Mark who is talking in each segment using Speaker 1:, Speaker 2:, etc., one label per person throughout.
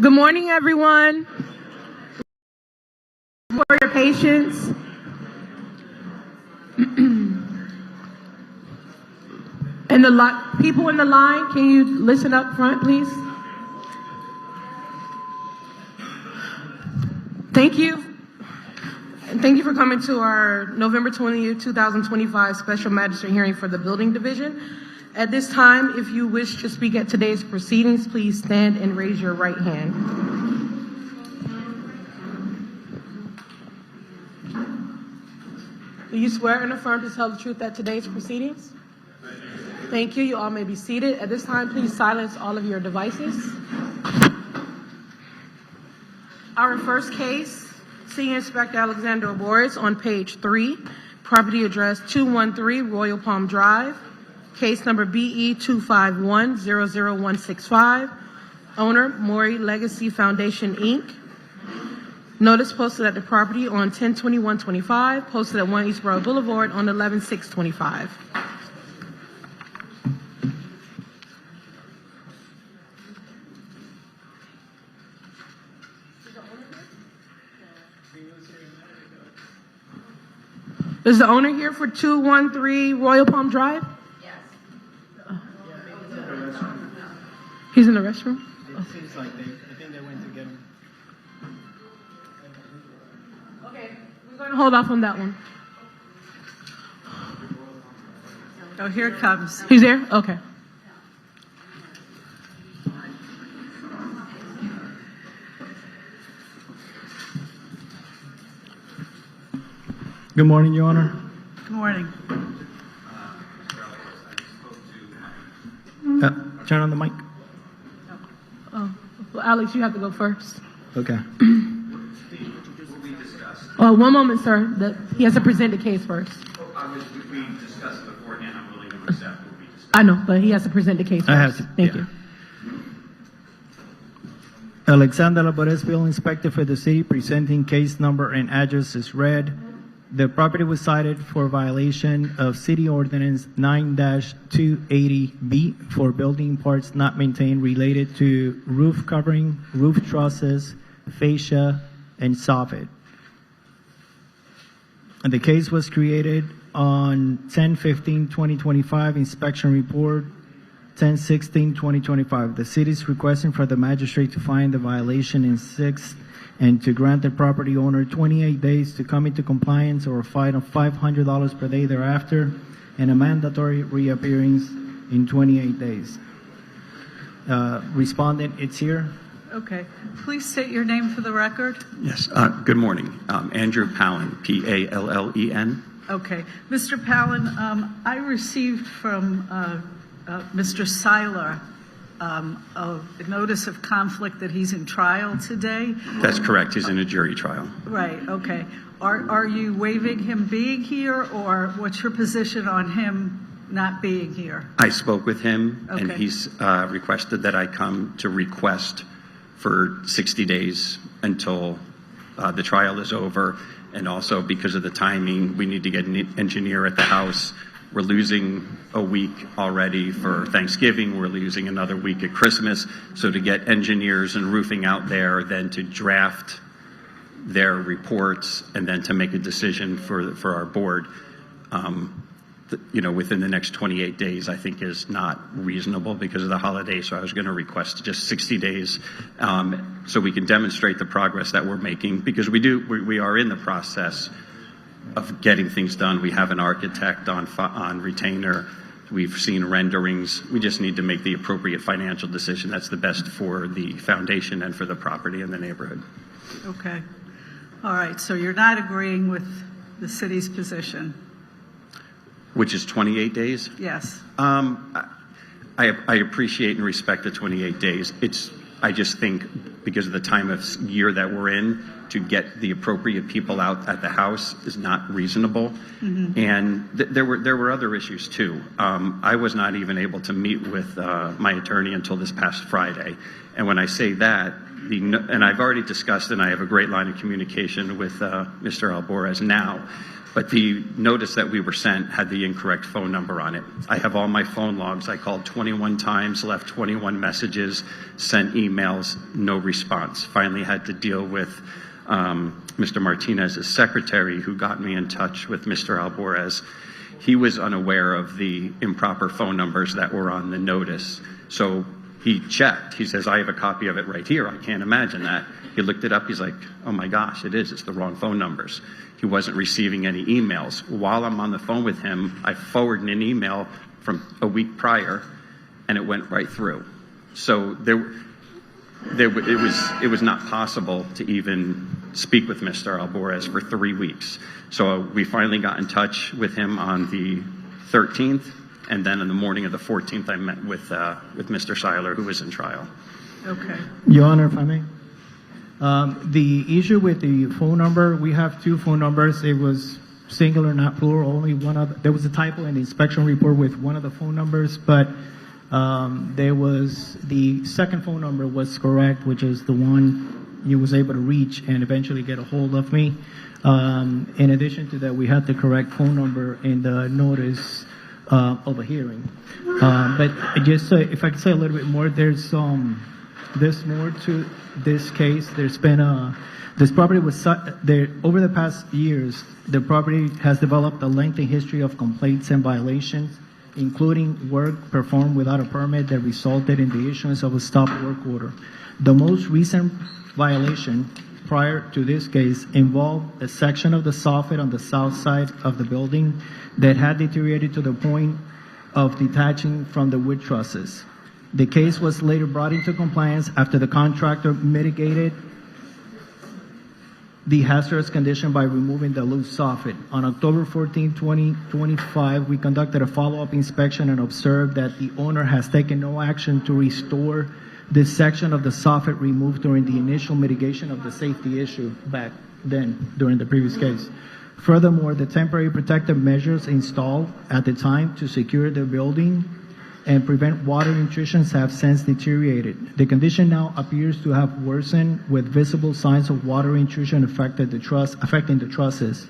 Speaker 1: Good morning, everyone. For your patience. And the people in the line, can you listen up front, please? Thank you. And thank you for coming to our November 20th, 2025 special magistrate hearing for the building division. At this time, if you wish to speak at today's proceedings, please stand and raise your right hand. Do you swear and affirm to tell the truth at today's proceedings? Thank you. You all may be seated. At this time, please silence all of your devices. Our first case, Senior Inspector Alexander Boris on page 3, property address 213 Royal Palm Drive, case number BE 251-00165, owner Maury Legacy Foundation, Inc. Notice posted at the property on 10/21/25, posted at 1 Eastboro Boulevard on 11/6/25. Is the owner here for 213 Royal Palm Drive?
Speaker 2: Yes.
Speaker 1: He's in the restroom?
Speaker 3: It seems like I think they went to get him.
Speaker 1: Okay, we're going to hold off on that one.
Speaker 2: Oh, here it comes.
Speaker 1: He's there? Okay.
Speaker 3: Good morning, Your Honor.
Speaker 2: Good morning.
Speaker 3: Turn on the mic.
Speaker 1: Oh, well, Alex, you have to go first.
Speaker 3: Okay.
Speaker 1: Oh, one moment, sir. He has to present the case first.
Speaker 4: We discussed it beforehand. I'm willing to accept what we discussed.
Speaker 1: I know, but he has to present the case first.
Speaker 3: I have to,
Speaker 1: Thank
Speaker 3: yeah.
Speaker 1: you.
Speaker 3: Alexander Lauderdale, Building Inspector for the city, presenting case number and address is read. The property was cited for violation of City Ordinance 9-280B for building parts not maintained related to roof covering, roof trusses, fascia, and soffit. And the case was created on 10/15/2025, inspection report 10/16/2025. The city is requesting for the magistrate to find the violation in 6th and to grant the property owner 28 days to come into compliance or a fine of $500 per day thereafter, and a mandatory reappearance in 28 days. Respondent, it's here.
Speaker 2: Okay. Please state your name for the record.
Speaker 4: Yes. Good morning. Andrew Pallen, Pallen.
Speaker 2: Okay. Mr. Pallen, I received from Mr. Seiler a notice of conflict that he's in trial today.
Speaker 4: That's correct. He's in a jury trial.
Speaker 2: Right. Okay. Are you waiving him being here, or what's your position on him not being here?
Speaker 4: I spoke with him, and
Speaker 2: Okay.
Speaker 4: he's requested that I come to request for 60 days until the trial is over. And also because of the timing, we need to get an engineer at the house. We're losing a week already for Thanksgiving. We're losing another week at Christmas. So to get engineers and roofing out there, then to draft their reports, and then to make a decision for our board, within the next 28 days, I think is not reasonable because of the holiday. So I was going to request just 60 days so we can demonstrate the progress that we're making, because we are in the process of getting things done. We have an architect on retainer. We've seen renderings. We just need to make the appropriate financial decision that's the best for the foundation and for the property and the neighborhood.
Speaker 2: Okay. All right. So you're not agreeing with the city's position?
Speaker 4: Which is 28 days?
Speaker 2: Yes.
Speaker 4: I appreciate and respect the 28 days. I just think because of the time of year that we're in, to get the appropriate people out at the house is not reasonable. Mm-hmm. And there were other issues too. I was not even able to meet with my attorney until this past Friday. And when I say that, and I've already discussed, and I have a great line of communication with Mr. Alvarez now, but the notice that we were sent had the incorrect phone number on it. I have all my phone logs. I called 21 times, left 21 messages, sent emails, no response. Finally had to deal with Mr. Martinez's secretary, who got me in touch with Mr. Alvarez. He was unaware of the improper phone numbers that were on the notice. So he checked. He says, I have a copy of it right here. I can't imagine that. He looked it up. He's like, oh my gosh, it is. It's the wrong phone numbers. He wasn't receiving any emails. While I'm on the phone with him, I forwarded an email from a week prior, and it went right through. So it was not possible to even speak with Mr. Alvarez for 3 weeks. So we finally got in touch with him on the 13th, and then in the morning of the 14th, I met with Mr. Seiler, who was in trial.
Speaker 2: Okay.
Speaker 3: Your Honor, if I may. The issue with the phone number, we have two phone numbers. It was singular, not plural. Only one of there was a typo in the inspection report with one of the phone numbers, but there was the second phone number was correct, which is the one you was able to reach and eventually get a hold of me. In addition to that, we had the correct phone number in the notice of a hearing. But just if I could say a little bit more, there's more to this case. There's been this property was there over the past years. The property has developed a lengthy history of complaints and violations, including work performed without a permit that resulted in the issuance of a stop work order. The most recent violation prior to this case involved a section of the soffit on the south side of the building that had deteriorated to the point of detaching from the wood trusses. The case was later brought into compliance after the contractor mitigated the hazardous condition by removing the loose soffit. On October 14, 2025, we conducted a follow-up inspection and observed that the owner has taken no action to restore this section of the soffit removed during the initial mitigation of the safety issue back then during the previous case. Furthermore, the temporary protective measures installed at the time to secure the building and prevent water intrusions have since deteriorated. The condition now appears to have worsened, with visible signs of water intrusion affecting the trusses.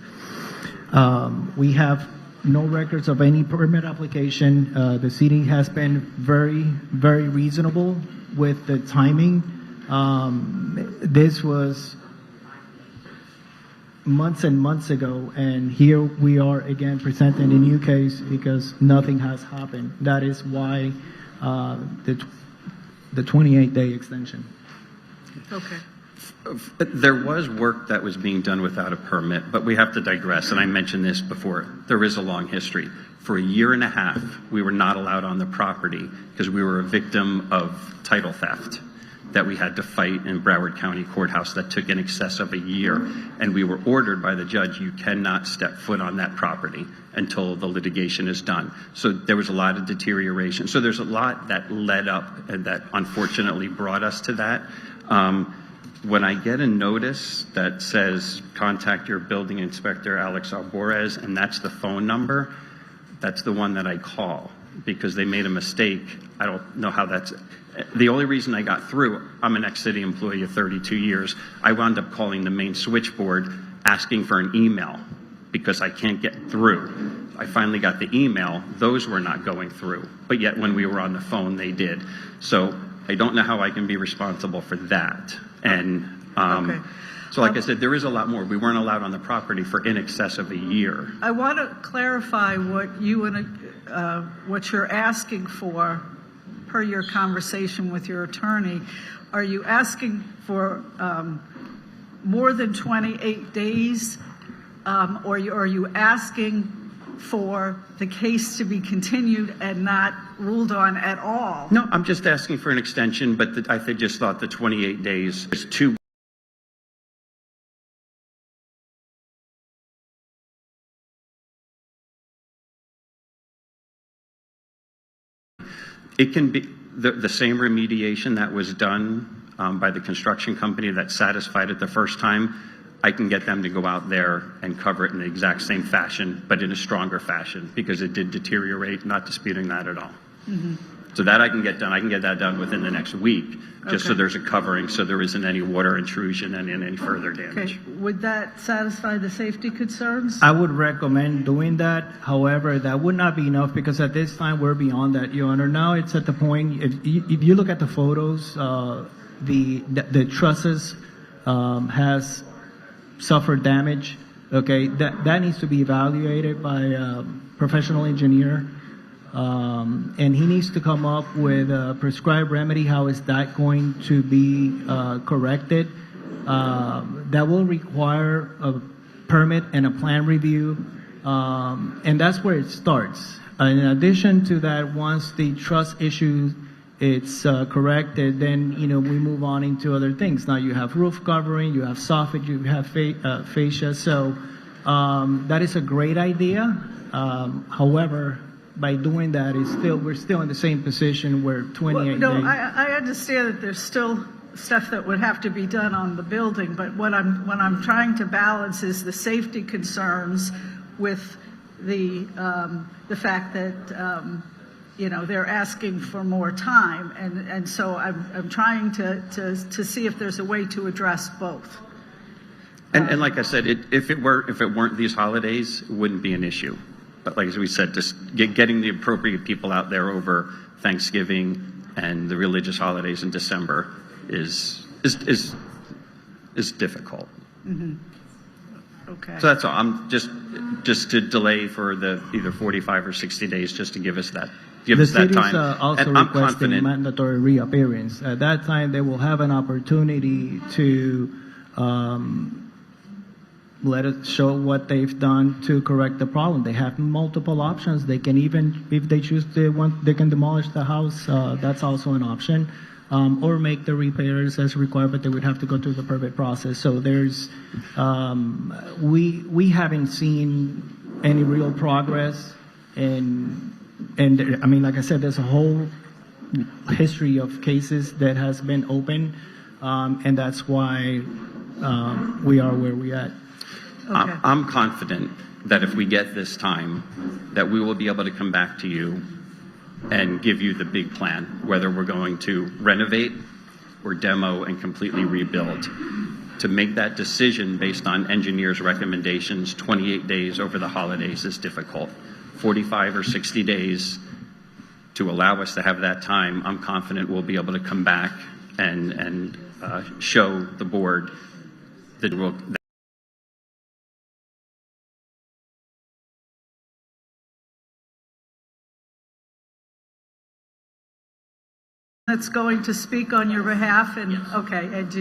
Speaker 3: We have no records of any permit application. The city has been very, very reasonable with the timing. This was months and months ago, and here we are again presenting a new case because nothing has happened. That is why the 28-day extension.
Speaker 2: Okay.
Speaker 4: There was work that was being done without a permit, but we have to digress, and I mentioned this before. There is a long history. For a year and a half, we were not allowed on the property because we were a victim of title theft that we had to fight in Broward County Courthouse that took in excess of a year. And we were ordered by the judge, you cannot step foot on that property until the litigation is done. So there was a lot of deterioration. So there's a lot that led up and that unfortunately brought us to that. When I get a notice that says, contact your building inspector, Alex Alvarez, and that's the phone number, that's the one that I call because they made a mistake. I don't know how that's... The only reason I got through, I'm an ex-city employee of 32 years. I wound up calling the main switchboard asking for an email because I can't get through. I finally got the email. Those were not going through. But yet when we were on the phone, they did. So I don't know how I can be responsible for that. And
Speaker 2: Okay.
Speaker 4: so like I said, there is a lot more. We weren't allowed on the property for in excess of a year.
Speaker 2: I want to clarify what you and what you're asking for per your conversation with your attorney. Are you asking for more than 28 days, or are you asking for the case to be continued and not ruled on at all?
Speaker 4: No, I'm just asking for an extension, but I just thought the 28 days is too. It can be the same remediation that was done by the construction company that satisfied it the first time. I can get them to go out there and cover it in the exact same fashion, but in a stronger fashion, because it did deteriorate, not disputing that at all.
Speaker 2: Mm-hmm.
Speaker 4: So that I can get done. I can get that done within the next week, just so
Speaker 2: Okay.
Speaker 4: there's a covering, so there isn't any water intrusion and any further damage.
Speaker 2: Okay, would that satisfy the safety concerns?
Speaker 3: I would recommend doing that. However, that would not be enough because at this time we're beyond that, Your Honor. Now it's at the point, if you look at the photos, the trusses has suffered damage. Okay, that needs to be evaluated by a professional engineer. And he needs to come up with a prescribed remedy. How is that going to be corrected? That will require a permit and a plan review, and that's where it starts. In addition to that, once the trust issue it's corrected, then we move on into other things. Now you have roof covering, you have soffit, you have fascia. So that is a great idea. However, by doing that, we're still in the same position where 28
Speaker 2: No,
Speaker 3: days.
Speaker 2: I understand that there's still stuff that would have to be done on the building, but what I'm trying to balance is the safety concerns with the fact that they're asking for more time, and so I'm trying to see if there's a way to address both.
Speaker 4: And like I said, if it weren't these holidays, it wouldn't be an issue. But like we said, just getting the appropriate people out there over Thanksgiving and the religious holidays in December is difficult.
Speaker 2: Mm-hmm. Okay.
Speaker 4: So that's all. I'm just to delay for the either 45 or 60 days, just to give us that
Speaker 3: The city's
Speaker 4: time.
Speaker 3: also
Speaker 4: And I'm
Speaker 3: requesting
Speaker 4: confident.
Speaker 3: mandatory reappearance. At that time, they will have an opportunity to let us show what they've done to correct the problem. They have multiple options. They can even, if they choose to they can demolish the house. That's also an option, or make the repairs as required. But they would have to go through the permit process. So there's, we haven't seen any real progress, and I mean, like I said, there's a whole history of cases that has been open, and that's why we are where we at.
Speaker 2: Okay.
Speaker 4: I'm confident that if we get this time, that we will be able to come back to you and give you the big plan, whether we're going to renovate or demo and completely rebuild. To make that decision based on engineers' recommendations, 28 days over the holidays is difficult. 45 or 60 days to allow us to have that time, I'm confident we'll be able to come back and show the board that we'll.
Speaker 2: That's going to speak on your behalf, and okay. And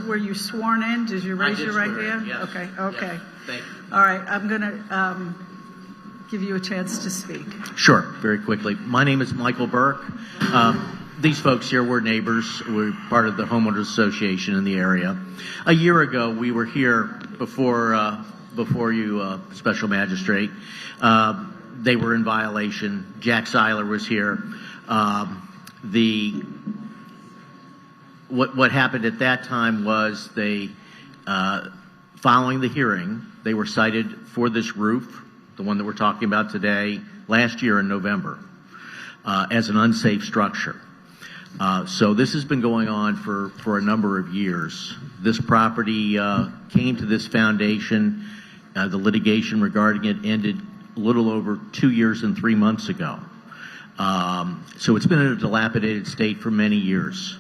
Speaker 2: were you sworn in? Did you raise your right hand?
Speaker 5: Yes.
Speaker 2: Okay.
Speaker 5: Yes. Thank you.
Speaker 2: All right. I'm going to give you a chance to speak.
Speaker 5: Sure, very quickly. My name is Michael Burke. These folks here, we're neighbors. We're part of the homeowners association in the area. A year ago, we were here before you, special magistrate. They were in violation. Jack Seiler was here. What happened at that time was they, following the hearing, they were cited for this roof, the one that we're talking about today, last year in November, as an unsafe structure. So this has been going on for a number of years. This property came to this foundation. The litigation regarding it ended a little over 2 years and 3 months ago. So it's been in a dilapidated state for many years.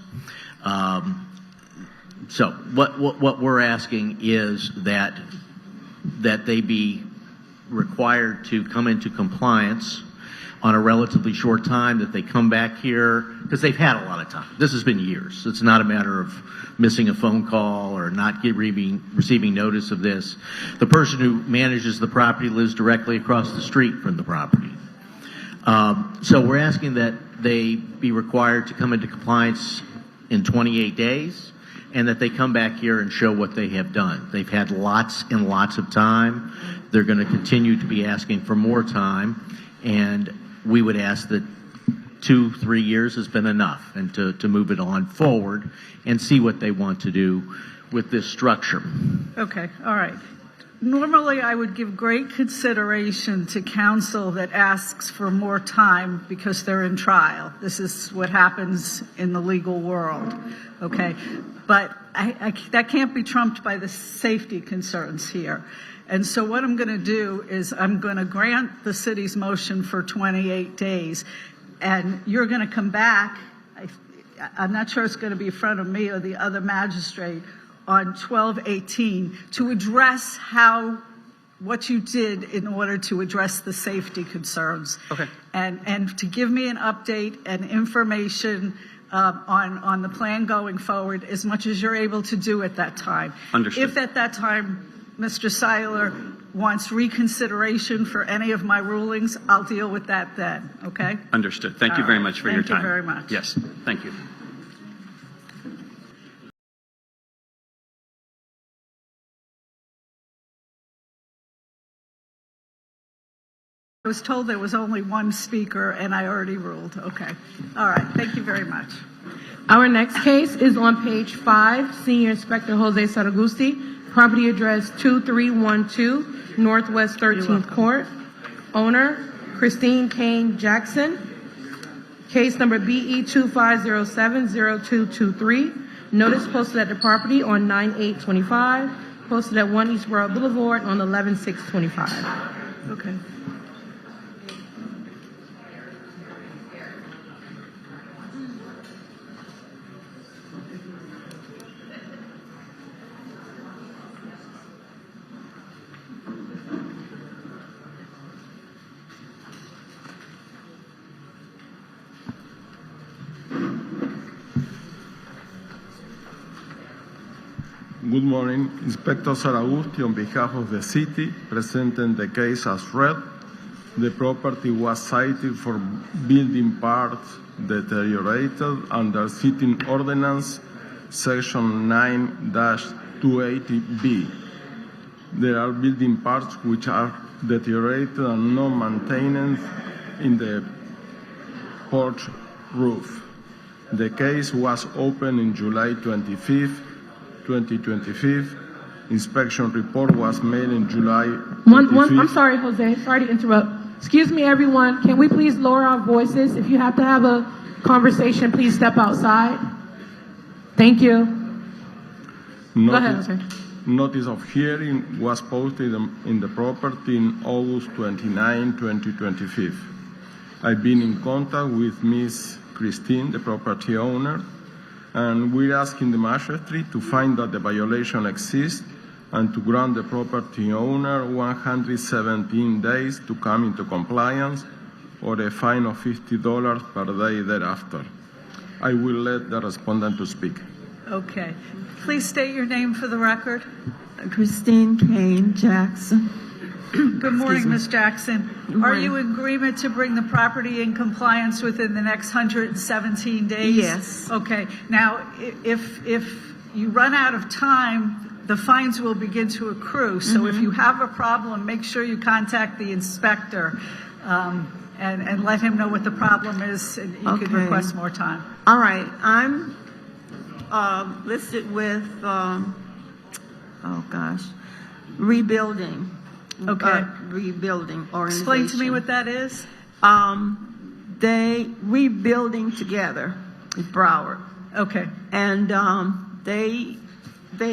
Speaker 5: So what we're asking is that they be required to come into compliance on a relatively short time, that they come back here, because they've had a lot of time. This has been years. It's not a matter of missing a phone call or not receiving notice of this. The person who manages the property lives directly across the street from the property. So we're asking that they be required to come into compliance in 28 days, and that they come back here and show what they have done. They've had lots and lots of time. They're going to continue to be asking for more time, and we would ask that 2-3 years has been enough, and to move it on forward and see what they want to do with this structure.
Speaker 2: Okay. All right. normally I would give great consideration to counsel that asks for more time because they're in trial. This is what happens in the legal world, okay? But that can't be trumped by the safety concerns here. And so what I'm going to do is I'm going to grant the city's motion for 28 days, and you're going to come back. I'm not sure it's going to be in front of me or the other magistrate on 12/18 to address what you did in order to address the safety concerns.
Speaker 4: Okay.
Speaker 2: And to give me an update and information on the plan going forward as much as you're able to do at that time.
Speaker 4: Understood.
Speaker 2: If at that time Mr. Seiler wants reconsideration for any of my rulings, I'll deal with that then, okay?
Speaker 4: Understood. Thank you very much for your time.
Speaker 2: Thank you very much.
Speaker 4: Yes, thank you.
Speaker 2: I was told there was only one speaker, and I already ruled. Okay. All right. Thank you very much.
Speaker 1: Our next case is on page 5, Senior Inspector Jose Saragusti, property address 2312 Northwest 13th Court. Owner, Christine Kane Jackson. Case number BE 25070223. Notice posted at the property on 9/8/25. Posted at 1 Eastboro Boulevard on 11/6/25.
Speaker 2: Okay.
Speaker 6: Good morning. Inspector Saragusti, on behalf of the city, presenting the case as read. The property was cited for building parts deteriorated under City Ordinance Section 9-280B. There are building parts which are deteriorated and no maintenance in the porch roof. The case was opened in July 25th, 2025. Inspection report was made in July 25th.
Speaker 1: I'm sorry, Jose. Sorry to interrupt. Excuse me, everyone. Can we please lower our voices? If you have to have a conversation, please step outside. Thank you. Go ahead, Jose.
Speaker 6: Notice of hearing was posted in the property in August 29, 2025. I've been in contact with Ms. Christine, the property owner, and we're asking the magistrate to find that the violation exists and to grant the property owner 117 days to come into compliance or a fine of $50 per day thereafter. I will let the respondent to speak.
Speaker 2: Okay. Please state your name for the record.
Speaker 7: Christine Kane Jackson.
Speaker 2: Good morning, Ms. Jackson.
Speaker 7: Good
Speaker 2: Are
Speaker 7: morning.
Speaker 2: you in agreement to bring the property in compliance within the next 117 days?
Speaker 7: Yes.
Speaker 2: Okay. Now, if you run out of time, the fines will begin to accrue. So if you have a problem, make sure you contact the inspector and let him know what the problem is, and you can
Speaker 7: Okay.
Speaker 2: request more time.
Speaker 7: All right, I'm listed with, rebuilding.
Speaker 2: Okay.
Speaker 7: Rebuilding organization.
Speaker 2: Explain to me what that is.
Speaker 7: They rebuilding together with Broward,
Speaker 2: Okay.
Speaker 7: and they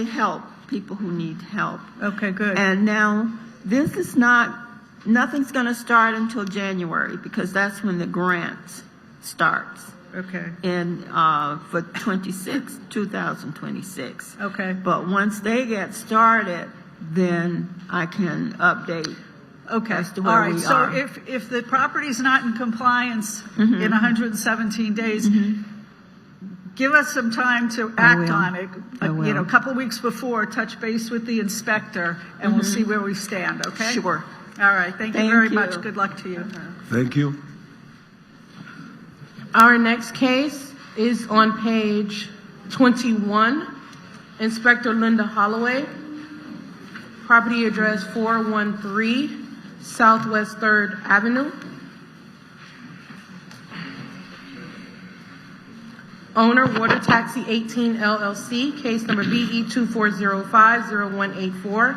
Speaker 7: help people who need help.
Speaker 2: Okay, good.
Speaker 7: And now this is nothing's going to start until January because that's when the grant starts.
Speaker 2: Okay.
Speaker 7: For 2026.
Speaker 2: Okay.
Speaker 7: But once they get started, then I can update.
Speaker 2: Okay.
Speaker 7: As to
Speaker 2: All
Speaker 7: where
Speaker 2: right.
Speaker 7: we
Speaker 2: So
Speaker 7: are.
Speaker 2: if the property's not in compliance in 117 days, give us some time to act
Speaker 7: will.
Speaker 2: on it.
Speaker 7: I will.
Speaker 2: A couple weeks before, touch base with the inspector, and we'll see where we stand. Okay.
Speaker 7: Sure.
Speaker 2: All right. Thank you
Speaker 7: Thank
Speaker 2: very
Speaker 7: you.
Speaker 2: much. Good luck to you.
Speaker 6: Thank you.
Speaker 1: Our next case is on page 21. Inspector Linda Holloway. Property address 413 Southwest 3rd Avenue. Owner, Water Taxi 18 LLC, case number BE 24050184.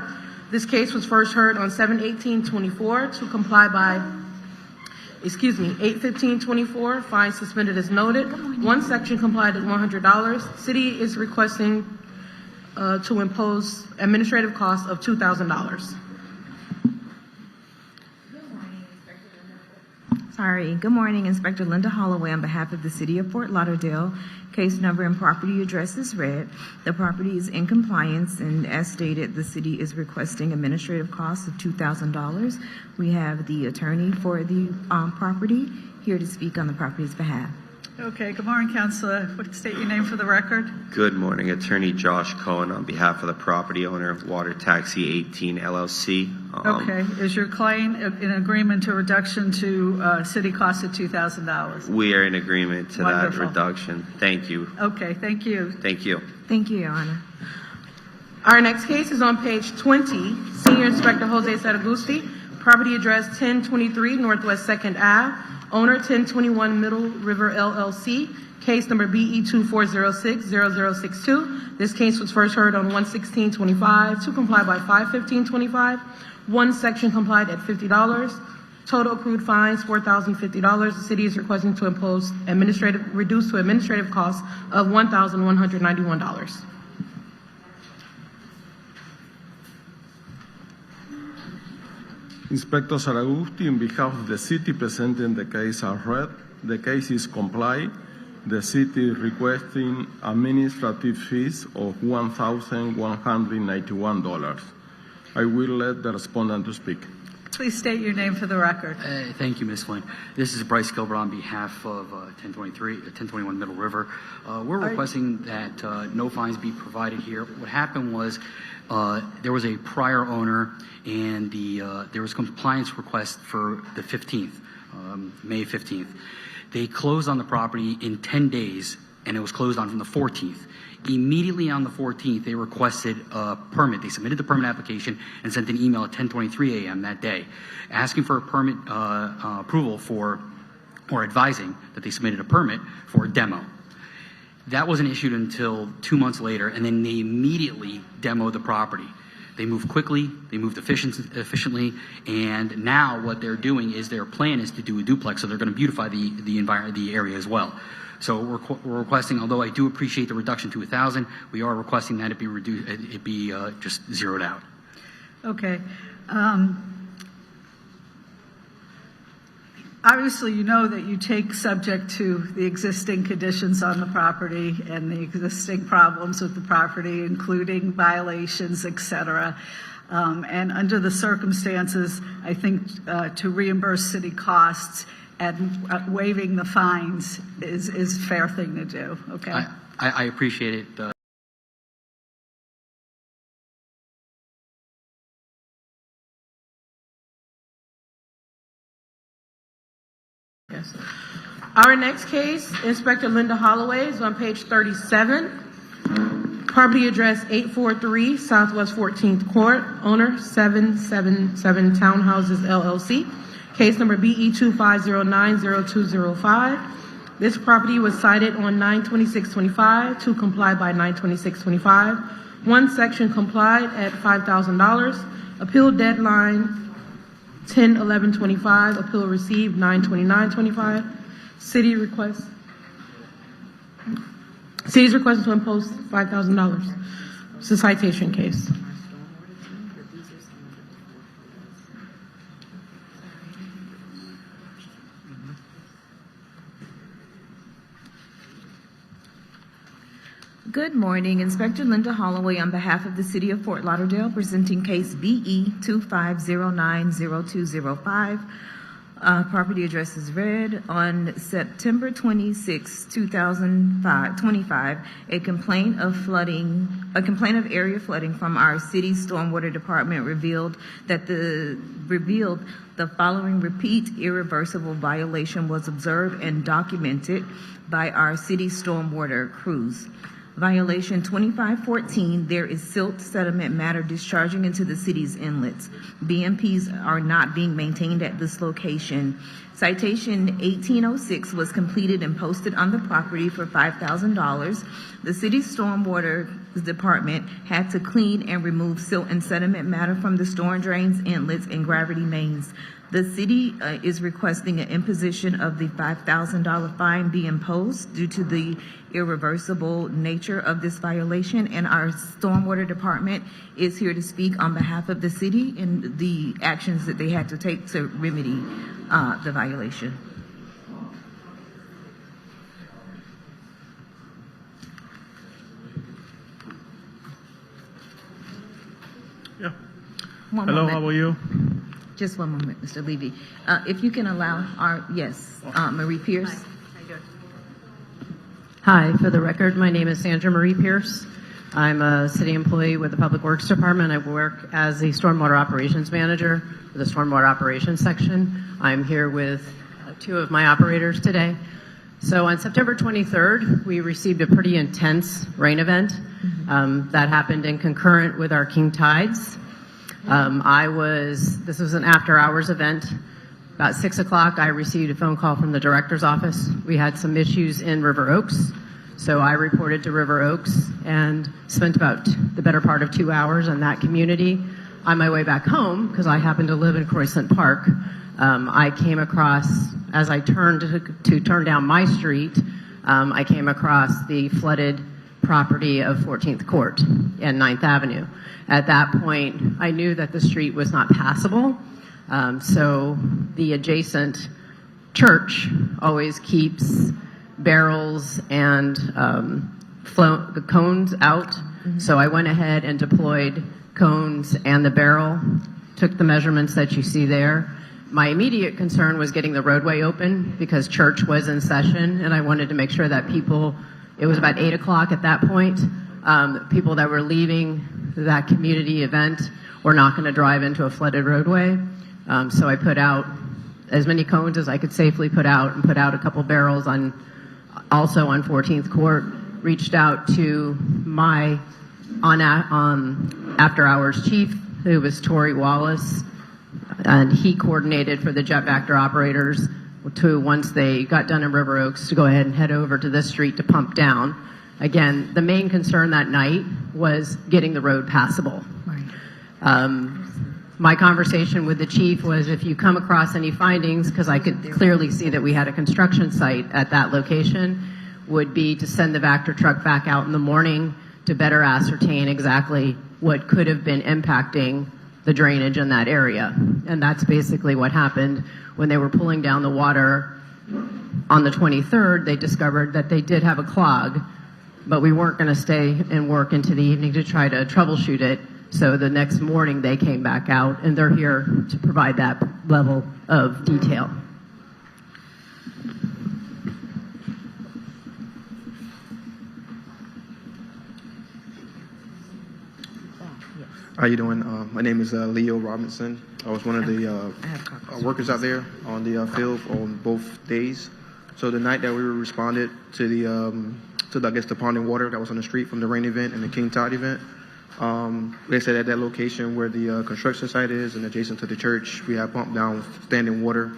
Speaker 1: This case was first heard on 7/18/24 to comply by 8/15/24, fine suspended as noted. One section complied at $100. City is requesting to impose administrative costs of $2,000.
Speaker 8: Sorry. Good morning, Inspector Linda Holloway on behalf of the City of Fort Lauderdale. Case number and property address is read. The property is in compliance, and as stated, the city is requesting administrative costs of $2,000. We have the attorney for the property here to speak on the property's behalf.
Speaker 2: Okay, good morning, Counselor. State your name for the record.
Speaker 9: Good morning, Attorney Josh Cohen on behalf of the property owner, Water Taxi 18 LLC.
Speaker 2: Okay, is your client in agreement to reduction to city costs of $2,000?
Speaker 9: We are in agreement to
Speaker 2: Wonderful.
Speaker 9: that reduction. Thank you.
Speaker 2: Okay, thank you.
Speaker 9: Thank you.
Speaker 8: Thank you, Your Honor.
Speaker 1: Our next case is on page 20. Senior Inspector Jose Saragusti, property address 1023 Northwest 2nd Ave, owner 1021 Middle River LLC, case number BE 24060062. This case was first heard on 1/16/25 to comply by 5/15/25. One section complied at $50. Total accrued fines $4,050. The city is requesting to impose reduced to administrative costs of $1,191.
Speaker 6: Inspector Saragusti, on behalf of the city, presenting the case as read. The case is complied. The city is requesting administrative fees of $1,191. I will let the respondent to speak.
Speaker 2: Please state your name for the record.
Speaker 10: Thank you, Ms. Flynn. This is Bryce Gilbert on behalf of 1021 Middle River. We're requesting that no fines be provided here. What happened was there was a prior owner, and there was a compliance request for the 15th, May 15th. They closed on the property in 10 days, and it was closed on from the 14th. Immediately on the 14th, they requested a permit. They submitted the permit application and sent an email at 10:23 a.m. that day, asking for a permit approval or advising that they submitted a permit for a demo. That wasn't issued until 2 months later, and then they immediately demoed the property. They moved quickly, they moved efficiently, and now what they're doing is their plan is to do a duplex, so they're going to beautify the area as well. So we're requesting, although I do appreciate the reduction to 1,000, we are requesting that it be reduced, it be just zeroed out.
Speaker 2: Okay. Obviously, you know that you take subject to the existing conditions on the property and the existing problems with the property, including violations, et cetera. And under the circumstances, I think to reimburse city costs and waiving the fines is a fair thing to do. Okay.
Speaker 10: I appreciate it.
Speaker 1: Yes. Our next case, Inspector Linda Holloway, is on page 37. Property address 843 Southwest 14th Court, owner 777 Townhouses LLC, case number BE 25090205. This property was cited on 9/26/25 to comply by 9/26/25. One section complied at $5,000. Appeal deadline 10/11/25. Appeal received 9/29/25. City's request to impose $5,000. It's a citation case.
Speaker 8: Good morning, Inspector Linda Holloway on behalf of the City of Fort Lauderdale, presenting case BE 25090205. Property address is read. On September 26, 2025, a complaint of area flooding from our city stormwater department revealed the following repeat irreversible violation was observed and documented by our city stormwater crews. Violation 2514, there is silt sediment matter discharging into the city's inlets. BMPs are not being maintained at this location. Citation 1806 was completed and posted on the property for $5,000. The city's stormwater department had to clean and remove silt and sediment matter from the storm drains, inlets, and gravity mains. The city is requesting an imposition of the $5,000 fine be imposed due to the irreversible nature of this violation, and our stormwater department is here to speak on behalf of the city and the actions that they had to take to remedy the violation.
Speaker 11: Yeah.
Speaker 8: One
Speaker 11: Hello,
Speaker 8: moment.
Speaker 11: how are you?
Speaker 8: Just one moment, Mr. Levy. If you can allow Marie Pierce.
Speaker 12: Hi, for the record, my name is Sandra Marie Pierce. I'm a city employee with the Public Works Department. I work as the Stormwater Operations Manager for the Stormwater Operations section. I'm here with two of my operators today. So on September 23rd, we received a pretty intense rain event that happened in concurrent with our king tides. This was an after hours event. About 6 o'clock, I received a phone call from the director's office. We had some issues in River Oaks. So I reported to River Oaks and spent about the better part of 2 hours in that community. On my way back home, because I happen to live in Croissant Park, I came across, as I turned to turn down my street, I came across the flooded property of 14th Court and 9th Avenue. At that point, I knew that the street was not passable. So the adjacent church always keeps barrels and the cones out. So I went ahead and deployed cones and the barrel, took the measurements that you see there. My immediate concern was getting the roadway open because church was in session, and I wanted to make sure that it was about 8 o'clock at that point, people that were leaving that community event were not going to drive into a flooded roadway. So I put out as many cones as I could safely put out, and put out a couple barrels also on 14th Court. Reached out to my after hours chief, who was Tori Wallace, and he coordinated for the jet vector operators to, once they got done in River Oaks, to go ahead and head over to this street to pump down. Again, the main concern that night was getting the road passable. Right. My conversation with the chief was, if you come across any findings, because I could clearly see that we had a construction site at that location, would be to send the Vector truck back out in the morning to better ascertain exactly what could have been impacting the drainage in that area. And that's basically what happened. When they were pulling down the water on the 23rd, they discovered that they did have a clog, but we weren't going to stay and work into the evening to try to troubleshoot it. So the next morning they came back out, and they're here to provide that level of detail.
Speaker 13: How you doing? My name is Leo Robinson. I was one of the workers out there on the field on both days. So the night that we responded to the ponding water that was on the street from the rain event and the king tide event, they said at that location where the construction site is and adjacent to the church, we have pumped down standing water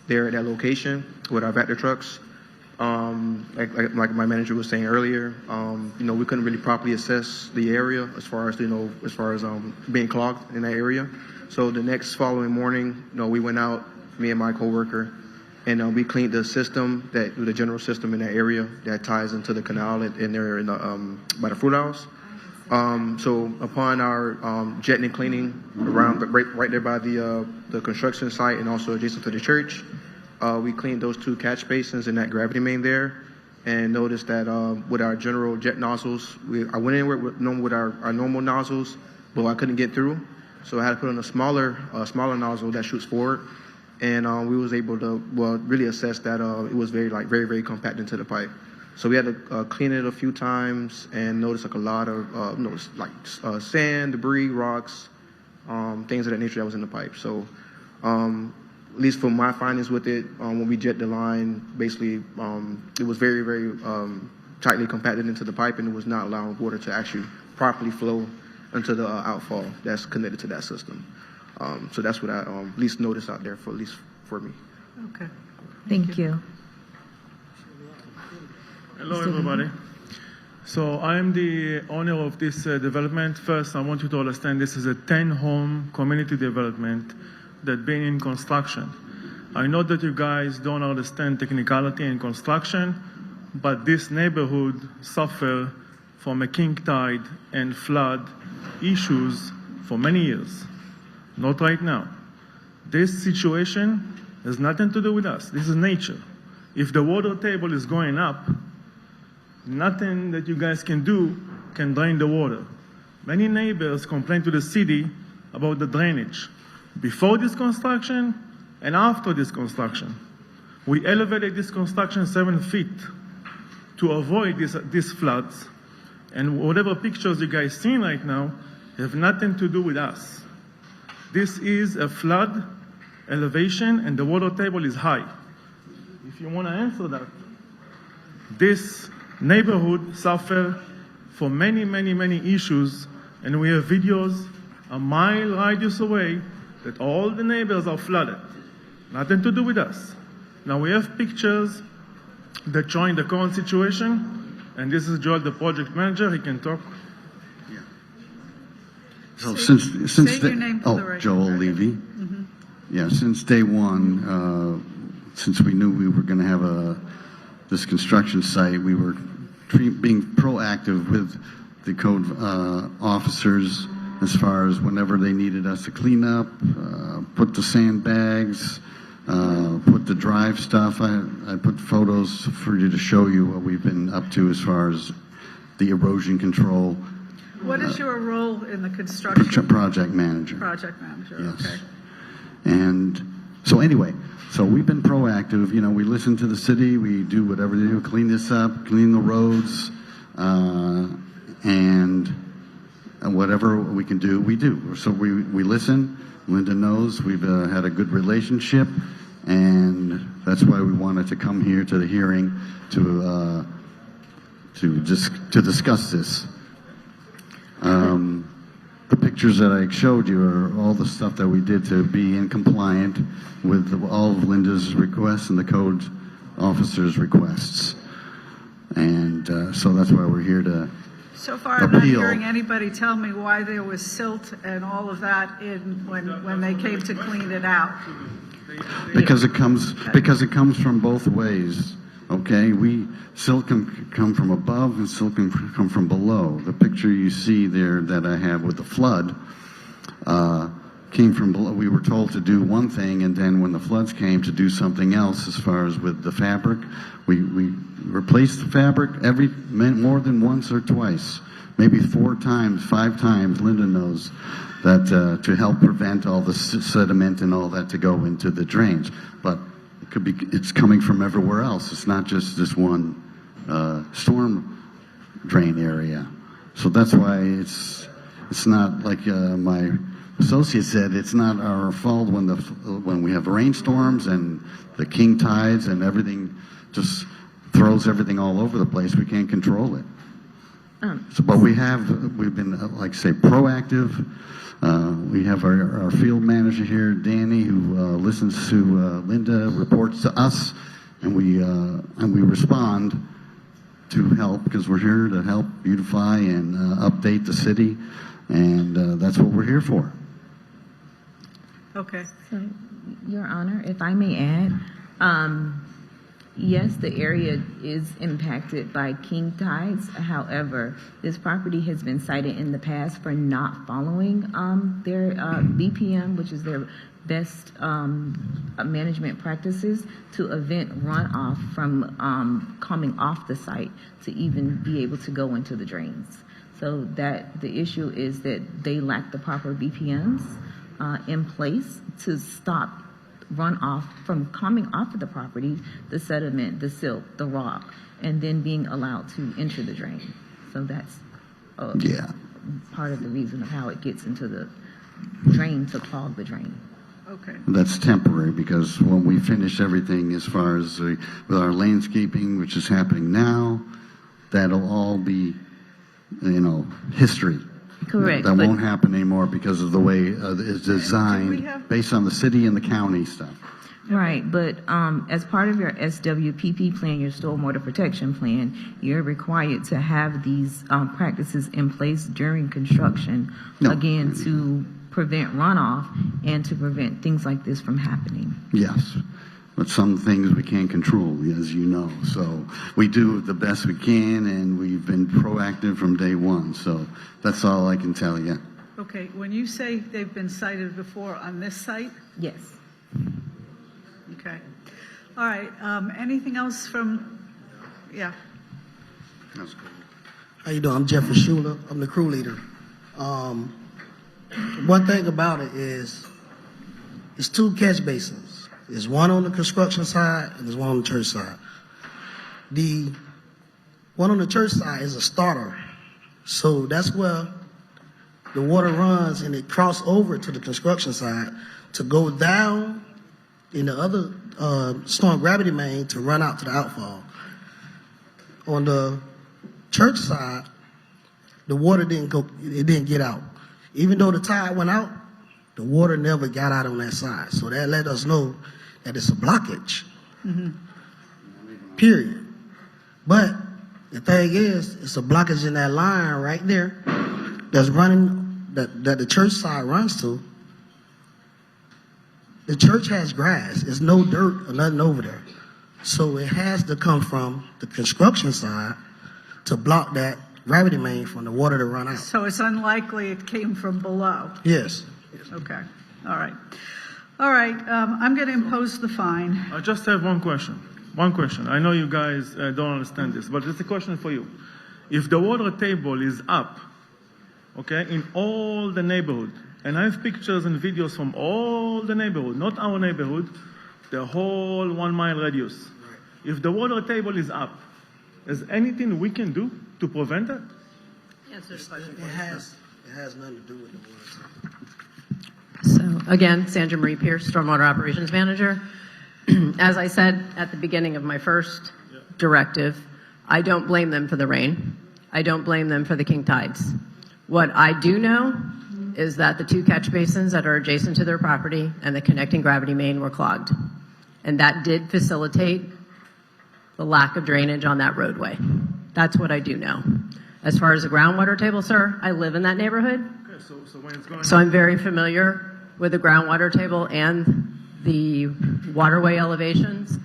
Speaker 13: there at that location with our Vector trucks. Like my manager was saying earlier, we couldn't really properly assess the area as far as being clogged in that area. So the next following morning, we went out, me and my coworker, and we cleaned the system, the general system in that area that ties into the canal in there by the fruit house. So upon our jetting and cleaning around right there by the construction site and also adjacent to the church, we cleaned those two catch basins in that gravity main there, and noticed that with our general jet nozzles, I went in with our normal nozzles, but I couldn't get through, so I had to put on a smaller nozzle that shoots forward, and we was able to really assess that it was very compact into the pipe. So we had to clean it a few times and notice a lot of sand, debris, rocks, things of that nature that was in the pipe. So at least for my findings with it, when we jet the line, basically it was very tightly compacted into the pipe, and it was not allowing water to actually properly flow into the outfall that's connected to that system. So that's what I at least noticed out there, at least for me.
Speaker 2: Okay.
Speaker 8: Thank you.
Speaker 11: Hello, everybody. So I am the owner of this development. First, I want you to understand this is a 10-home community development that's been in construction. I know that you guys don't understand technicality in construction, but this neighborhood suffered from a king tide and flood issues for many years. Not right now. This situation has nothing to do with us. This is nature. If the water table is going up, nothing that you guys can do can drain the water. Many neighbors complain to the city about the drainage before this construction and after this construction. We elevated this construction 7 feet to avoid these floods. And whatever pictures you guys see right now have nothing to do with us. This is a flood elevation and the water table is high. If you want to answer that, this neighborhood suffer from many, many, many issues, and we have videos a mile radius away that all the neighbors are flooded. Nothing to do with us. Now we have pictures that showing the current situation, and this is Joel, the project manager. He can talk.
Speaker 14: So
Speaker 2: Say
Speaker 14: since
Speaker 2: your name for the record.
Speaker 14: Joel Levy. Yeah, since day one, since we knew we were going to have this construction site, we were being proactive with the code officers as far as whenever they needed us to clean up, put the sandbags, put the drive stuff. I put photos for you to show you what we've been up to as far as the erosion control.
Speaker 2: What is your role in the construction?
Speaker 14: Project manager.
Speaker 2: Project manager,
Speaker 14: Yes.
Speaker 2: okay.
Speaker 14: And so anyway, so we've been proactive. You know, we listen to the city. We do whatever they do, clean this up, clean the roads, and whatever we can do, we do. So we listen. Linda knows we've had a good relationship, and that's why we wanted to come here to the hearing to discuss this. The pictures that I showed you are all the stuff that we did to be in compliant with all of Linda's requests and the code officer's requests. And so that's why we're here to
Speaker 2: So far, I'm not
Speaker 14: appeal.
Speaker 2: hearing anybody tell me why there was silt and all of that when they came to clean it out.
Speaker 14: Because it comes from both ways. Okay, silt can come from above and silt can come from below. The picture you see there that I have with the flood came from below. We were told to do one thing, and then when the floods came, to do something else. As far as with the fabric, we replaced the fabric more than once or twice, maybe 4 times, 5 times. Linda knows that to help prevent all the sediment and all that to go into the drains, but it's coming from everywhere else. It's not just this one storm drain area. So that's why it's not like my associate said. It's not our fault when we have rainstorms and the king tides and everything just throws everything all over the place. We can't control it. But we've been, like I say, proactive. We have our field manager here, Danny, who listens to Linda, reports to us, and we respond to help, because we're here to help beautify and update the city, and that's what we're here for.
Speaker 2: Okay.
Speaker 8: So, Your Honor, if I may add, yes, the area is impacted by king tides. However, this property has been cited in the past for not following their BPM, which is their best management practices, to prevent runoff from coming off the site to even be able to go into the drains. So that the issue is that they lack the proper BPMs in place to stop runoff from coming off of the property, the sediment, the silt, the rock, and then being allowed to enter the drain. So that's part of the reason of how it gets into the drain, to clog the drain.
Speaker 2: Okay.
Speaker 14: That's temporary, because when we finish everything as far as with our landscaping, which is happening now, that'll all be, history.
Speaker 8: Correct.
Speaker 14: That won't happen anymore because of the way it's designed based on the city and the county stuff.
Speaker 8: Right, but as part of your SWPP plan, your stormwater protection plan, you're required to have these practices in place during construction, again, to prevent runoff and to prevent things like this from happening.
Speaker 14: Yes, but some things we can't control, as you know. So we do the best we can, and we've been proactive from day one. So that's all I can tell you.
Speaker 2: Okay, when you say they've been cited before on this site?
Speaker 8: Yes.
Speaker 2: Okay. All right, anything else from, yeah.
Speaker 14: That's good.
Speaker 15: How you doing? I'm Jeffrey Schuler. I'm the crew leader. One thing about it is, it's two catch basins. There's one on the construction side and there's one on the church side. The one on the church side is a starter. So that's where the water runs and it crosses over to the construction side to go down in the other storm gravity main to run out to the outfall. On the church side, the water didn't get out. Even though the tide went out, the water never got out on that side. So that let us know that it's a blockage. Period. But the thing is, it's a blockage in that line right there that's running, that the church side runs to. The church has grass. There's no dirt or nothing over there. So it has to come from the construction side to block that gravity main from the water to run out.
Speaker 2: So it's unlikely it came from below?
Speaker 15: Yes.
Speaker 2: Okay, all right. All right, I'm going to impose the fine.
Speaker 11: I just have one question. One question. I know you guys don't understand this, but it's a question for you. If the water table is up, okay, in all the neighborhood, and I have pictures and videos from all the neighborhood, not our neighborhood, the whole 1 mile radius. If the water table is up, is anything we can do to prevent that?
Speaker 15: Answer the question. It has nothing to do with the water table.
Speaker 12: So again, Sandra Marie Pierce, Stormwater Operations Manager. As I said at the beginning of my first directive, I don't blame them for the rain. I don't blame them for the king tides. What I do know is that the two catch basins that are adjacent to their property and the connecting gravity main were clogged. And that did facilitate the lack of drainage on that roadway. That's what I do know. As far as the groundwater table, sir, I live in that neighborhood.
Speaker 11: Okay, so when it's going
Speaker 12: So I'm very familiar with the groundwater table and the waterway elevations.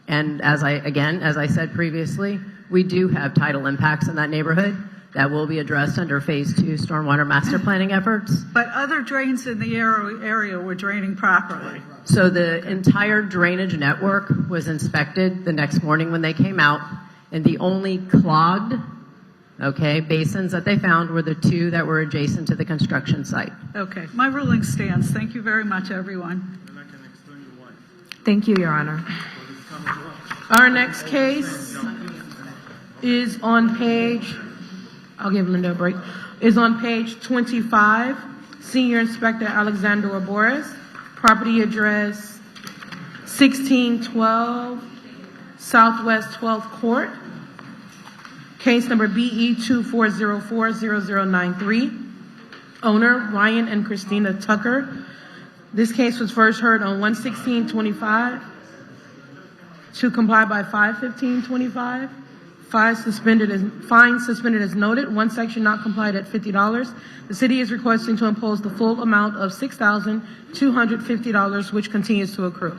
Speaker 12: And as I said previously, we do have tidal impacts in that neighborhood that will be addressed under Phase 2 stormwater master planning efforts.
Speaker 2: But other drains in the area were draining properly.
Speaker 12: So the entire drainage network was inspected the next morning when they came out, and the only clogged, basins that they found were the two that were adjacent to the construction site.
Speaker 2: Okay, my ruling stands. Thank you very much, everyone.
Speaker 11: and I can explain you why.
Speaker 8: Thank you, Your Honor.
Speaker 1: Our next case is on page, I'll give Linda a break, is on page 25, Senior Inspector Alexander Boris, property address 1612 Southwest 12th Court, case number BE 24040093, owner Ryan and Christina Tucker. This case was first heard on 1/16/25 to comply by 5/15/25. Fine suspended as noted. One section not complied at $50. The city is requesting to impose the full amount of $6,250, which continues to accrue.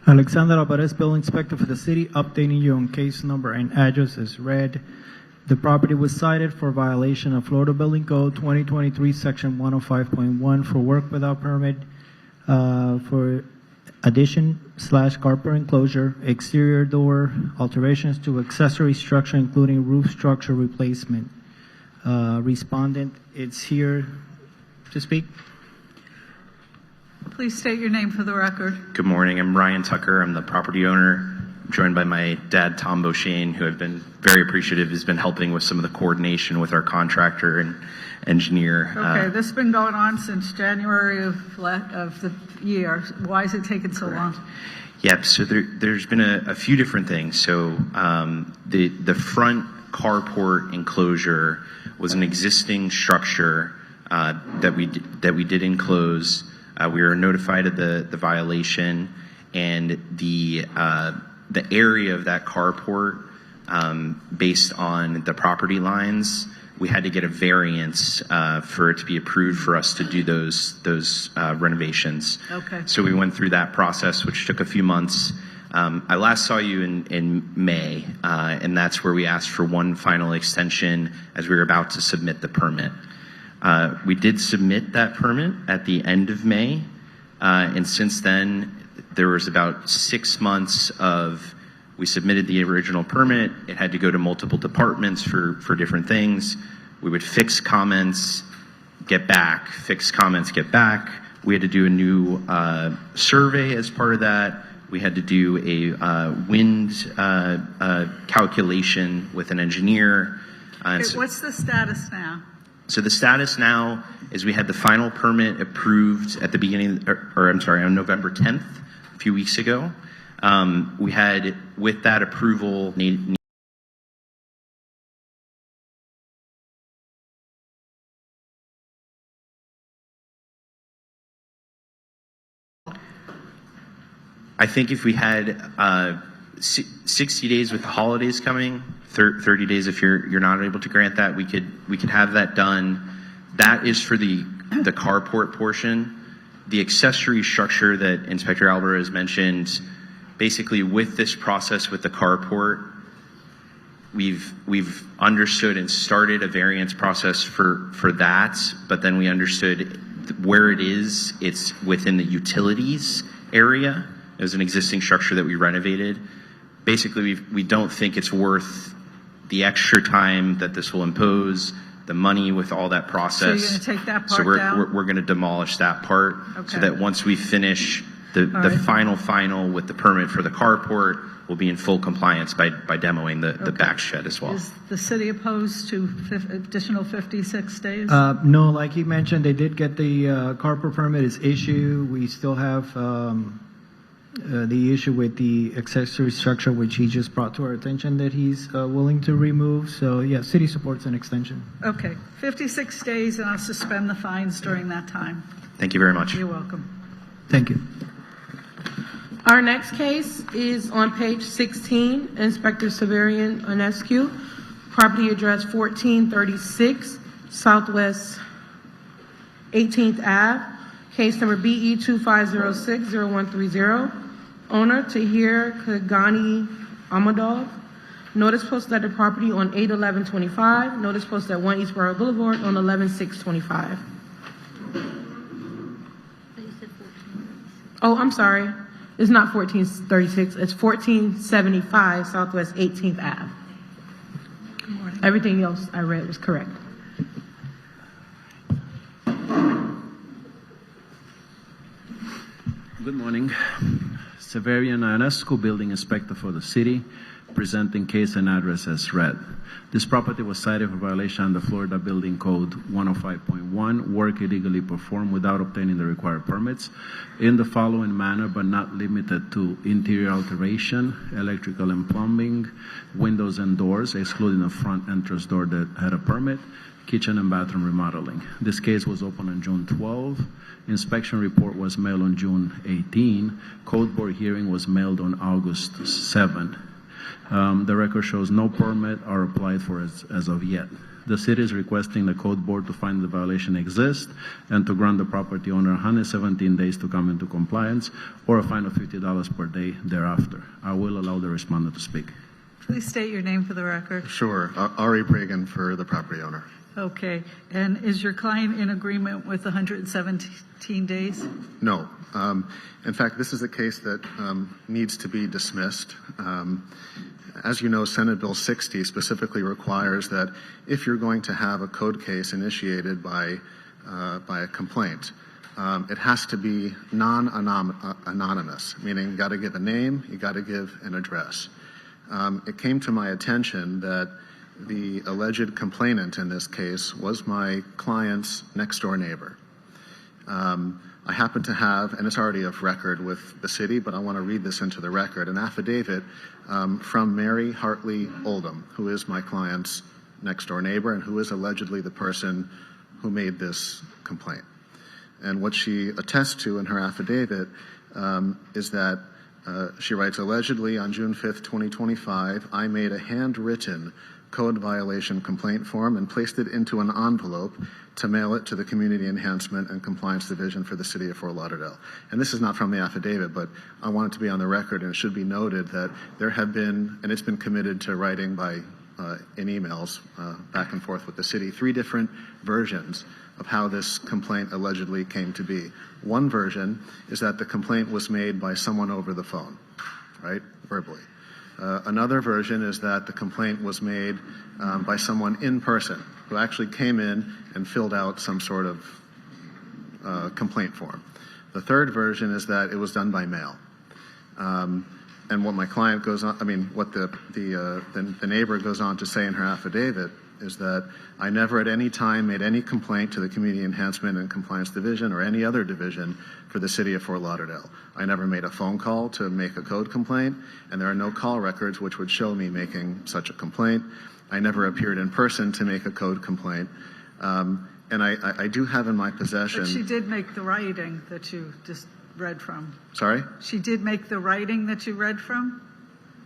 Speaker 3: Alexander Alvarez, Building Inspector for the city, updating you on case number and address as read. The property was cited for violation of Florida Building Code 2023, Section 105.1 for work without permit for addition/carport enclosure, exterior door alterations to accessory structure, including roof structure replacement. Respondent is here to speak.
Speaker 2: Please state your name for the record.
Speaker 16: Good morning. I'm Ryan Tucker. I'm the property owner. joined by my dad, Tom Beauchesne, who I've been very appreciative, has been helping with some of the coordination with our contractor and engineer.
Speaker 2: Okay, this has been going on since January of the year. Why is it taking so long?
Speaker 16: Yep, so there's been a few different things. So the front carport enclosure was an existing structure that we did enclose. We were notified of the violation, and the area of that carport, based on the property lines, we had to get a variance for it to be approved for us to do those renovations.
Speaker 2: Okay.
Speaker 16: So we went through that process, which took a few months. I last saw you in May, and that's where we asked for one final extension as we were about to submit the permit. We did submit that permit at the end of May, and since then, there was about 6 months of, we submitted the original permit, it had to go to multiple departments for different things. We would fix comments, get back, fix comments, get back. We had to do a new survey as part of that. We had to do a wind calculation with an engineer.
Speaker 2: Okay, what's the status now?
Speaker 16: So the status now is we had the final permit approved at the beginning, on November 10th, a few weeks ago. We had, with that approval, I think if we had 60 days with the holidays coming, 30 days if you're not able to grant that, we could have that done. That is for the carport portion. The accessory structure that Inspector Alvarez mentioned, basically with this process with the carport, we've understood and started a variance process for that, but then we understood where it is. It's within the utilities area. It was an existing structure that we renovated. Basically, we don't think it's worth the extra time that this will impose, the money with all that process.
Speaker 2: So you're going to take that part down?
Speaker 16: So we're going to demolish that part,
Speaker 2: Okay.
Speaker 16: so that once we finish the final with the permit for the carport, we'll be in full compliance by demoing the back shed as well.
Speaker 2: Is the city opposed to additional 56 days?
Speaker 3: No, like you mentioned, they did get the carport permit is issued. We still have the issue with the accessory structure, which he just brought to our attention that he's willing to remove. So, yeah, city supports an extension.
Speaker 2: Okay, 56 days, and I'll suspend the fines during that time.
Speaker 16: Thank you very much.
Speaker 2: You're welcome.
Speaker 3: Thank you.
Speaker 1: Our next case is on page 16, Inspector Severian Onescu, property address 1436 Southwest 18th Ave, case number BE 2506-0130. Owner Tahir Kagani Amadov. Notice posted at the property on 8/11/25. Notice posted at 1 East Borough Boulevard on 11/6/25. Oh, I'm sorry. It's not 1436. It's 1475 Southwest 18th Ave. Everything else I read was correct.
Speaker 17: Good morning. Severian Ionescu, Building Inspector for the city, presenting case and address as read. This property was cited for violation under Florida Building Code 105.1, work illegally performed without obtaining the required permits in the following manner, but not limited to interior alteration, electrical and plumbing, windows and doors, excluding the front entrance door that had a permit, kitchen and bathroom remodeling. This case was opened on June 12. Inspection report was mailed on June 18. Code board hearing was mailed on August 7. The record shows no permit are applied for as of yet. The city is requesting the code board to find the violation exists and to grant the property owner 117 days to come into compliance or a fine of $50 per day thereafter. I will allow the respondent to speak.
Speaker 2: Please state your name for the record.
Speaker 18: Sure. Ari Bragan for the property owner.
Speaker 2: Okay. And is your client in agreement with 117 days?
Speaker 18: No. In fact, this is a case that needs to be dismissed. As you know, Senate Bill 60 specifically requires that if you're going to have a code case initiated by a complaint, it has to be non-anonymous, meaning you got to give a name, you got to give an address. It came to my attention that the alleged complainant in this case was my client's next-door neighbor. I happen to have, and it's already of record with the city, but I want to read this into the record, an affidavit from Mary Hartley Oldham, who is my client's next-door neighbor and who is allegedly the person who made this complaint. And what she attests to in her affidavit is that she writes, allegedly on June 5th, 2025, I made a handwritten code violation complaint form and placed it into an envelope to mail it to the Community Enhancement and Compliance Division for the City of Fort Lauderdale. And this is not from the affidavit, but I want it to be on the record, and it should be noted that there have been, and it's been committed to writing by in emails back and forth with the city, 3 different versions of how this complaint allegedly came to be. One version is that the complaint was made by someone over the phone, right, verbally. Another version is that the complaint was made by someone in person who actually came in and filled out some sort of complaint form. The third version is that it was done by mail. And what my client goes on, what the neighbor goes on to say in her affidavit is that I never at any time made any complaint to the Community Enhancement and Compliance Division or any other division for the City of Fort Lauderdale. I never made a phone call to make a code complaint, and there are no call records which would show me making such a complaint. I never appeared in person to make a code complaint. And I do have in my possession...
Speaker 2: But she did make the writing that you just read from.
Speaker 18: Sorry?
Speaker 2: She did make the writing that you read from?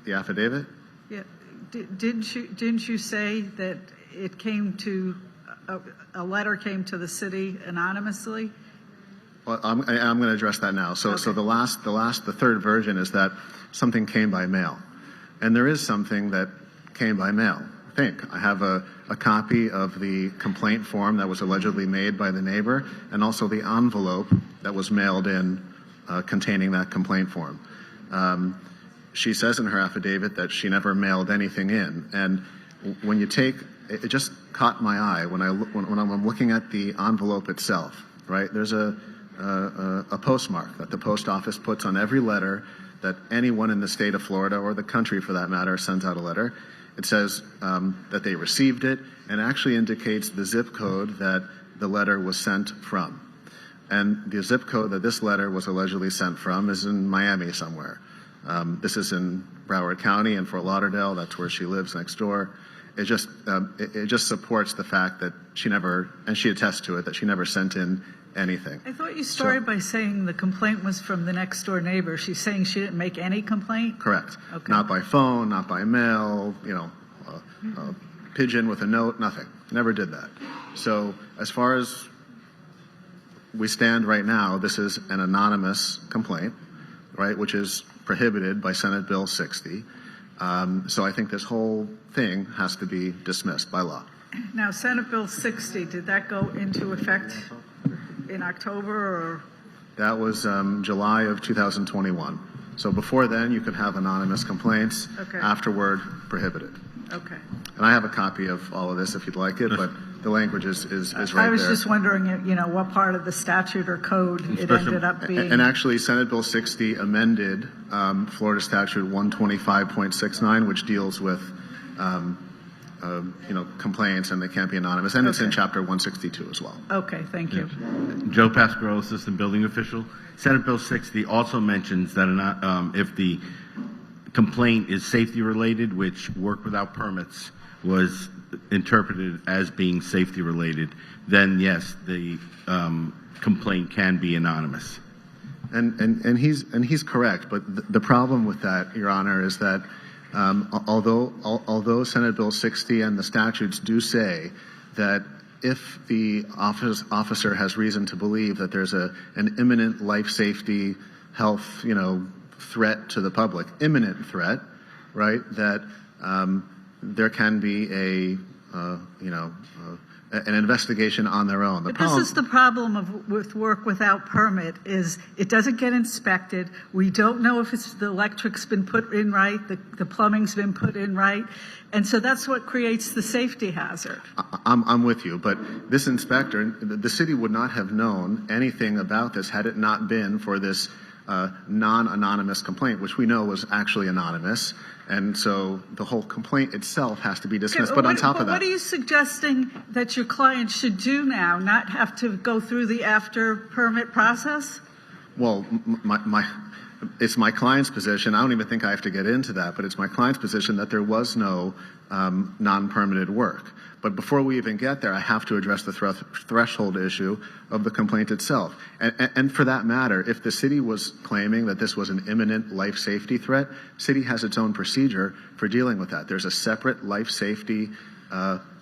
Speaker 18: The affidavit?
Speaker 2: Yeah. Didn't you say that it came to, a letter came to the city anonymously?
Speaker 18: Well, I'm going to address that now. So the third version is that something came by mail. And there is something that came by mail. I think I have a copy of the complaint form that was allegedly made by the neighbor, and also the envelope that was mailed in containing that complaint form. She says in her affidavit that she never mailed anything in. And when you take, it just caught my eye when I'm looking at the envelope itself, right? There's a postmark that the post office puts on every letter that anyone in the state of Florida, or the country for that matter, sends out a letter. It says that they received it, and actually indicates the zip code that the letter was sent from. And the zip code that this letter was allegedly sent from is in Miami somewhere. This is in Broward County in Fort Lauderdale. That's where she lives next door. It just supports the fact that she never, and she attests to it, that she never sent in anything.
Speaker 2: I thought you started by saying the complaint was from the next door neighbor. She's saying she didn't make any complaint?
Speaker 18: Correct.
Speaker 2: Okay.
Speaker 18: Not by phone, not by mail, pigeon with a note, nothing. Never did that. So as far as we stand right now, this is an anonymous complaint, right, which is prohibited by Senate Bill 60. So I think this whole thing has to be dismissed by law.
Speaker 2: Now, Senate Bill 60, did that go into effect in October or?
Speaker 18: That was July of 2021. So before then, you could have anonymous complaints.
Speaker 2: Okay.
Speaker 18: Afterward, prohibited.
Speaker 2: Okay.
Speaker 18: And I have a copy of all of this if you'd like it, but the language is right there.
Speaker 2: I was just wondering, what part of the statute or code it ended up being.
Speaker 18: And actually, Senate Bill 60 amended Florida Statute 125.69, which deals with complaints, and they can't be anonymous. And it's in Chapter 162 as well.
Speaker 2: Okay, thank you.
Speaker 19: Joe Pasquarello, Assistant Building Official. Senate Bill 60 also mentions that if the complaint is safety related, which work without permits was interpreted as being safety related, then yes, the complaint can be anonymous.
Speaker 18: And he's correct, but the problem with that, Your Honor, is that although Senate Bill 60 and the statutes do say that if the officer has reason to believe that there's an imminent life safety, health, threat to the public, imminent threat, right, that there can be an investigation on their own.
Speaker 2: But this is the problem with work without permit, is it doesn't get inspected. We don't know if the electric's been put in right, the plumbing's been put in right. And so that's what creates the safety hazard.
Speaker 18: I'm with you, but this inspector, the city would not have known anything about this had it not been for this non-anonymous complaint, which we know was actually anonymous. And so the whole complaint itself has to be dismissed.
Speaker 2: Okay,
Speaker 18: but on top of that,
Speaker 2: what are you suggesting that your client should do now? Not have to go through the after permit process?
Speaker 18: well, it's my client's position. I don't even think I have to get into that, but it's my client's position that there was no non-permitted work. But before we even get there, I have to address the threshold issue of the complaint itself. And for that matter, if the city was claiming that this was an imminent life safety threat, city has its own procedure for dealing with that. There's a separate life safety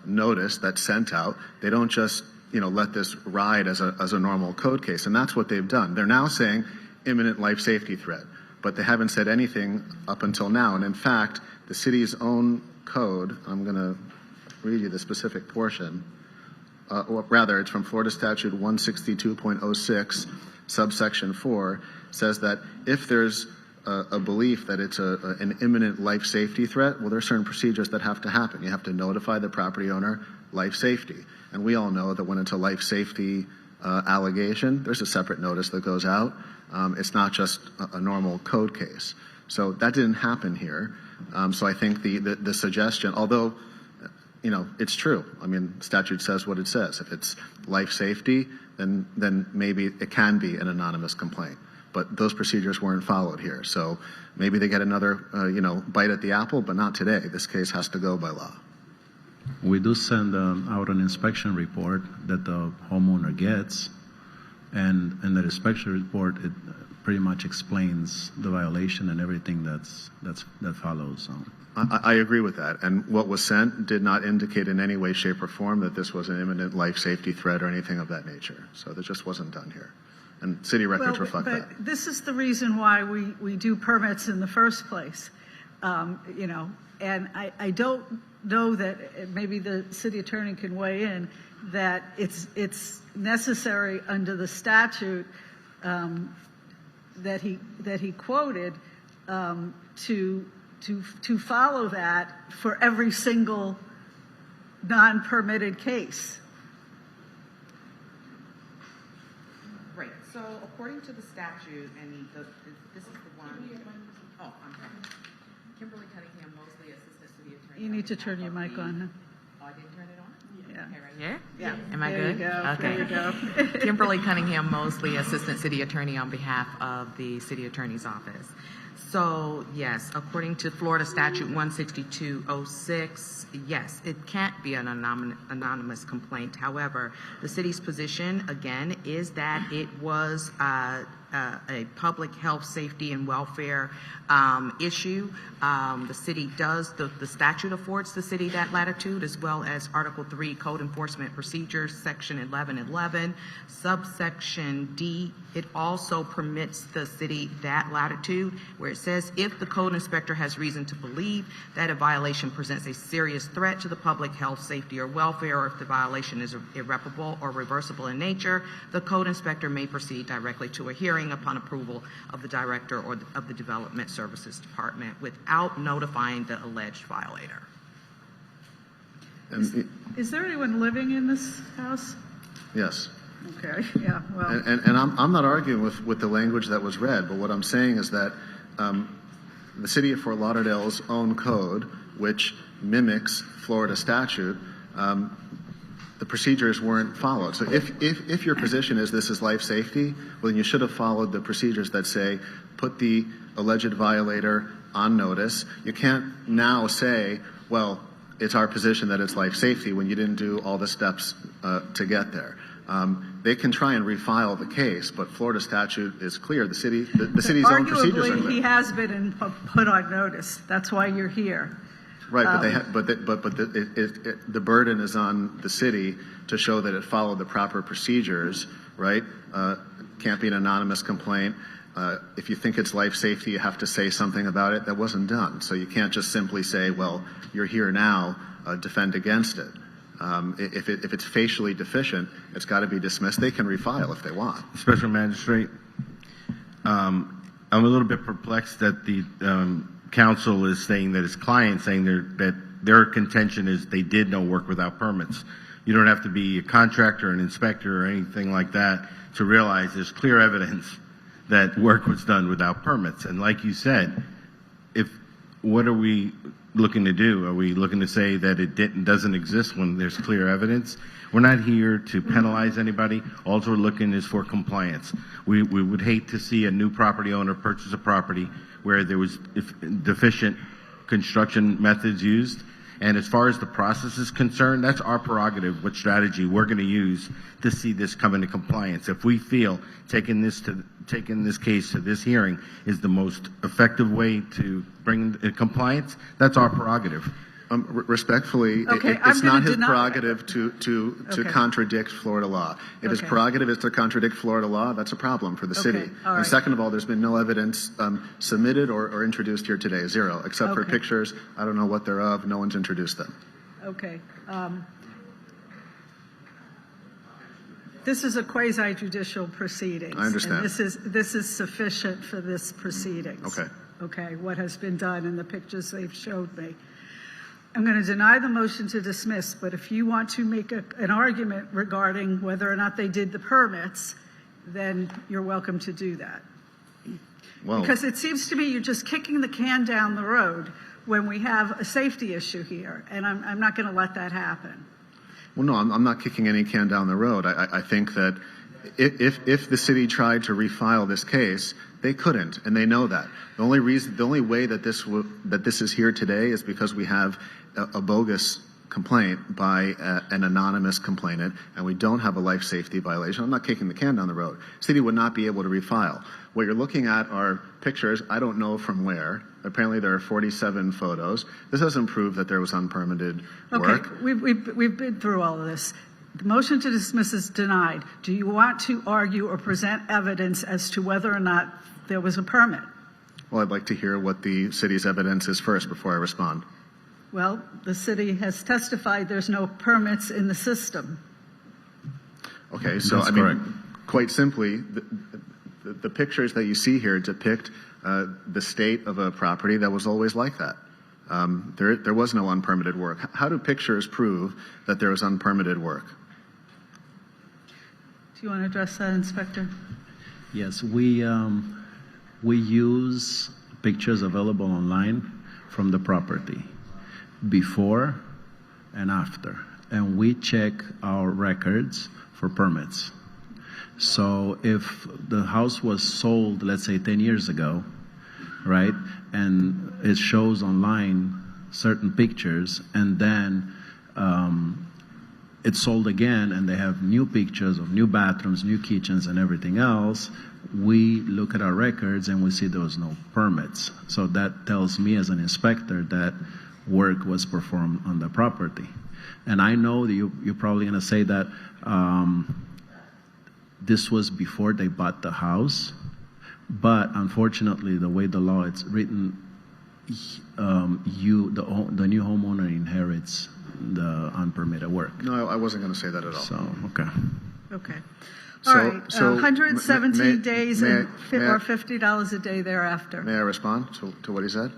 Speaker 18: notice that's sent out. They don't just let this ride as a normal code case, and that's what they've done. They're now saying imminent life safety threat, but they haven't said anything up until now. And in fact, the city's own code, I'm going to read you the specific portion, or rather it's from Florida Statute 162.06, subsection 4, says that if there's a belief that it's an imminent life safety threat, well, there are certain procedures that have to happen. You have to notify the property owner, life safety. And we all know that when it's a life safety allegation, there's a separate notice that goes out. It's not just a normal code case. So that didn't happen here. So I think the suggestion, although it's true. I mean, statute says what it says. If it's life safety, then maybe it can be an anonymous complaint. But those procedures weren't followed here. So maybe they get another, bite at the apple, but not today. This case has to go by law.
Speaker 17: We do send out an inspection report that the homeowner gets, and in the inspection report, it pretty much explains the violation and everything that follows. So.
Speaker 18: I agree with that. And what was sent did not indicate in any way, shape, or form that this was an imminent life safety threat or anything of that nature. So that just wasn't done here. And city records reflect that.
Speaker 2: But this is the reason why we do permits in the first place. And I don't know that, maybe the city attorney can weigh in, that it's necessary under the statute that he quoted to follow that for every single non-permitted case.
Speaker 20: Right. So according to the statute, and this is the one. Oh, I'm sorry. Kimberly Cunningham, Mosley, Assistant City Attorney.
Speaker 2: You need to turn your mic on.
Speaker 20: Oh, I didn't turn it on?
Speaker 2: Yeah.
Speaker 20: Okay, right here?
Speaker 2: Yeah.
Speaker 20: Am I
Speaker 2: There
Speaker 20: good?
Speaker 2: you go.
Speaker 20: Okay.
Speaker 2: There you go.
Speaker 20: Kimberly Cunningham, Mosley, Assistant City Attorney on behalf of the City Attorney's Office. So, yes, according to Florida Statute 162.06, yes, it can't be an anonymous complaint. However, the city's position, again, is that it was a public health, safety, and welfare issue. The city does, the statute affords the city that latitude, as well as Article 3 Code Enforcement Procedures, Section 1111, subsection D. It also permits the city that latitude, where it says if the code inspector has reason to believe that a violation presents a serious threat to the public health, safety, or welfare, or if the violation is irreparable or reversible in nature, the code inspector may proceed directly to a hearing upon approval of the director or of the Development Services Department without notifying the alleged violator.
Speaker 2: Is there anyone living in this house?
Speaker 18: Yes.
Speaker 2: Okay, yeah, well.
Speaker 18: And I'm not arguing with the language that was read, but what I'm saying is that the city of Fort Lauderdale's own code, which mimics Florida statute, the procedures weren't followed. So if your position is this is life safety, well, then you should have followed the procedures that say put the alleged violator on notice. You can't now say, well, it's our position that it's life safety when you didn't do all the steps to get there. They can try and refile the case, but Florida statute is clear. The city's own procedures are clear.
Speaker 2: Arguably, he has been put on notice. That's why you're here.
Speaker 18: Right, but the burden is on the city to show that it followed the proper procedures. Right, can't be an anonymous complaint. If you think it's life safety, you have to say something about it. That wasn't done, so you can't just simply say, "Well, you're here now, defend against it." If it's facially deficient, it's got to be dismissed. They can refile if they want.
Speaker 19: Special Magistrate, I'm a little bit perplexed that the counsel is saying that his client saying that their contention is they did no work without permits. You don't have to be a contractor, an inspector, or anything like that to realize there's clear evidence that work was done without permits. And like you said, what are we looking to do? Are we looking to say that it doesn't exist when there's clear evidence? We're not here to penalize anybody. All we're looking is for compliance. We would hate to see a new property owner purchase a property where there was deficient construction methods used. And as far as the process is concerned, that's our prerogative, what strategy we're going to use to see this come into compliance. If we feel taking this case to this hearing is the most effective way to bring compliance, that's our prerogative.
Speaker 18: Respectfully, it's not his prerogative to contradict Florida law. If his prerogative is to contradict Florida law, that's a problem for the city. And second of all, there's been no evidence submitted or introduced here today, zero, except for pictures. I don't know what they're of. No one's introduced them.
Speaker 2: Okay. This is a quasi-judicial proceedings.
Speaker 18: I understand.
Speaker 2: And this is sufficient for this proceedings.
Speaker 18: Okay.
Speaker 2: Okay, what has been done in the pictures they've showed me. I'm going to deny the motion to dismiss, but if you want to make an argument regarding whether or not they did the permits, then you're welcome to do that.
Speaker 18: Well,
Speaker 2: because it seems to me you're just kicking the can down the road when we have a safety issue here, and I'm not going to let that happen.
Speaker 18: Well, no, I'm not kicking any can down the road. I think that if the city tried to refile this case, they couldn't, and they know that. The only way that this is here today is because we have a bogus complaint by an anonymous complainant, and we don't have a life safety violation. I'm not kicking the can down the road. City would not be able to refile. What you're looking at are pictures. I don't know from where. Apparently, there are 47 photos. This doesn't prove that there was unpermitted work.
Speaker 2: Okay, we've been through all of this. The motion to dismiss is denied. Do you want to argue or present evidence as to whether or not there was a permit?
Speaker 18: Well, I'd like to hear what the city's evidence is first before I respond.
Speaker 2: Well, the city has testified there's no permits in the system.
Speaker 18: Okay, so I mean, quite simply, the pictures that you see here depict the state of a property that was always like that. There was no unpermitted work. How do pictures prove that there was unpermitted work?
Speaker 2: Do you want to address that, Inspector?
Speaker 17: Yes, we use pictures available online from the property before and after, and we check our records for permits. So if the house was sold, let's say 10 years ago, right, and it shows online certain pictures, and then it's sold again and they have new pictures of new bathrooms, new kitchens, and everything else, we look at our records and we see there was no permits. So that tells me as an inspector that work was performed on the property. And I know that you're probably going to say that this was before they bought the house, but unfortunately, the way the law is written, the new homeowner inherits the unpermitted work.
Speaker 18: No, I wasn't going to say that at all.
Speaker 17: So, okay.
Speaker 2: Okay.
Speaker 18: So,
Speaker 2: all right, 117 days
Speaker 18: or
Speaker 2: $50 a day thereafter.
Speaker 18: May I respond to what he said?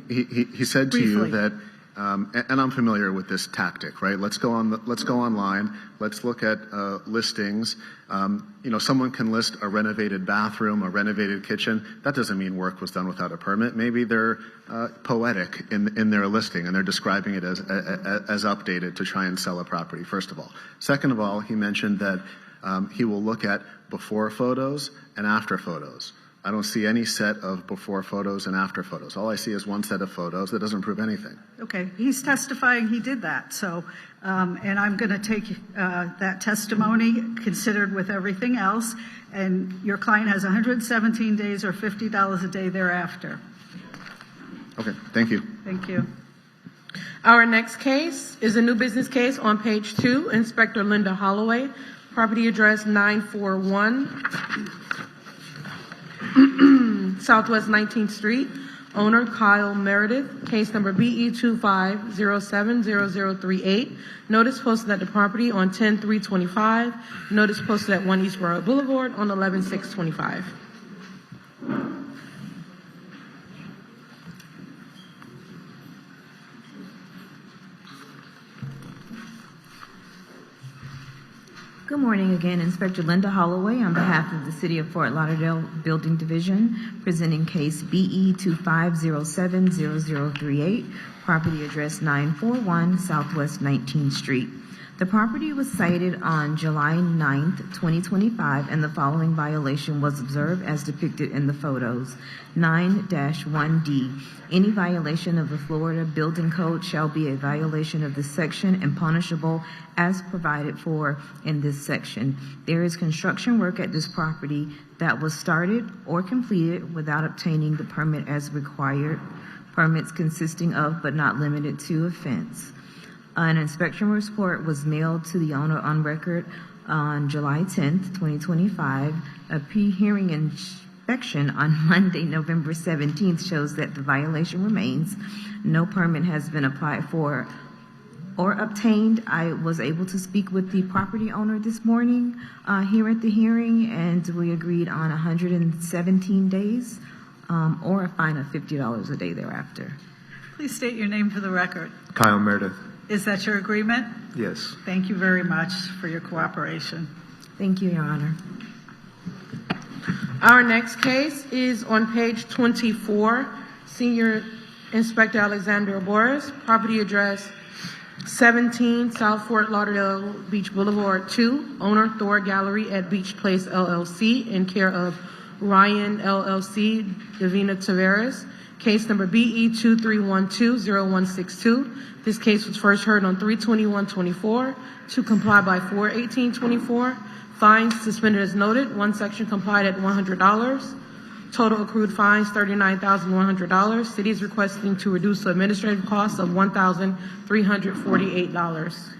Speaker 18: He said to
Speaker 2: Briefly.
Speaker 18: you that, and I'm familiar with this tactic, right? Let's go online. Let's look at listings. Someone can list a renovated bathroom, a renovated kitchen. That doesn't mean work was done without a permit. Maybe they're poetic in their listing and they're describing it as updated to try and sell a property. First of all, second of all, he mentioned that he will look at before photos and after photos. I don't see any set of before photos and after photos. All I see is one set of photos that doesn't prove anything.
Speaker 2: Okay, he's testifying he did that. So, and I'm going to take that testimony considered with everything else. And your client has 117 days or $50 a day thereafter.
Speaker 18: Okay, thank you.
Speaker 2: Thank you.
Speaker 1: Our next case is a new business case on page 2. Inspector Linda Holloway, property address 941 Southwest 19th Street, owner Kyle Meredith, case number BE 25070038. Notice posted at the property on 10/3/25. Notice posted at 1 Eastboro Boulevard on 11/6/25.
Speaker 8: Good morning again, Inspector Linda Holloway on behalf of the City of Fort Lauderdale Building Division, presenting case BE 25070038, property address 941 Southwest 19th Street. The property was cited on July 9th, 2025, and the following violation was observed as depicted in the photos. 9-1D. Any violation of the Florida Building Code shall be a violation of this section and punishable as provided for in this section. There is construction work at this property that was started or completed without obtaining the permit as required. Permits consisting of but not limited to a fence. An inspection report was mailed to the owner on record on July 10th, 2025. A pre-hearing inspection on Monday, November 17th shows that the violation remains. No permit has been applied for or obtained. I was able to speak with the property owner this morning here at the hearing, and we agreed on 117 days or a fine of $50 a day thereafter.
Speaker 2: Please state your name for the record.
Speaker 21: Kyle Meredith.
Speaker 2: Is that your agreement?
Speaker 21: Yes.
Speaker 2: Thank you very much for your cooperation.
Speaker 8: Thank you, Your Honor.
Speaker 1: Our next case is on page 24. Senior Inspector Alexander Boris, property address 17 South Fort Lauderdale Beach Boulevard 2, owner Thor Gallery at Beach Place LLC, in care of Ryan LLC, Davina Tavares. Case number BE 23120162. This case was first heard on 3/21/24 to comply by 4/18/24. Fines suspended as noted. One section complied at $100. Total accrued fines $39,100. City is requesting to reduce the administrative costs of $1,348.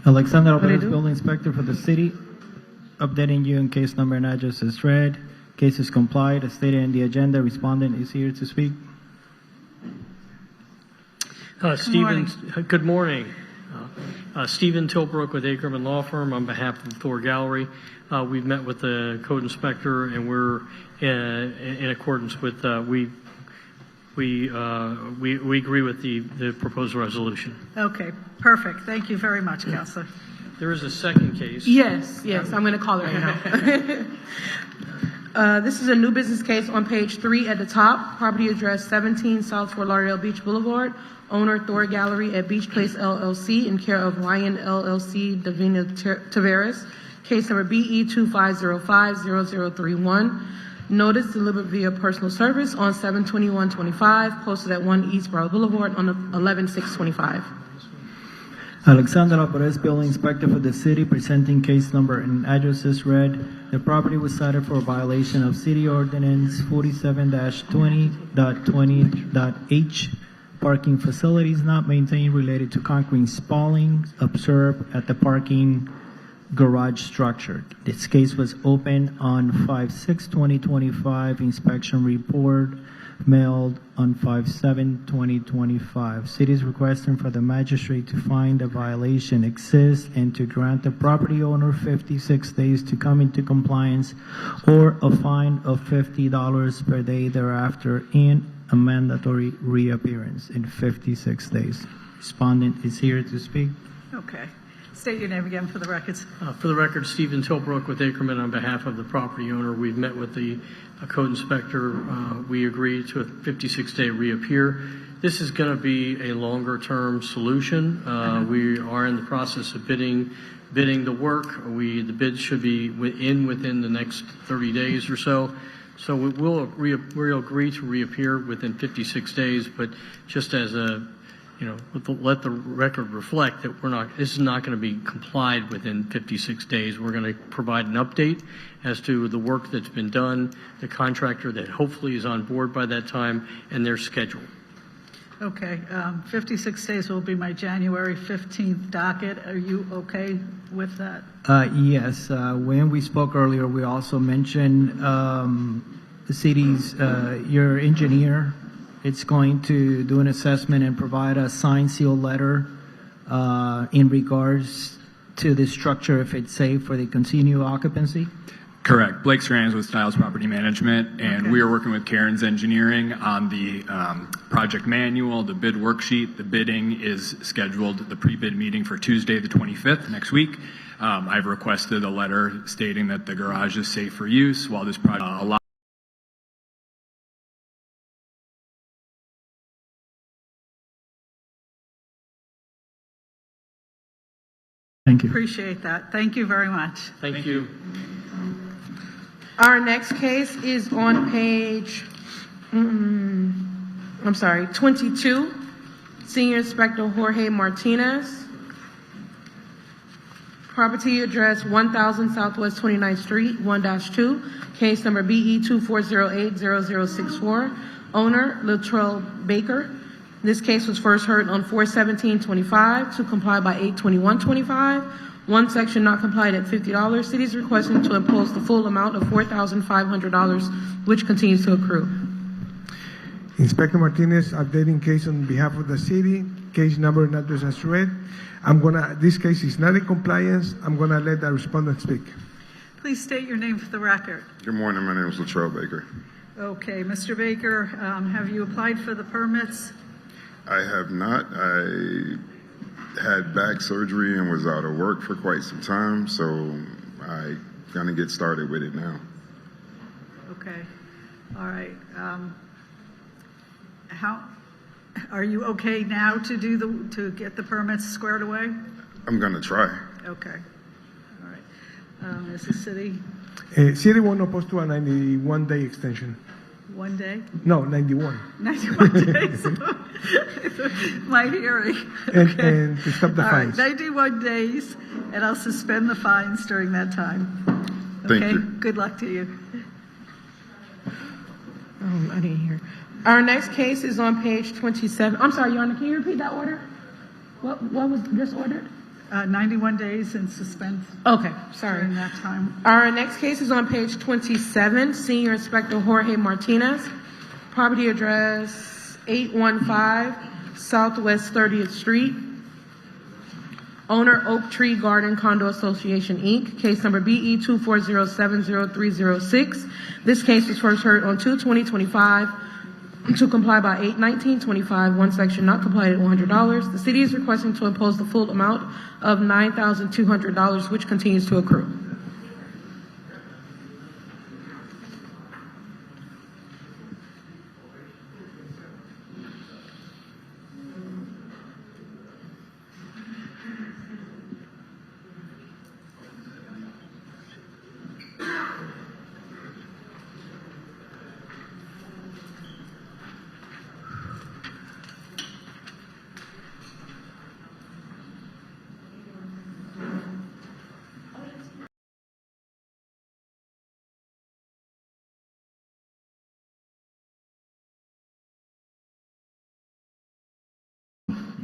Speaker 3: Alexander Alvarez, Building Inspector for the city, updating you in case number and address is read. Case is complied as stated in the agenda. Respondent is here to speak.
Speaker 22: Good morning. Stephen Tilbrook with Ackerman Law Firm on behalf of Thor Gallery. We've met with the code inspector, and we're in accordance with we agree with the proposed resolution.
Speaker 2: Okay, perfect. Thank you very much, Counselor.
Speaker 22: There is a second case.
Speaker 1: Yes, I'm going to call it right now. This is a new business case on page 3 at the top. Property address 17 South Fort Lauderdale Beach Boulevard. Owner Thor Gallery at Beach Place LLC, in care of Ryan LLC, Davina Tavares. Case number BE 25050031. Notice delivered via personal service on 7/21/25, posted at 1 Eastboro Boulevard on 11/6/25.
Speaker 3: Alexander Alvarez, Building Inspector for the city, presenting case number and address is read. The property was cited for a violation of City Ordinance 47-20.20.h. Parking facilities not maintained related to concrete spalling observed at the parking garage structure. This case was opened on 5/6/2025. Inspection report mailed on 5/7/2025. City is requesting for the magistrate to find the violation exists and to grant the property owner 56 days to come into compliance, or a fine of $50 per day thereafter, and a mandatory reappearance in 56 days. Respondent is here to speak.
Speaker 2: Okay. State your name again for the records.
Speaker 22: For the record, Stephen Tilbrook with Ackerman on behalf of the property owner. We've met with the code inspector. We agreed to a 56-day reappear. This is going to be a longer-term solution. We are in the process of bidding the work. The bids should be within the next 30 days or so. So we'll agree to reappear within 56 days, but just as let the record reflect that this is not going to be complied within 56 days. We're going to provide an update as to the work that's been done, the contractor that hopefully is on board by that time, and their schedule.
Speaker 2: Okay, 56 days will be my January 15th docket. Are you okay with that?
Speaker 3: Yes. When we spoke earlier, we also mentioned the city's, your engineer. It's going to do an assessment and provide a signed seal letter in regards to the structure, if it's safe for the continued occupancy.
Speaker 5: Correct. Blake Strands with Styles Property Management, and we are working with Karen's Engineering on the project manual, the bid worksheet. The bidding is scheduled, the pre-bid meeting for Tuesday the 25th, next week. I've requested a letter stating that the garage is safe for use while this project allows.
Speaker 3: Thank you.
Speaker 2: Appreciate that. Thank you very much.
Speaker 22: Thank you.
Speaker 1: Our next case is on page, 22. Senior Inspector Jorge Martinez. Property address 1000 Southwest 29th Street, 1-2. Case number BE 24080064. Owner, Latrell Baker. This case was first heard on 4/17/25 to comply by 8/21/25. One section not complied at $50. City is requesting to impose the full amount of $4,500, which continues to accrue.
Speaker 21: Inspector Martinez, updating case on behalf of the city. Case number and address as read. This case is not in compliance. I'm gonna let the respondent speak.
Speaker 2: Please state your name for the record.
Speaker 23: Good morning. My name is Latrell Baker.
Speaker 2: Okay, Mr. Baker, have you applied for the permits?
Speaker 23: I have not. I had back surgery and was out of work for quite some time, so I'm going to get started with it now.
Speaker 2: Okay. All right. How are you okay now to get the permits squared away?
Speaker 23: I'm going to try.
Speaker 2: Okay. All right. Mrs. City,
Speaker 21: City won't oppose to a 91-day extension.
Speaker 2: 1 day?
Speaker 21: No, 91.
Speaker 2: 91 days. My hearing.
Speaker 21: And to stop the
Speaker 2: All right,
Speaker 21: fines.
Speaker 2: 91 days, and I'll suspend the fines during that time.
Speaker 23: Thank
Speaker 2: Okay?
Speaker 23: you.
Speaker 2: Good luck to you.
Speaker 1: I didn't hear. Our next case is on page 27. I'm sorry, Your Honor, can you repeat that order? What was just ordered?
Speaker 2: 91 days and suspend.
Speaker 1: Okay, sorry.
Speaker 2: During that time.
Speaker 1: Our next case is on page 27. Senior Inspector Jorge Martinez. Property address 815 Southwest 30th Street. Owner, Oak Tree Garden Condo Association, Inc. Case number BE 240700306. This case was first heard on 2/20/25 to comply by 8/19/25. One section not complied at $100. The city is requesting to impose the full amount of $9,200, which continues to accrue.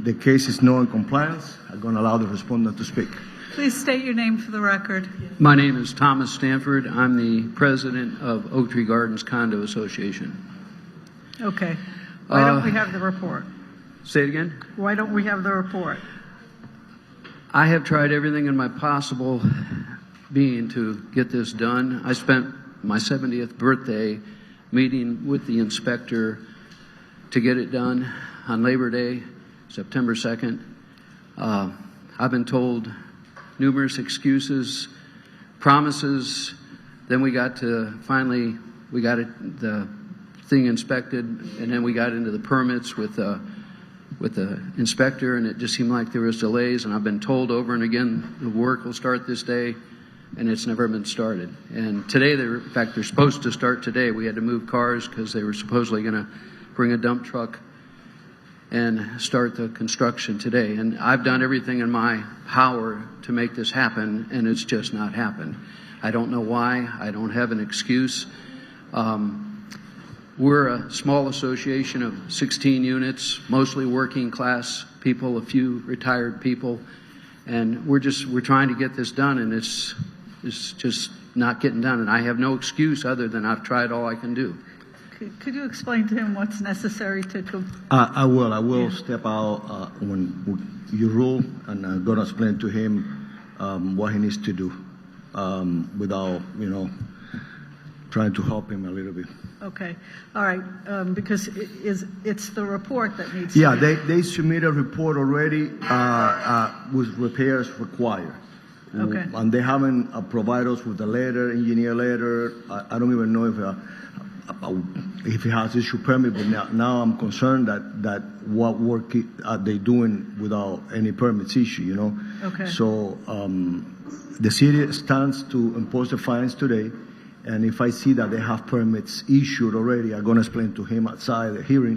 Speaker 24: The case is not in compliance. I'm going to allow the respondent to speak.
Speaker 2: Please state your name for the record.
Speaker 25: My name is Thomas Stanford. I'm the president of Oak Tree Gardens Condo Association.
Speaker 2: Okay. Why don't we have the report?
Speaker 25: Say it again?
Speaker 2: Why don't we have the report?
Speaker 25: I have tried everything in my possible being to get this done. I spent my 70th birthday meeting with the inspector to get it done on Labor Day, September 2nd. I've been told numerous excuses, promises. Then we got to finally, we got the thing inspected, and then we got into the permits with the inspector, and it just seemed like there was delays. And I've been told over and again the work will start this day, and it's never been started. And today, in fact, they're supposed to start today. We had to move cars because they were supposedly going to bring a dump truck and start the construction today. And I've done everything in my power to make this happen, and it's just not happened. I don't know why. I don't have an excuse. We're a small association of 16 units, mostly working class people, a few retired people, and we're trying to get this done, and it's just not getting done. And I have no excuse other than I've tried all I can do.
Speaker 2: Could you explain to him what's necessary to
Speaker 24: I will step out when you rule, and I'm going to explain to him what he needs to do without, trying to help him a little bit.
Speaker 2: Okay, all right, because it's the report that needs
Speaker 24: Yeah,
Speaker 2: to be...
Speaker 24: they submitted a report already with repairs required.
Speaker 2: Okay.
Speaker 24: And they haven't provided us with a letter, engineer letter. I don't even know if it has issue permit, but now I'm concerned that what work are they doing without any permits issue,
Speaker 2: Okay.
Speaker 24: So the city stands to impose the fines today, and if I see that they have permits issued already, I'm going to explain to him outside the hearing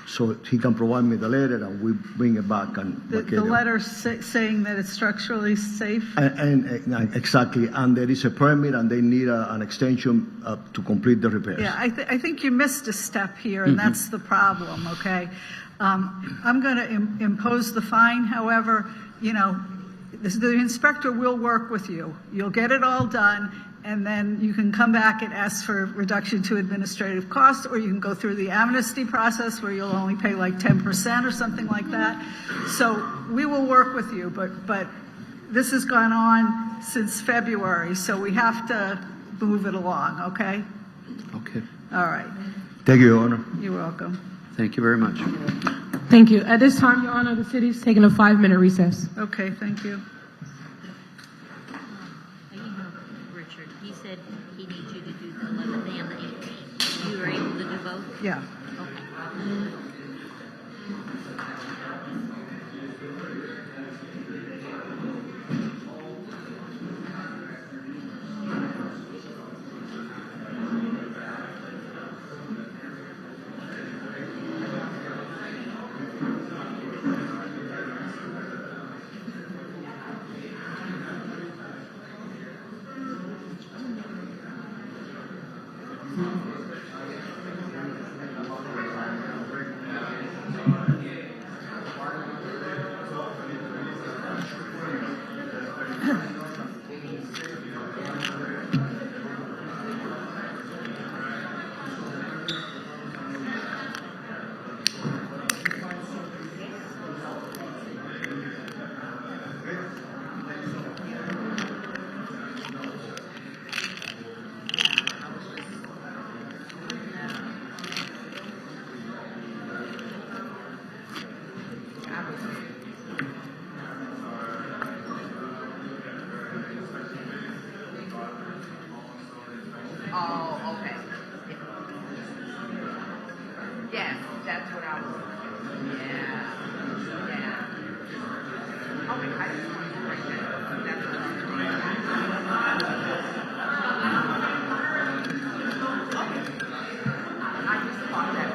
Speaker 24: so he can provide me the letter and we bring it back. And
Speaker 2: The letter saying that it's structurally safe?
Speaker 24: And exactly, and there is a permit and they need an extension to complete the repairs.
Speaker 2: Yeah, I think you missed a step here, and that's the problem, okay? I'm going to impose the fine. However, the inspector will work with you. You'll get it all done, and then you can come back and ask for reduction to administrative costs, or you can go through the amnesty process where you'll only pay like 10% or something like that. So we will work with you, but this has gone on since February, so we have to move it along, okay?
Speaker 25: Okay.
Speaker 2: All right.
Speaker 24: Thank you, Your Honor.
Speaker 2: You're welcome.
Speaker 25: Thank you very much.
Speaker 1: Thank you. At this time, Your Honor, the city is taking a 5-minute recess.
Speaker 2: Okay, thank you.
Speaker 4: Richard, he said he needs you to do the 11th and the 18th. You were able to do both?
Speaker 2: Yeah.
Speaker 4: Okay.
Speaker 20: Oh, okay. Yes, that's what I was. Yeah. Okay, I just wanted to break that. That's what I was doing. I just thought that.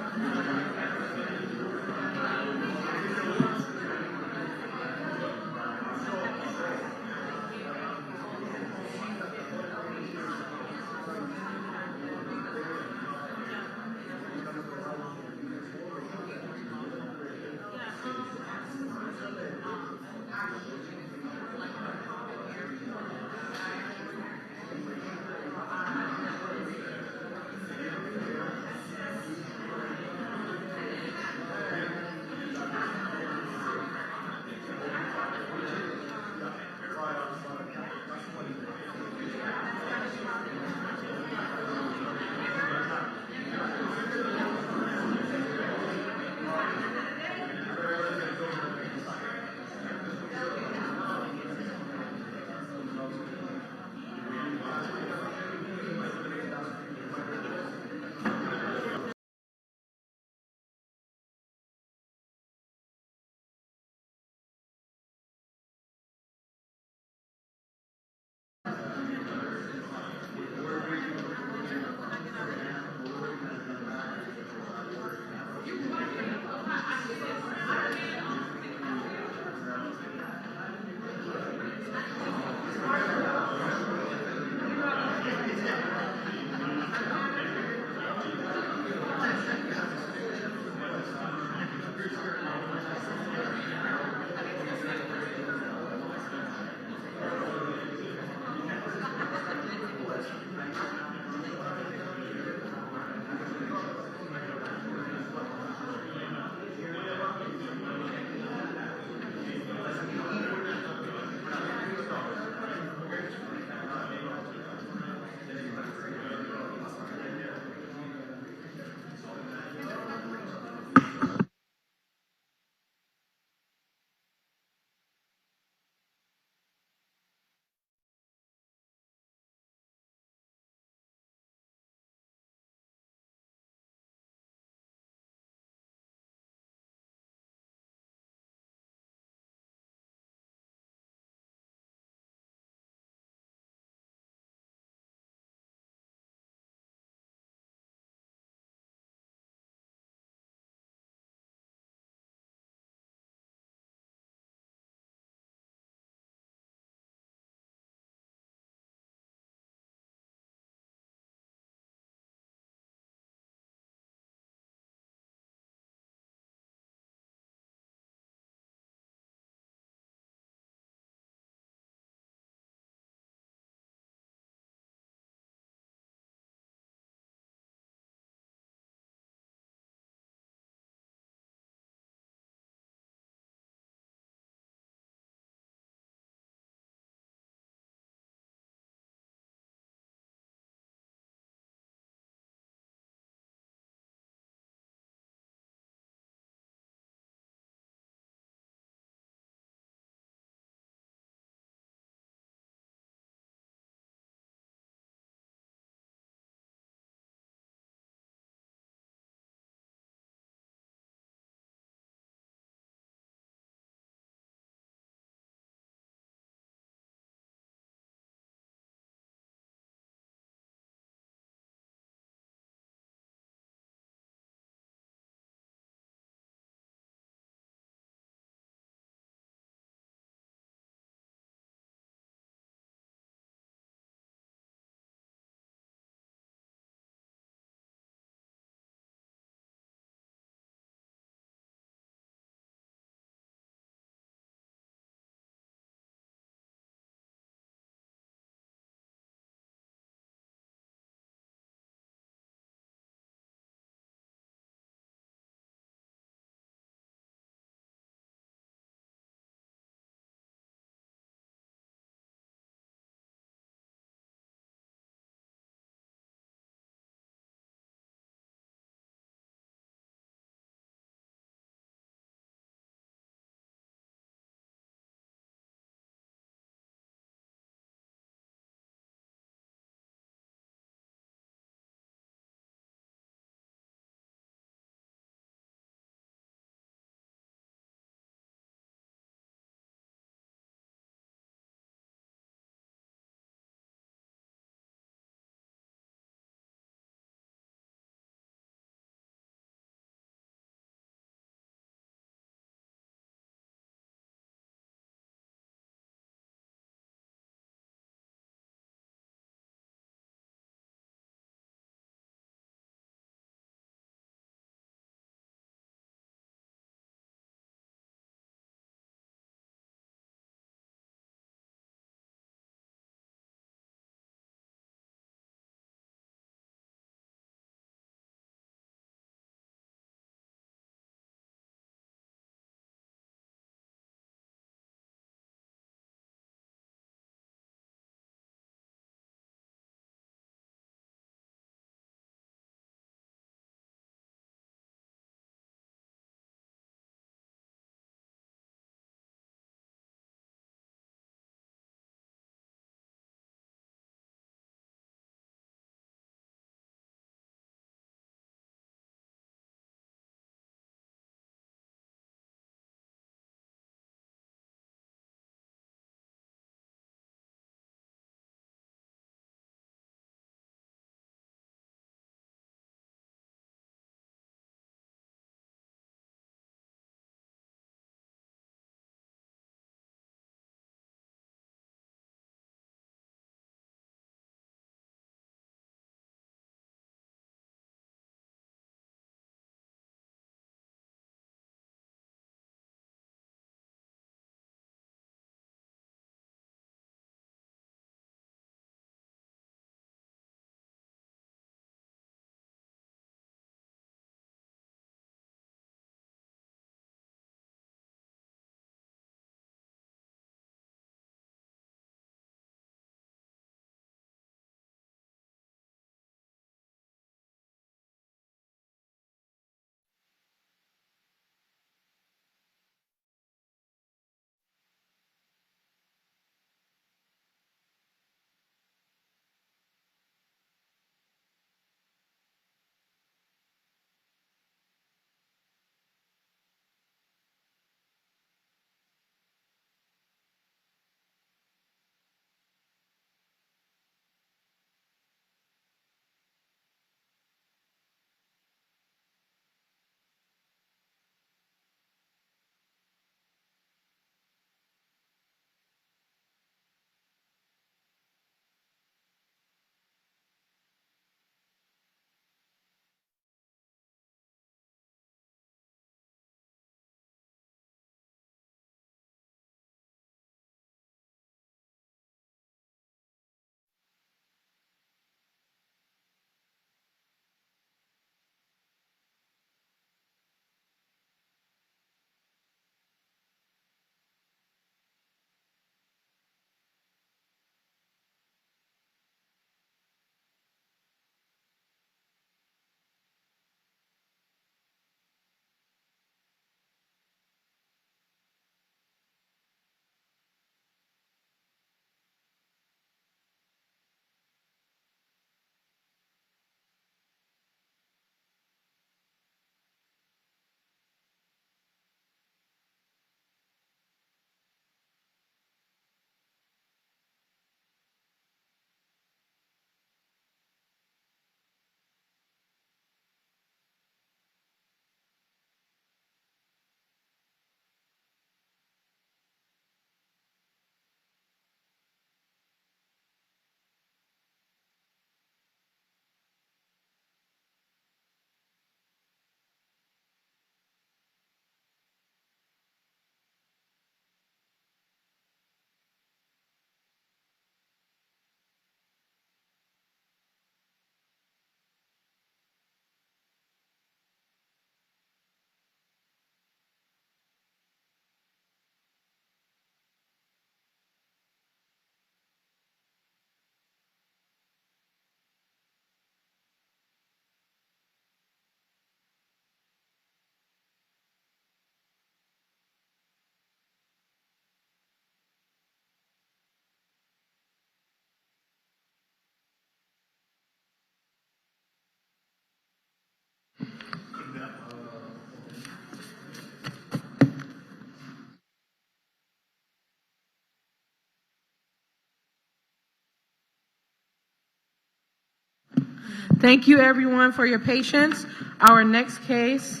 Speaker 1: Thank you, everyone, for your patience. Our next case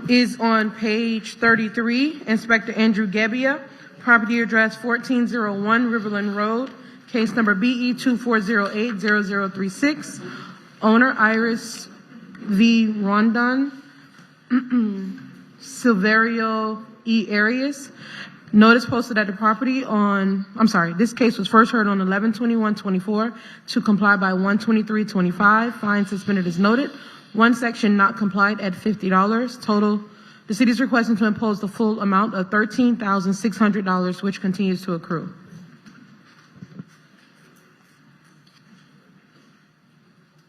Speaker 1: is on page 33. Inspector Andrew Gebbia, property address 1401 Riverland Road, case number BE 24080036. Owner Iris V. Rondon, Silverio E. Arias. Notice posted at the property on, this case was first heard on 11/21/24 to comply by 1/23/25. Fine suspended as noted. One section not complied at $50. Total, the city is requesting to impose the full amount of $13,600, which continues to accrue.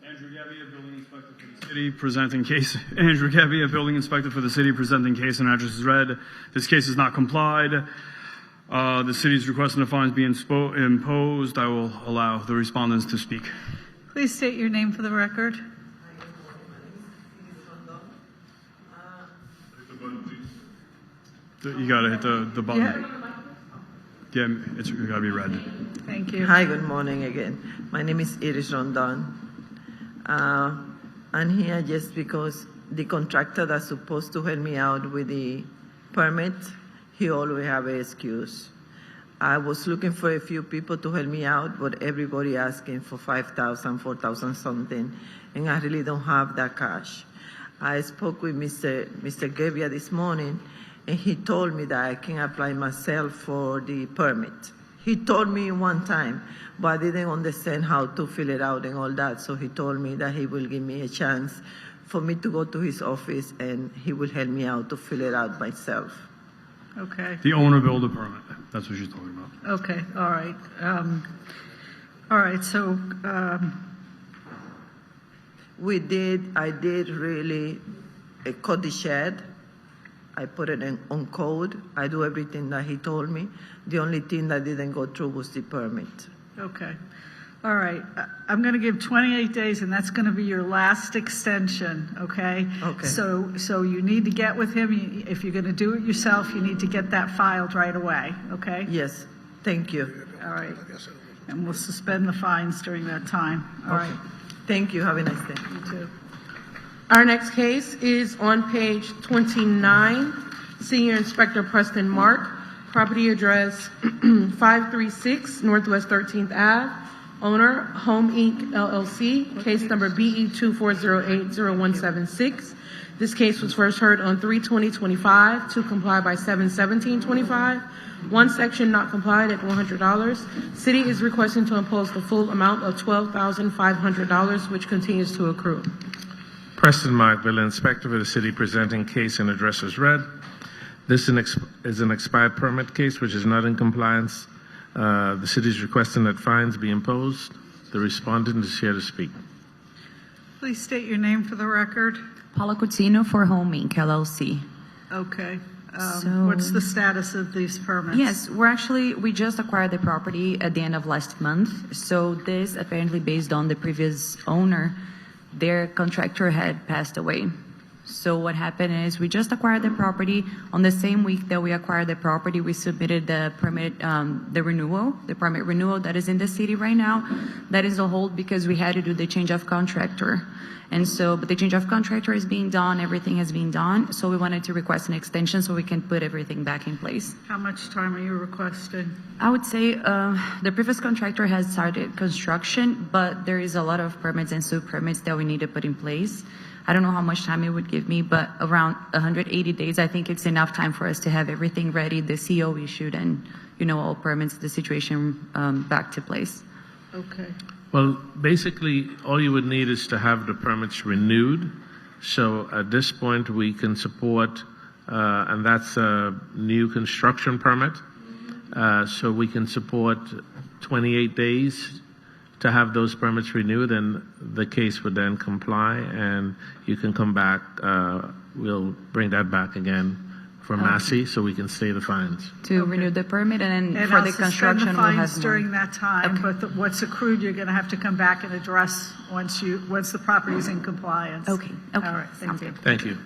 Speaker 6: Andrew Gebbia, building inspector for the city, presenting case. Andrew Gebbia, building inspector for the city, presenting case and address is read. This case is not complied. The city is requesting the fines be imposed. I will allow the respondents to speak.
Speaker 2: Please state your name for the record.
Speaker 6: You gotta hit the button. Yeah, it's gotta be red.
Speaker 2: Thank you.
Speaker 7: Hi, good morning again. My name is Iris Rondon. I'm here just because the contractor that's supposed to help me out with the permit, he always have an excuse. I was looking for a few people to help me out, but everybody asking for $5,000, $4,000 something, and I really don't have that cash. I spoke with Mr. Gebbia this morning, and he told me that I can apply myself for the permit. He told me one time, but I didn't understand how to fill it out and all that, so he told me that he will give me a chance for me to go to his office and he will help me out to fill it out myself.
Speaker 2: Okay.
Speaker 6: The owner builder permit. That's what she's talking about.
Speaker 2: Okay, all right. All right, so
Speaker 7: I did really cut the shed. I put it on code. I do everything that he told me. The only thing that didn't go through was the permit.
Speaker 2: Okay. All right. I'm going to give 28 days, and that's going to be your last extension, okay?
Speaker 7: Okay.
Speaker 2: So you need to get with him. If you're going to do it yourself, you need to get that filed right away, okay?
Speaker 7: Yes. Thank you.
Speaker 2: All right. And we'll suspend the fines during that time. All right.
Speaker 7: Thank you. Have a nice day.
Speaker 2: You too.
Speaker 1: Our next case is on page 29. Senior Inspector Preston Mark, property address 536 Northwest 13th Ave. Owner, Home Inc. LLC, case number BE 24080176. This case was first heard on 3/20/25 to comply by 7/17/25. One section not complied at $100. City is requesting to impose the full amount of $12,500, which continues to accrue.
Speaker 9: Preston Mark, building inspector for the city, presenting case and address as read. This is an expired permit case which is not in compliance. The city is requesting that fines be imposed. The respondent is here to speak.
Speaker 2: Please state your name for the record.
Speaker 10: Paula Coutinho for Home Inc. LLC.
Speaker 2: Okay.
Speaker 10: So-
Speaker 2: What's the status of these permits?
Speaker 10: Yes, we just acquired the property at the end of last month. So this apparently based on the previous owner, their contractor had passed away. So what happened is we just acquired the property. On the same week that we acquired the property, we submitted the permit, the permit renewal that is in the city right now. That is a hold because we had to do the change of contractor. And so, but the change of contractor is being done, everything has been done. So we wanted to request an extension so we can put everything back in place.
Speaker 2: How much time are you requesting?
Speaker 10: I would say the previous contractor has started construction, but there is a lot of permits and sub-permits that we need to put in place. I don't know how much time it would give me, but around 180 days, I think it's enough time for us to have everything ready, the CO issued, and, all permits, the situation back to place.
Speaker 2: Okay.
Speaker 9: Well, basically, all you would need is to have the permits renewed. So at this point, we can support, and that's a new construction permit. So we can support 28 days to have those permits renewed, and the case would then comply, and you can come back. We'll bring that back again for Massey so we can stay the fines.
Speaker 10: To renew the permit, and then for
Speaker 2: I'll
Speaker 10: the
Speaker 2: suspend
Speaker 10: construction,
Speaker 2: the
Speaker 10: we'll have
Speaker 2: fines
Speaker 10: more.
Speaker 2: during that time, but what's accrued, you're going to have to come back and address once the property is in compliance.
Speaker 10: Okay.
Speaker 2: All right. Thank you.
Speaker 9: Thank you.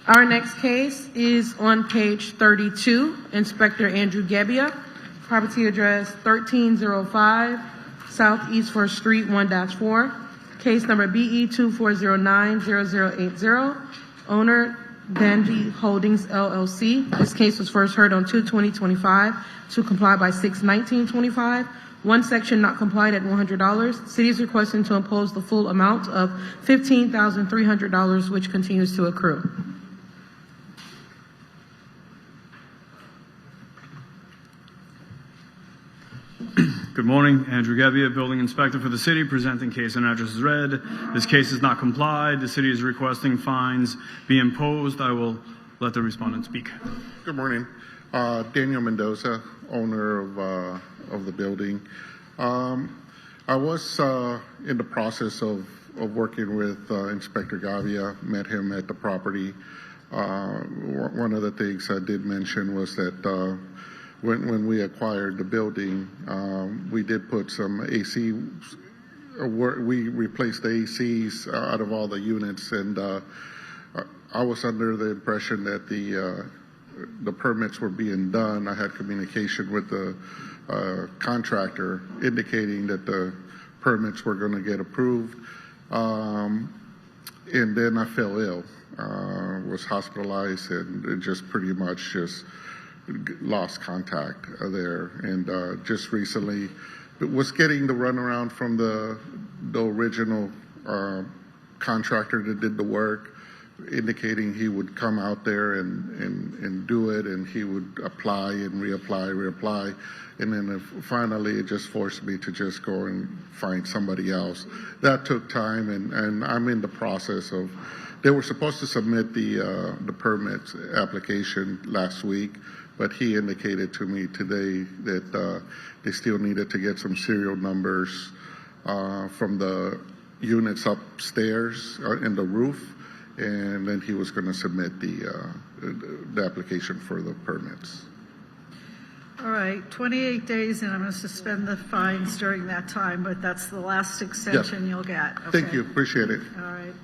Speaker 1: Our next case is on page 32. Inspector Andrew Gebbia, property address 1305 Southeast 1st Street 1-4. Case number BE 24090080. Owner Dandy Holdings LLC. This case was first heard on 2/20/25 to comply by 6/19/25. One section not complied at $100. City is requesting to impose the full amount of $15,300, which continues to accrue.
Speaker 6: Good morning. Andrew Gebbia, Building Inspector for the city, presenting case and address as read. This case is not complied. The city is requesting fines be imposed. I will let the respondent speak.
Speaker 11: Good morning. Daniel Mendoza, owner of the building. I was in the process of working with Inspector Gavia, met him at the property. One of the things I did mention was that when we acquired the building, we did put some AC, we replaced the ACs out of all the units, and I was under the impression that the permits were being done. I had communication with the contractor indicating that the permits were going to get approved, and then I fell ill, was hospitalized, and just pretty much just lost contact there, and just recently was getting the runaround from the original contractor that did the work, indicating he would come out there and do it, and he would apply and reapply, and then finally it just forced me to just go and find somebody else. That took time, and I'm in the process of. They were supposed to submit the permit application last week, but he indicated to me today that they still needed to get some serial numbers from the units upstairs in the roof, and then he was going to submit the application for the permits.
Speaker 2: All right, 28 days, and I'm going to suspend the fines during that time, but that's the last extension you'll get. Okay.
Speaker 11: Thank you. Appreciate it.
Speaker 2: All right.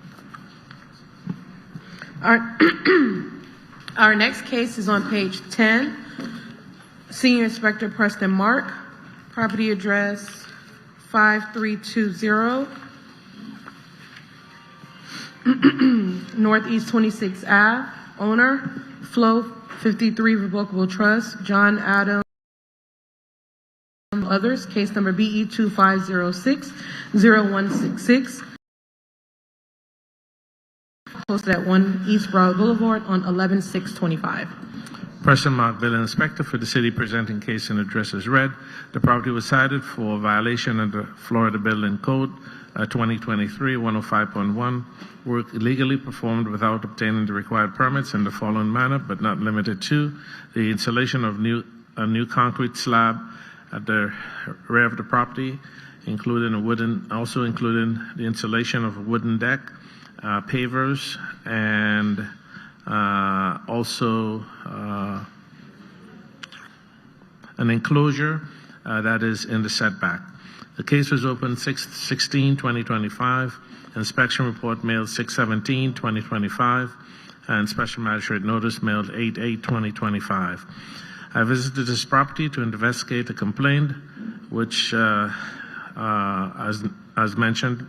Speaker 1: Our next case is on page 10. Senior Inspector Preston Mark, property address 5320 Northeast 26th Ave. Owner, Flow 53 Revocable Trust, John Adam, others. Case number BE 2506-0166. Posted at 1 East Broad Boulevard on 11/6/25.
Speaker 9: Preston Mark, Building Inspector for the city, presenting case and address as read. The property was cited for violation of the Florida Building Code 2023-105.1, work illegally performed without obtaining the required permits in the following manner, but not limited to: the installation of a new concrete slab at the rear of the property, including the installation of a wooden deck, pavers, and also an enclosure that is in the setback. The case was opened 6/16/2025. Inspection report mailed 6/17/2025, and special magistrate notice mailed 8/8/2025. I visited this property to investigate the complaint, which, as mentioned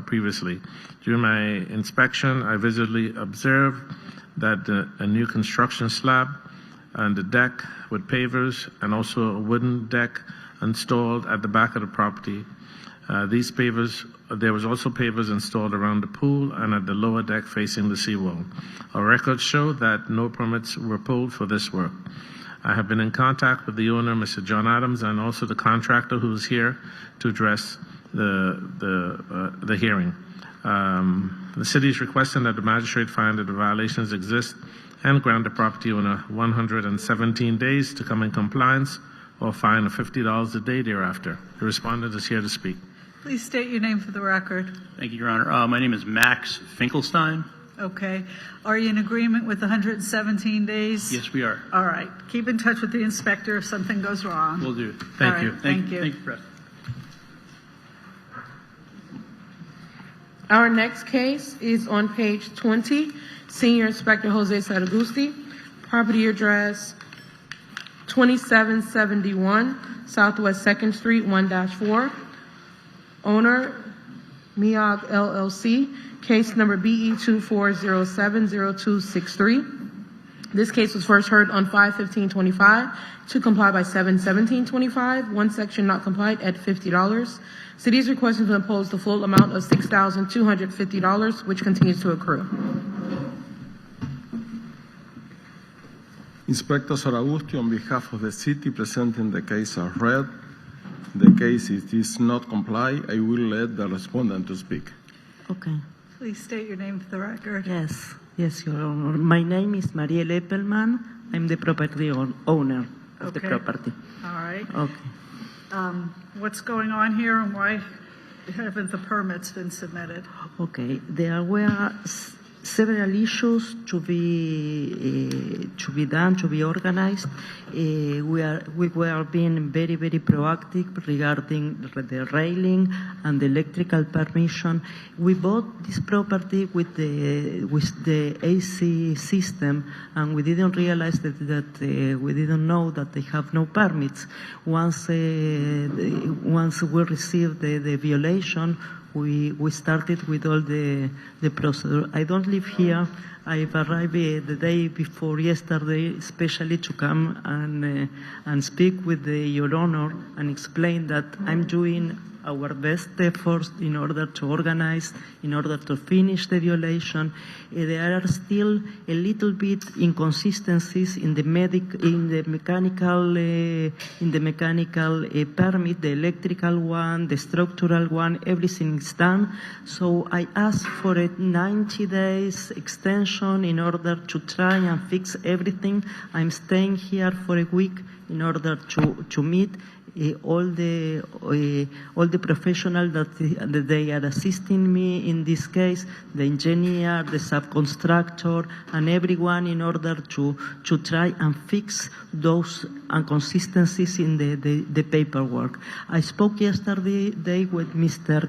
Speaker 9: previously. During my inspection, I visually observed that a new construction slab and the deck with pavers, and also a wooden deck installed at the back of the property. There was also pavers installed around the pool and at the lower deck facing the seawall. Our records show that no permits were pulled for this work. I have been in contact with the owner, Mr. John Adams, and also the contractor who is here to address the hearing. The city is requesting that the magistrate find that the violations exist and grant the property owner 117 days to come in compliance, or fine of $50 a day thereafter. The respondent is here to speak.
Speaker 2: Please state your name for the record.
Speaker 12: Thank you, Your Honor. My name is Max Finkelstein.
Speaker 2: Okay. Are you in agreement with the 117 days?
Speaker 12: Yes, we are.
Speaker 2: All right. Keep in touch with the inspector if something goes wrong.
Speaker 12: Will do.
Speaker 2: Thank you. Thank you.
Speaker 12: Thank you, President.
Speaker 1: Our next case is on page 20. Senior Inspector Jose Saragusti, property address 2771 Southwest 2nd Street 1-4. owner, Miag LLC, case number BE 24070263. This case was first heard on 5/15/25 to comply by 7/17/25. One section not complied at $50. City is requesting to impose the full amount of $6,250, which continues to accrue.
Speaker 13: Inspector Soragusti, on behalf of the city, presenting the case as read. The case is not comply. I will let the respondent to speak.
Speaker 14: Okay.
Speaker 2: Please state your name for the record.
Speaker 14: Yes, Your Honor. My name is Mariel Eppelman. I'm the property owner of the
Speaker 2: Okay.
Speaker 14: property.
Speaker 2: All right.
Speaker 14: Okay.
Speaker 2: What's going on here and why haven't the permits been submitted?
Speaker 14: Okay. There were several issues to be done, to be organized. We were being very, very proactive regarding the railing and the electrical permission. We bought this property with the AC system, and we didn't realize that we didn't know that they have no permits. Once we received the violation, we started with all the procedure. I don't live here. I've arrived the day before yesterday, especially to come and speak with Your Honor and explain that I'm doing our best efforts in order to organize, in order to finish the violation. There are still a little bit inconsistencies in the mechanical permit, the electrical one, the structural one. Everything is done. So I asked for a 90 days extension in order to try and fix everything. I'm staying here for a week in order to meet all the professionals that they are assisting me in this case, the engineer, the subcontractor, and everyone in order to try and fix those inconsistencies in the paperwork. I spoke yesterday with Mr.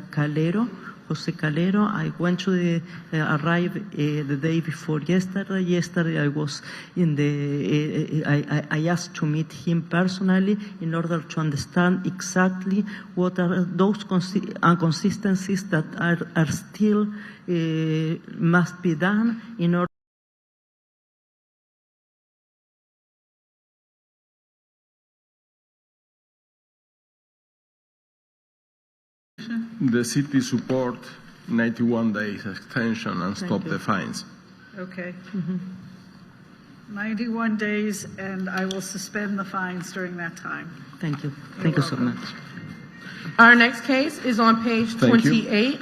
Speaker 14: Jose Calero. I went to arrive the day before yesterday. Yesterday I was I asked to meet him personally in order to understand exactly what are those inconsistencies that are still must be done in order.
Speaker 13: The city support 91 days extension and stop the fines.
Speaker 2: Okay. 91 days, and I will suspend the fines during that time.
Speaker 14: Thank you. Thank you so much.
Speaker 1: Our next case is on page
Speaker 13: Thank you.
Speaker 1: 28.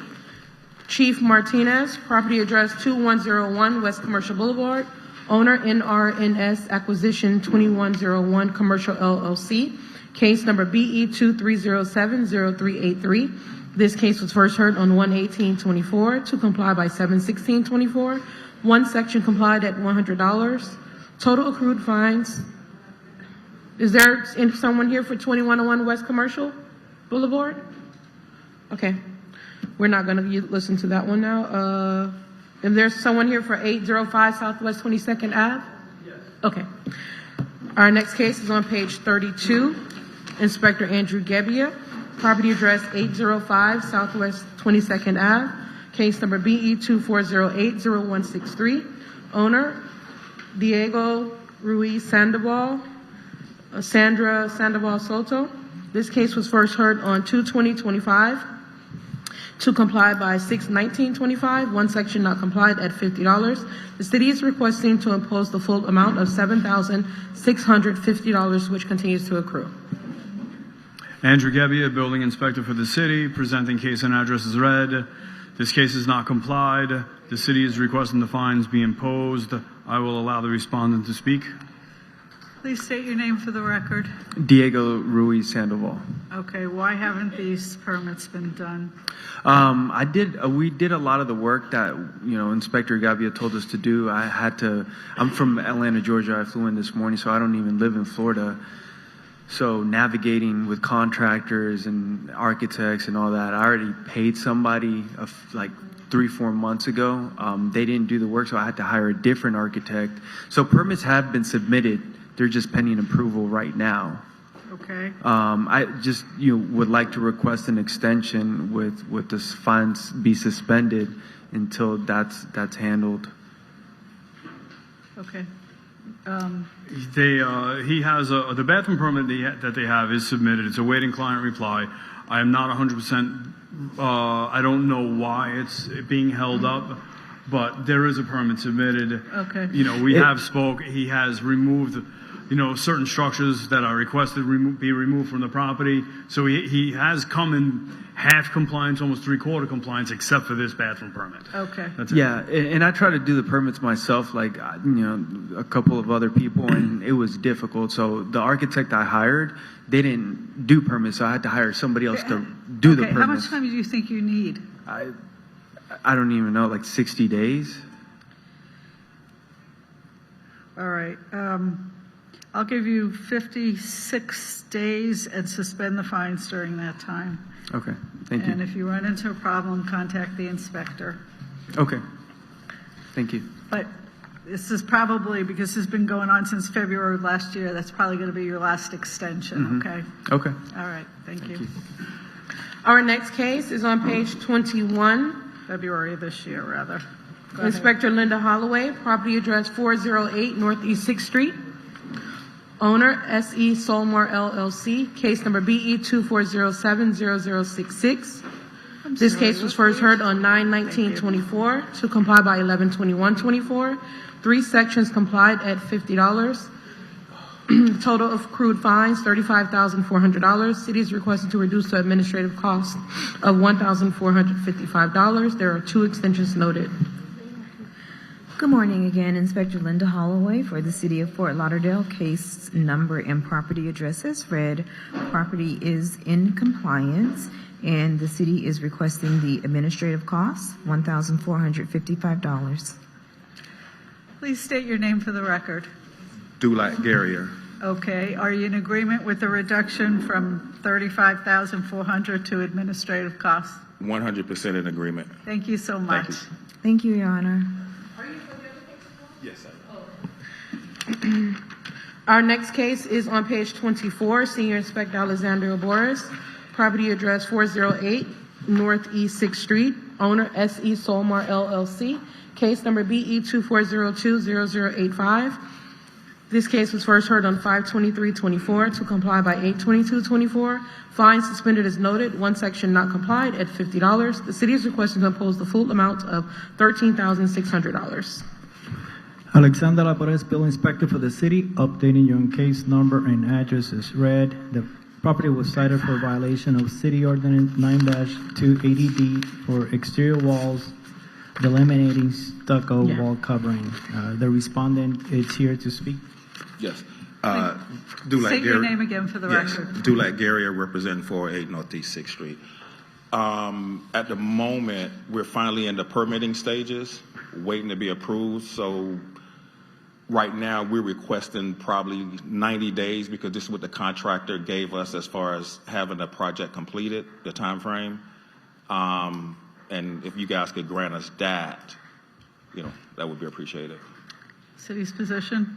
Speaker 1: Chief Martinez, property address 2101 West Commercial Boulevard, owner NRNS Acquisition 2101 Commercial LLC, case number BE 23070383. This case was first heard on 1/18/24 to comply by 7/16/24. One section complied at $100. Total accrued fines. Is there someone here for 2101 West Commercial Boulevard? Okay. We're not going to listen to that one now. If there's someone here for 805 Southwest 22nd Ave? Yes. Okay. Our next case is on page 32. Inspector Andrew Gebbia, property address 805 Southwest 22nd Ave, case number BE 24080163. Owner, Diego Ruiz Sandoval, Sandra Sandoval Soto. This case was first heard on 2/20/25 to comply by 6/19/25. One section not complied at $50. The city is requesting to impose the full amount of $7,650, which continues to accrue.
Speaker 6: Andrew Gebbia, building inspector for the city, presenting case and address as read. This case is not complied. The city is requesting the fines be imposed. I will allow the respondent to speak.
Speaker 2: Please state your name for the record.
Speaker 15: Diego Ruiz Sandoval.
Speaker 2: Okay, why haven't these permits been done?
Speaker 15: We did a lot of the work that, Inspector Gebbia told us to do. I'm from Atlanta, Georgia. I flew in this morning, so I don't even live in Florida. So navigating with contractors and architects and all that, I already paid somebody like 3-4 months ago. They didn't do the work, so I had to hire a different architect. So permits have been submitted. They're just pending approval right now.
Speaker 2: Okay.
Speaker 15: I just would like to request an extension with the fines be suspended until that's handled.
Speaker 2: Okay.
Speaker 6: He has the bathroom permit that they have is submitted. It's awaiting client reply. I am not 100%. I don't know why it's being held up, but there is a permit submitted.
Speaker 2: Okay.
Speaker 6: We have spoke. He has removed, certain structures that are requested be removed from the property. So he has come in half compliance, almost 3/4 compliance, except for this bathroom permit.
Speaker 2: Okay.
Speaker 6: That's it.
Speaker 15: Yeah, and I try to do the permits myself, like a couple of other people, and it was difficult. So the architect I hired, they didn't do permits, so I had to hire somebody else to do the
Speaker 2: Okay.
Speaker 15: permits.
Speaker 2: How much time do you think you need?
Speaker 15: I don't even know, like 60 days.
Speaker 2: All right. I'll give you 56 days and suspend the fines during that time.
Speaker 15: Okay, thank you.
Speaker 2: And if you run into a problem, contact the inspector.
Speaker 15: Okay, thank you.
Speaker 2: But this is probably, because this has been going on since February of last year, that's probably going to be your last extension, okay?
Speaker 15: Okay.
Speaker 2: All right, thank you.
Speaker 1: Our next case is on page 21.
Speaker 2: February of this year, rather. Go ahead.
Speaker 1: Inspector Linda Holloway, property address 408 Northeast 6th Street. Owner, S.E. Solmar LLC, case number BE 24070066. This case was first heard on 9/19/24 to comply by 11/21/24. 3 sections complied at $50. Total of accrued fines, $35,400. City is requested to reduce the administrative cost of $1,455. There are 2 extensions noted.
Speaker 8: Good morning again, Inspector Linda Holloway for the City of Fort Lauderdale. Case number and property addresses read. Property is in compliance, and the city is requesting the administrative cost, $1,455.
Speaker 2: Please state your name for the record.
Speaker 16: Dulac Garrier.
Speaker 2: Okay. Are you in agreement with the reduction from $35,400 to administrative costs?
Speaker 16: 100% in agreement.
Speaker 2: Thank you so much.
Speaker 8: Thank you, Your Honor.
Speaker 16: Yes,
Speaker 1: Our next case is on page 24, Senior Inspector Alexandria Boris, property address 408 Northeast 6th Street, owner S.E. Solmar LLC, case number BE 24020085. This case was first heard on 5/23/24 to comply by 8/22/24. Fine suspended as noted, 1 section not complied at $50. The city is requesting to impose the full amount of $13,600.
Speaker 3: Alexander Lapores, Bill Inspector for the city, updating you on case number and address as read. The property was cited for violation of City Ordinance 9-280D for exterior walls, delaminating stucco wall covering. The respondent is here to speak.
Speaker 16: Yes.
Speaker 2: Dulac State your name again for the record.
Speaker 16: Dulac Garrier, representing 408 Northeast 6th Street. At the moment, we're finally in the permitting stages, waiting to be approved. So right now, we're requesting probably 90 days because this is what the contractor gave us as far as having the project completed, the time frame. And if you guys could grant us that, that would be appreciated.
Speaker 2: City's position?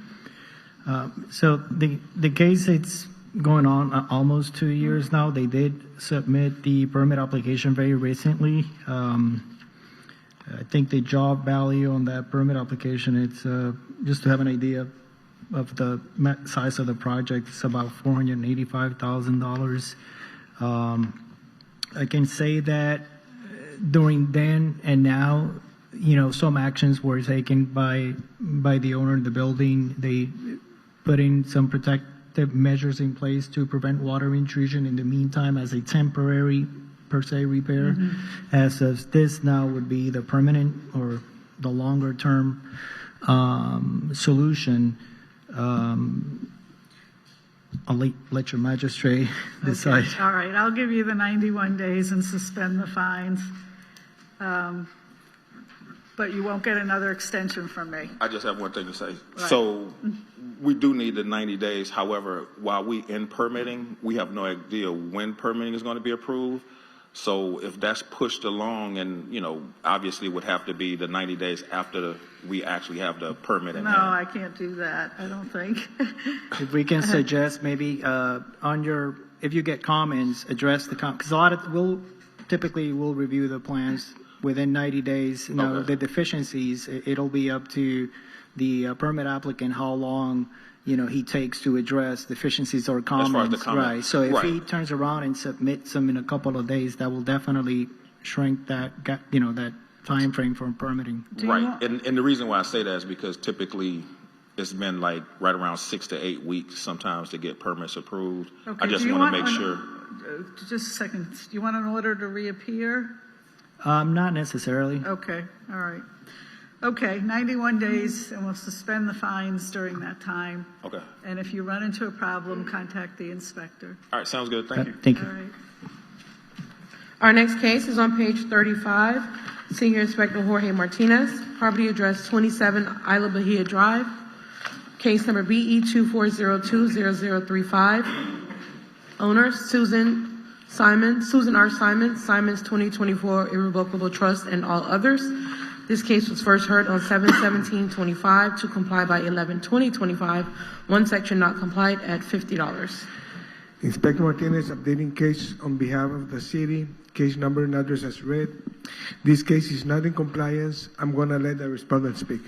Speaker 3: So the case, it's going on almost 2 years now. They did submit the permit application very recently. I think the job value on that permit application, it's just to have an idea of the size of the project, it's about $485,000. I can say that during then and now, some actions were taken by the owner of the building. They put in some protective measures in place to prevent water intrusion in the meantime as a temporary per se repair. As of this now would be the permanent or the longer term solution. I'll let your magistrate decide.
Speaker 2: Okay. All right, I'll give you the 91 days and suspend the fines. But you won't get another extension from me.
Speaker 16: I just have one thing to say.
Speaker 2: Right.
Speaker 16: So we do need the 90 days. However, while we in permitting, we have no idea when permitting is going to be approved. So if that's pushed along, and obviously would have to be the 90 days after we actually have the permit in
Speaker 2: No,
Speaker 16: hand.
Speaker 2: I can't do that, I don't think.
Speaker 3: If we can suggest maybe if you get comments, address the because we'll review the plans within 90 days. The deficiencies, it'll be up to the permit applicant how long he takes to address deficiencies or comments.
Speaker 16: As far as the comment.
Speaker 3: Right. So if he
Speaker 16: Right.
Speaker 3: turns around and submits them in a couple of days, that will definitely shrink that gap, that time frame for permitting.
Speaker 16: Right. And the reason why I say that is because typically it's been like right around 6 to 8 weeks sometimes to get permits approved.
Speaker 2: Okay,
Speaker 16: I just
Speaker 2: do you
Speaker 16: want to make
Speaker 2: an-
Speaker 16: sure.
Speaker 2: Just a second, do you want an order to reappear?
Speaker 3: Not necessarily.
Speaker 2: Okay, all right. Okay, 91 days, and we'll suspend the fines during that time.
Speaker 16: Okay.
Speaker 2: And if you run into a problem, contact the inspector.
Speaker 16: All right, sounds good. Thank you.
Speaker 3: Thank you.
Speaker 2: All right.
Speaker 1: Our next case is on page 35. Senior Inspector Jorge Martinez, property address 27 Isla Bahia Drive. Case number BE 24020035. Owner Susan R. Simons, Simons 2024 Irrevocable Trust, and all others. This case was first heard on 7/17/25 to comply by 11/20/25. One section not complied at $50.
Speaker 21: Inspector Martinez updating case on behalf of the city. Case number and address as read. This case is not in compliance. I'm going to let the respondent speak.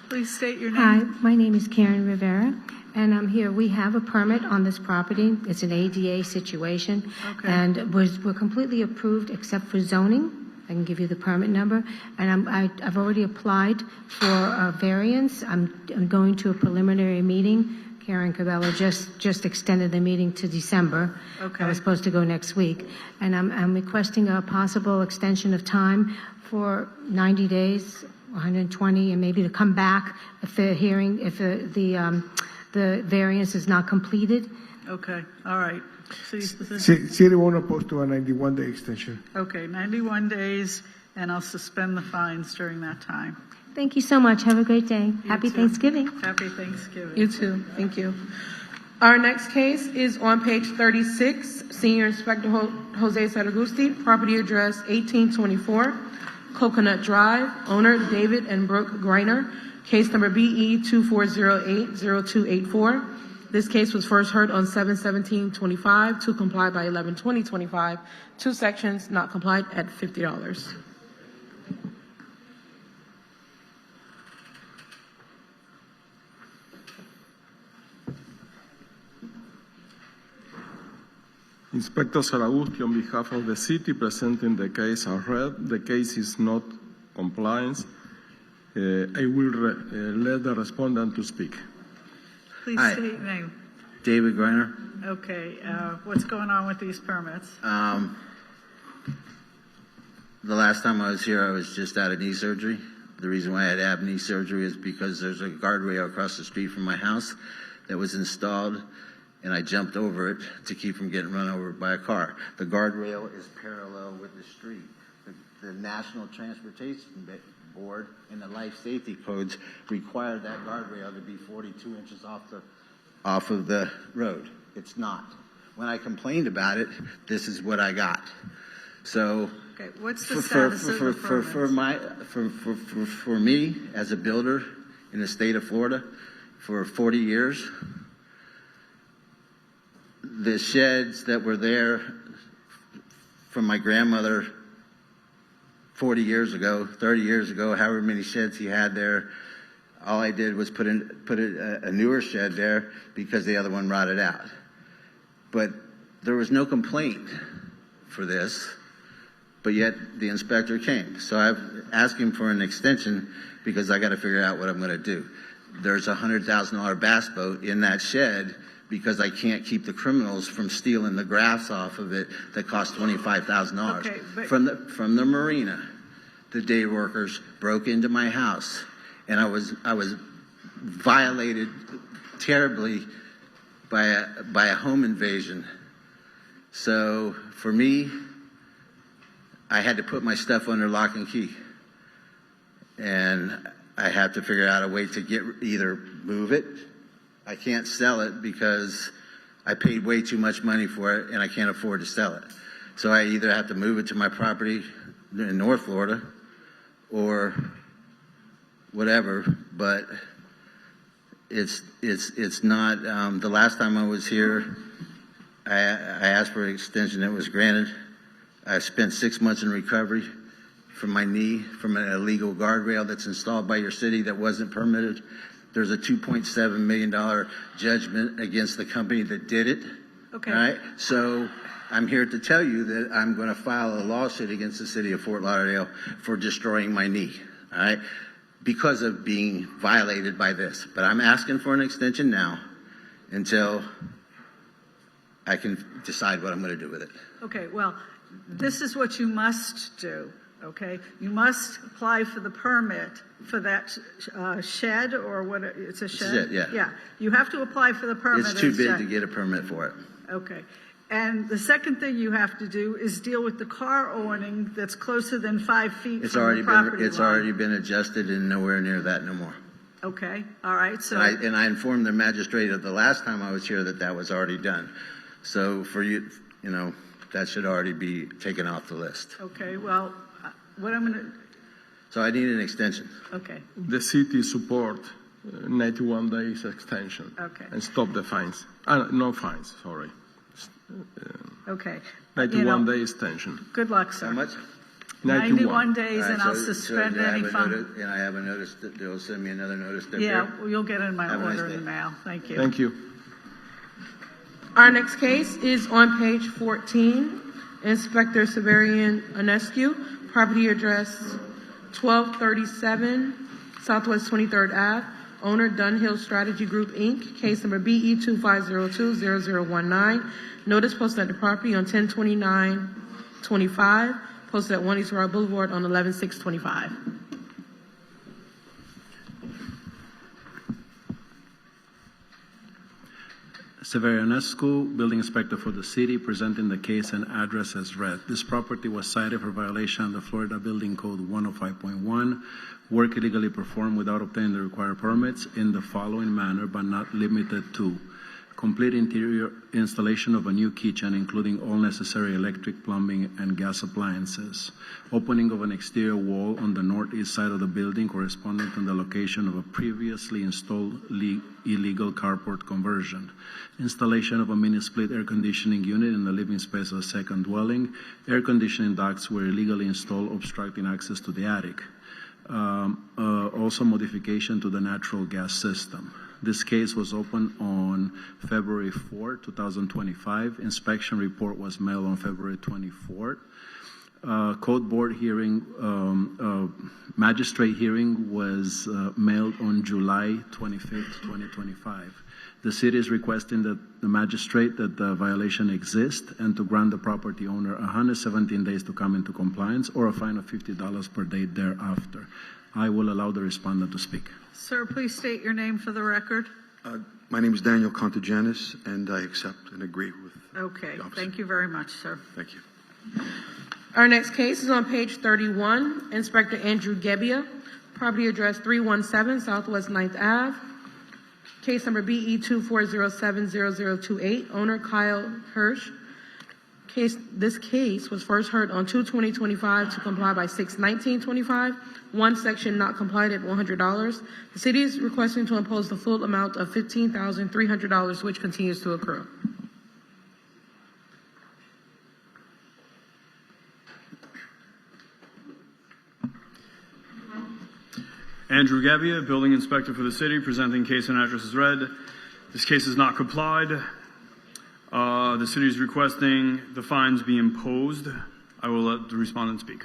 Speaker 2: Please state your
Speaker 5: Hi,
Speaker 2: name.
Speaker 5: my name is Karen Rivera, and I'm here. We have a permit on this property. It's an ADA situation,
Speaker 2: Okay.
Speaker 5: and we're completely approved except for zoning. I can give you the permit number, and I've already applied for a variance. I'm going to a preliminary meeting. Karen Cabello just extended the meeting to December.
Speaker 2: Okay.
Speaker 5: I was supposed to go next week, and I'm requesting a possible extension of time for 90 days, 120, and maybe to come back if the variance is not completed.
Speaker 2: Okay, all right.
Speaker 21: City won't oppose to a 91-day extension.
Speaker 2: Okay, 91 days, and I'll suspend the fines during that time.
Speaker 5: Thank you so much. Have a great day. Happy
Speaker 2: too.
Speaker 5: Thanksgiving.
Speaker 2: Happy Thanksgiving.
Speaker 1: You too. Thank you. Our next case is on page 36. Senior Inspector Jose Saragusti, property address 1824 Coconut Drive. Owner David and Brooke Greiner. Case number BE 24080284. This case was first heard on 7/17/25 to comply by 11/20/25. Two sections not complied at $50.
Speaker 13: Inspector Saragusti, on behalf of the city, presenting the case as read. The case is not compliant. I will let the respondent to speak.
Speaker 2: Please
Speaker 17: Hi.
Speaker 2: state your name.
Speaker 17: David Greiner.
Speaker 2: Okay, what's going on with these permits?
Speaker 17: The last time I was here, I was just out of knee surgery. The reason why I had to have knee surgery is because there's a guardrail across the street from my house that was installed, and I jumped over it to keep from getting run over by a car. The guardrail is parallel with the street. The National Transportation Board and the life safety codes require that guardrail to be 42 inches off of the road. It's not. When I complained about it, this is what I got. So,
Speaker 2: Okay, what's the status of the permits?
Speaker 17: for me as a builder in the state of Florida for 40 years, the sheds that were there from my grandmother 40 years ago, 30 years ago, however many sheds he had there, all I did was put a newer shed there because the other one rotted out. But there was no complaint for this, but yet the inspector came. So I've asked him for an extension because I got to figure out what I'm going to do. There's a $100,000 bass boat in that shed because I can't keep the criminals from stealing the grass off of it that cost $25,000.
Speaker 2: Okay, but-
Speaker 17: From the marina, the day workers broke into my house, and I was violated terribly by a home invasion. So for me, I had to put my stuff under lock and key, and I have to figure out a way to either move it. I can't sell it because I paid way too much money for it and I can't afford to sell it. So I either have to move it to my property in North Florida or whatever, but it's not, the last time I was here, I asked for an extension, it was granted. I spent 6 months in recovery from my knee, from an illegal guardrail that's installed by your city that wasn't permitted. There's a $2.7 million judgment against the company that did it.
Speaker 2: Okay.
Speaker 17: All right, so I'm here to tell you that I'm going to file a lawsuit against the city of Fort Lauderdale for destroying my knee, all right, because of being violated by this. But I'm asking for an extension now until I can decide what I'm going to do with it.
Speaker 2: Okay, well, this is what you must do, okay? You must apply for the permit for that shed or what, it's a shed?
Speaker 17: It's a shed, yeah.
Speaker 2: Yeah, you have to apply for the permit.
Speaker 17: It's too
Speaker 2: of the
Speaker 17: big
Speaker 2: shed.
Speaker 17: to get a permit for it.
Speaker 2: Okay. And the second thing you have to do is deal with the car awning that's closer than 5 feet
Speaker 17: It's
Speaker 2: from
Speaker 17: already
Speaker 2: the property
Speaker 17: been, it's
Speaker 2: line.
Speaker 17: already been adjusted and nowhere near that no more.
Speaker 2: Okay, all right, so.
Speaker 17: And I informed the magistrate of the last time I was here that was already done. So for you, that should already be taken off the list.
Speaker 2: Okay, well, what I'm going to,
Speaker 17: So I need an extension.
Speaker 2: okay,
Speaker 13: The city support 91 days extension.
Speaker 2: Okay.
Speaker 13: And stop the fines. No fines, sorry.
Speaker 2: okay.
Speaker 13: 91 day extension.
Speaker 2: Good luck, sir.
Speaker 17: How much?
Speaker 2: 91 days,
Speaker 17: All right,
Speaker 2: and I'll
Speaker 17: so
Speaker 2: suspend
Speaker 17: do I have
Speaker 2: any
Speaker 17: a
Speaker 2: fund.
Speaker 17: notice- And I have a notice that they'll send me another notice. That
Speaker 2: Yeah,
Speaker 17: they're-
Speaker 2: well, you'll get it in my
Speaker 17: Have a nice
Speaker 2: order in
Speaker 17: day.
Speaker 2: the mail. Thank you.
Speaker 13: Thank you.
Speaker 1: Our next case is on page 14. Inspector Severian Onescu, property address 1237 Southwest 23rd Ave, owner Dunhill Strategy Group, Inc., case number BE 25020019. Notice posted at the property on 10/29/25, posted at 1 East Royal Boulevard on 11/6/25.
Speaker 12: Severianescu, building inspector for the city, presenting the case and address as read. This property was cited for violation of the Florida Building Code 105.1, work illegally performed without obtaining the required permits in the following manner, but not limited to: complete interior installation of a new kitchen, including all necessary electric, plumbing, and gas appliances. Opening of an exterior wall on the northeast side of the building corresponding to the location of a previously installed illegal carport conversion. Installation of a mini-split air conditioning unit in the living space of a second dwelling. Air conditioning ducts were illegally installed, obstructing access to the attic. Also modification to the natural gas system. This case was opened on February 4, 2025. Inspection report was mailed on February 24th. Code board hearing, magistrate hearing was mailed on July 25th, 2025. The city is requesting that the magistrate that the violation exists and to grant the property owner 117 days to come into compliance or a fine of $50 per day thereafter. I will allow the respondent to speak.
Speaker 2: Sir, please state your name for the record.
Speaker 18: My name is Daniel Contagianis, and I accept and agree with.
Speaker 2: Okay, thank you very much, sir.
Speaker 18: Thank you.
Speaker 1: Our next case is on page 31. Inspector Andrew Gebbia, property address 317 Southwest 9th Ave. Case number BE 24070028, owner Kyle Hirsch. This case was first heard on 2/20/25 to comply by 6/19/25. One section not complied at $100. The city is requesting to impose the full amount of $15,300, which continues to accrue.
Speaker 6: Andrew Gebbia, building inspector for the city, presenting case and address as read. This case is not complied. The city is requesting the fines be imposed. I will let the respondent speak.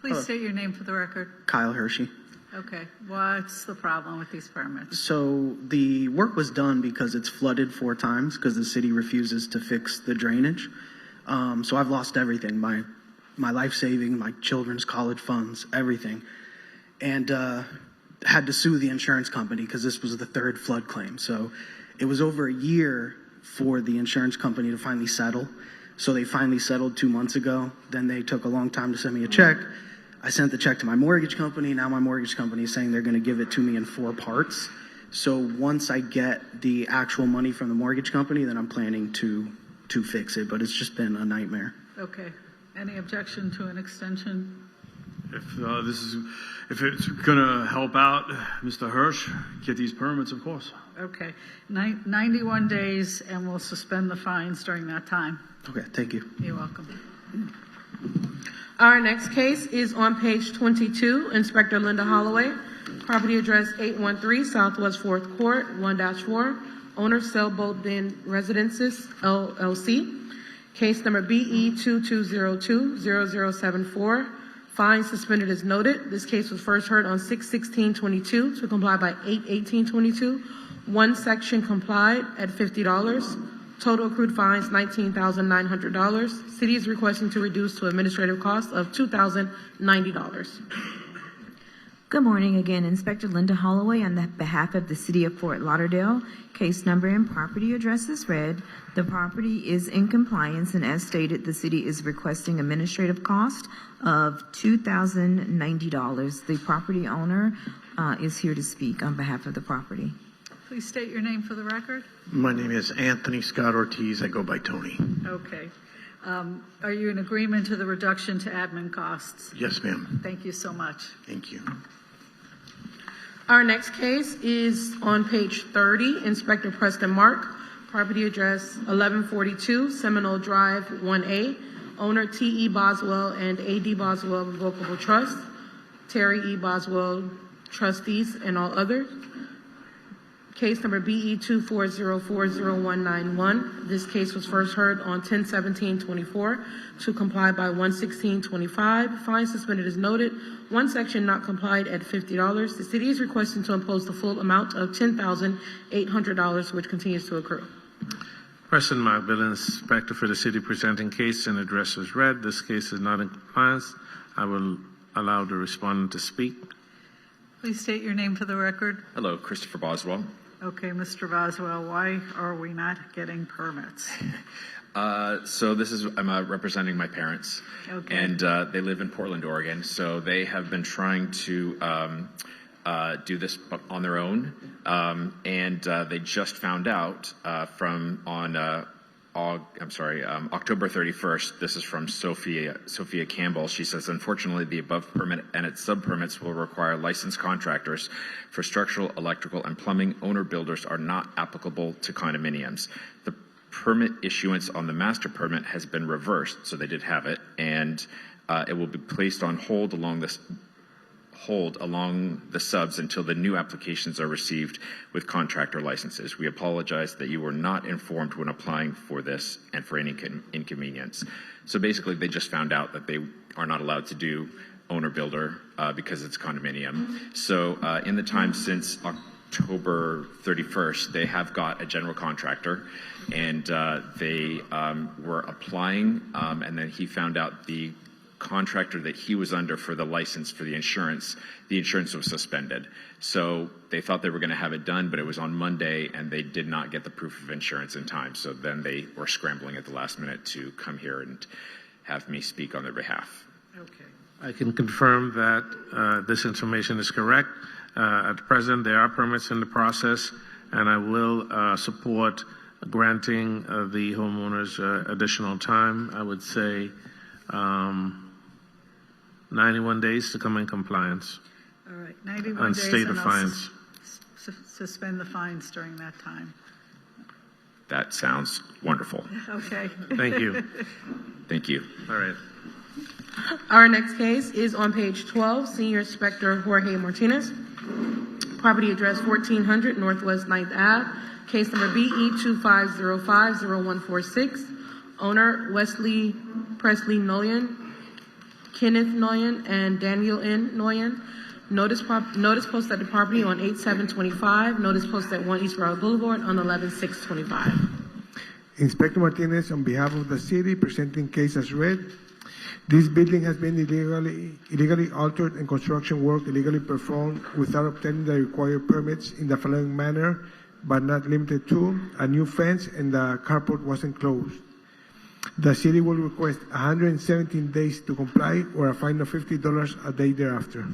Speaker 2: Please state your name for the record.
Speaker 19: Kyle Hershey.
Speaker 2: Okay, what's the problem with these permits?
Speaker 19: So the work was done because it's flooded 4 times because the city refuses to fix the drainage. So I've lost everything, my life saving, my children's college funds, everything. And had to sue the insurance company because this was the 3rd flood claim. So it was over a year for the insurance company to finally settle. So they finally settled 2 months ago. Then they took a long time to send me a check. I sent the check to my mortgage company. Now my mortgage company is saying they're going to give it to me in 4 parts. So once I get the actual money from the mortgage company, then I'm planning to fix it. But it's just been a nightmare.
Speaker 2: Okay. Any objection to an extension?
Speaker 6: If it's gonna help out Mr. Hirsch get these permits, of course.
Speaker 2: Okay. 91 days, and we'll suspend the fines during that time.
Speaker 21: Okay, thank you.
Speaker 2: You're welcome.
Speaker 1: Our next case is on page 22, Inspector Linda Holloway, property address 813 Southwest 4th Court, 1-4, owner Sailboat Den Residences, LLC. Case number BE 2202-0074. Fine suspended as noted. This case was first heard on 6/16/22 to comply by 8/18/22. One section complied at $50. Total accrued fines $19,900. City is requesting to reduce to administrative cost of $2,090.
Speaker 8: Good morning again, Inspector Linda Holloway on behalf of the City of Fort Lauderdale. Case number and property address is read. The property is in compliance, and as stated, the city is requesting administrative cost of $2,090. The property owner is here to speak on behalf of the property.
Speaker 2: Please state your name for the record.
Speaker 4: My name is Anthony Scott Ortiz. I go by Tony.
Speaker 2: Okay. Are you in agreement to the reduction to admin costs?
Speaker 4: Yes, ma'am.
Speaker 2: Thank you so much.
Speaker 4: Thank you.
Speaker 1: Our next case is on page 30, Inspector Preston Mark, property address 1142 Seminole Drive 1A, owner T.E. Boswell and A.D. Boswell Revocable Trust, Terry E. Boswell, trustees, and all others. Case number BE 24040191. This case was first heard on 10/17/24 to comply by 1/16/25. Fine suspended as noted. One section not complied at $50. The city is requesting to impose the full amount of $10,800, which continues to accrue.
Speaker 9: Preston Mark, Building Inspector for the city, presenting case and address as read. This case is not in compliance. I will allow the respondent to speak.
Speaker 2: Please state your name for the record.
Speaker 22: Hello, Christopher Boswell.
Speaker 2: Okay, Mr. Boswell, why are we not getting permits?
Speaker 22: So I'm representing my parents,
Speaker 2: Okay.
Speaker 22: and they live in Portland, Oregon. So they have been trying to do this on their own, and they just found out October 31st. This is from Sophia Campbell. She says, unfortunately, the above permit and its sub-permits will require licensed contractors for structural, electrical, and plumbing. Owner builders are not applicable to condominiums. The permit issuance on the master permit has been reversed, so they did have it, and it will be placed on hold along the subs until the new applications are received with contractor licenses. We apologize that you were not informed when applying for this and for any inconvenience. So basically, they just found out that they are not allowed to do owner-builder because it's condominium. So in the time since October 31st, they have got a general contractor, and they were applying, and then he found out the contractor that he was under for the license for the insurance was suspended. So they thought they were going to have it done, but it was on Monday, and they did not get the proof of insurance in time. So then they were scrambling at the last minute to come here and have me speak on their behalf.
Speaker 2: Okay.
Speaker 9: I can confirm that this information is correct. At present, there are permits in the process, and I will support granting the homeowners additional time. I would say 91 days to come in compliance.
Speaker 2: All right, 91
Speaker 9: and
Speaker 2: days.
Speaker 9: state the
Speaker 2: and I'll
Speaker 9: fines.
Speaker 2: Suspend the fines during that time.
Speaker 22: That sounds wonderful.
Speaker 2: Okay.
Speaker 9: Thank you.
Speaker 22: Thank you.
Speaker 9: All right.
Speaker 1: Our next case is on page 12, Senior Inspector Jorge Martinez, property address 1400 Northwest 9th Ave, case number BE 25050146, owner Wesley Presley Noyen, Kenneth Noyen, and Daniel N. Noyen. Notice posted at the property on 8/7/25. Notice posted at 1 East Broward Boulevard on 11/6/25.
Speaker 21: Inspector Martinez, on behalf of the city, presenting case as read. This building has been illegally altered and construction work illegally performed without obtaining the required permits in the following manner, but not limited to: a new fence and the carport wasn't closed. The city will request 117 days to comply or a fine of $50 a day thereafter.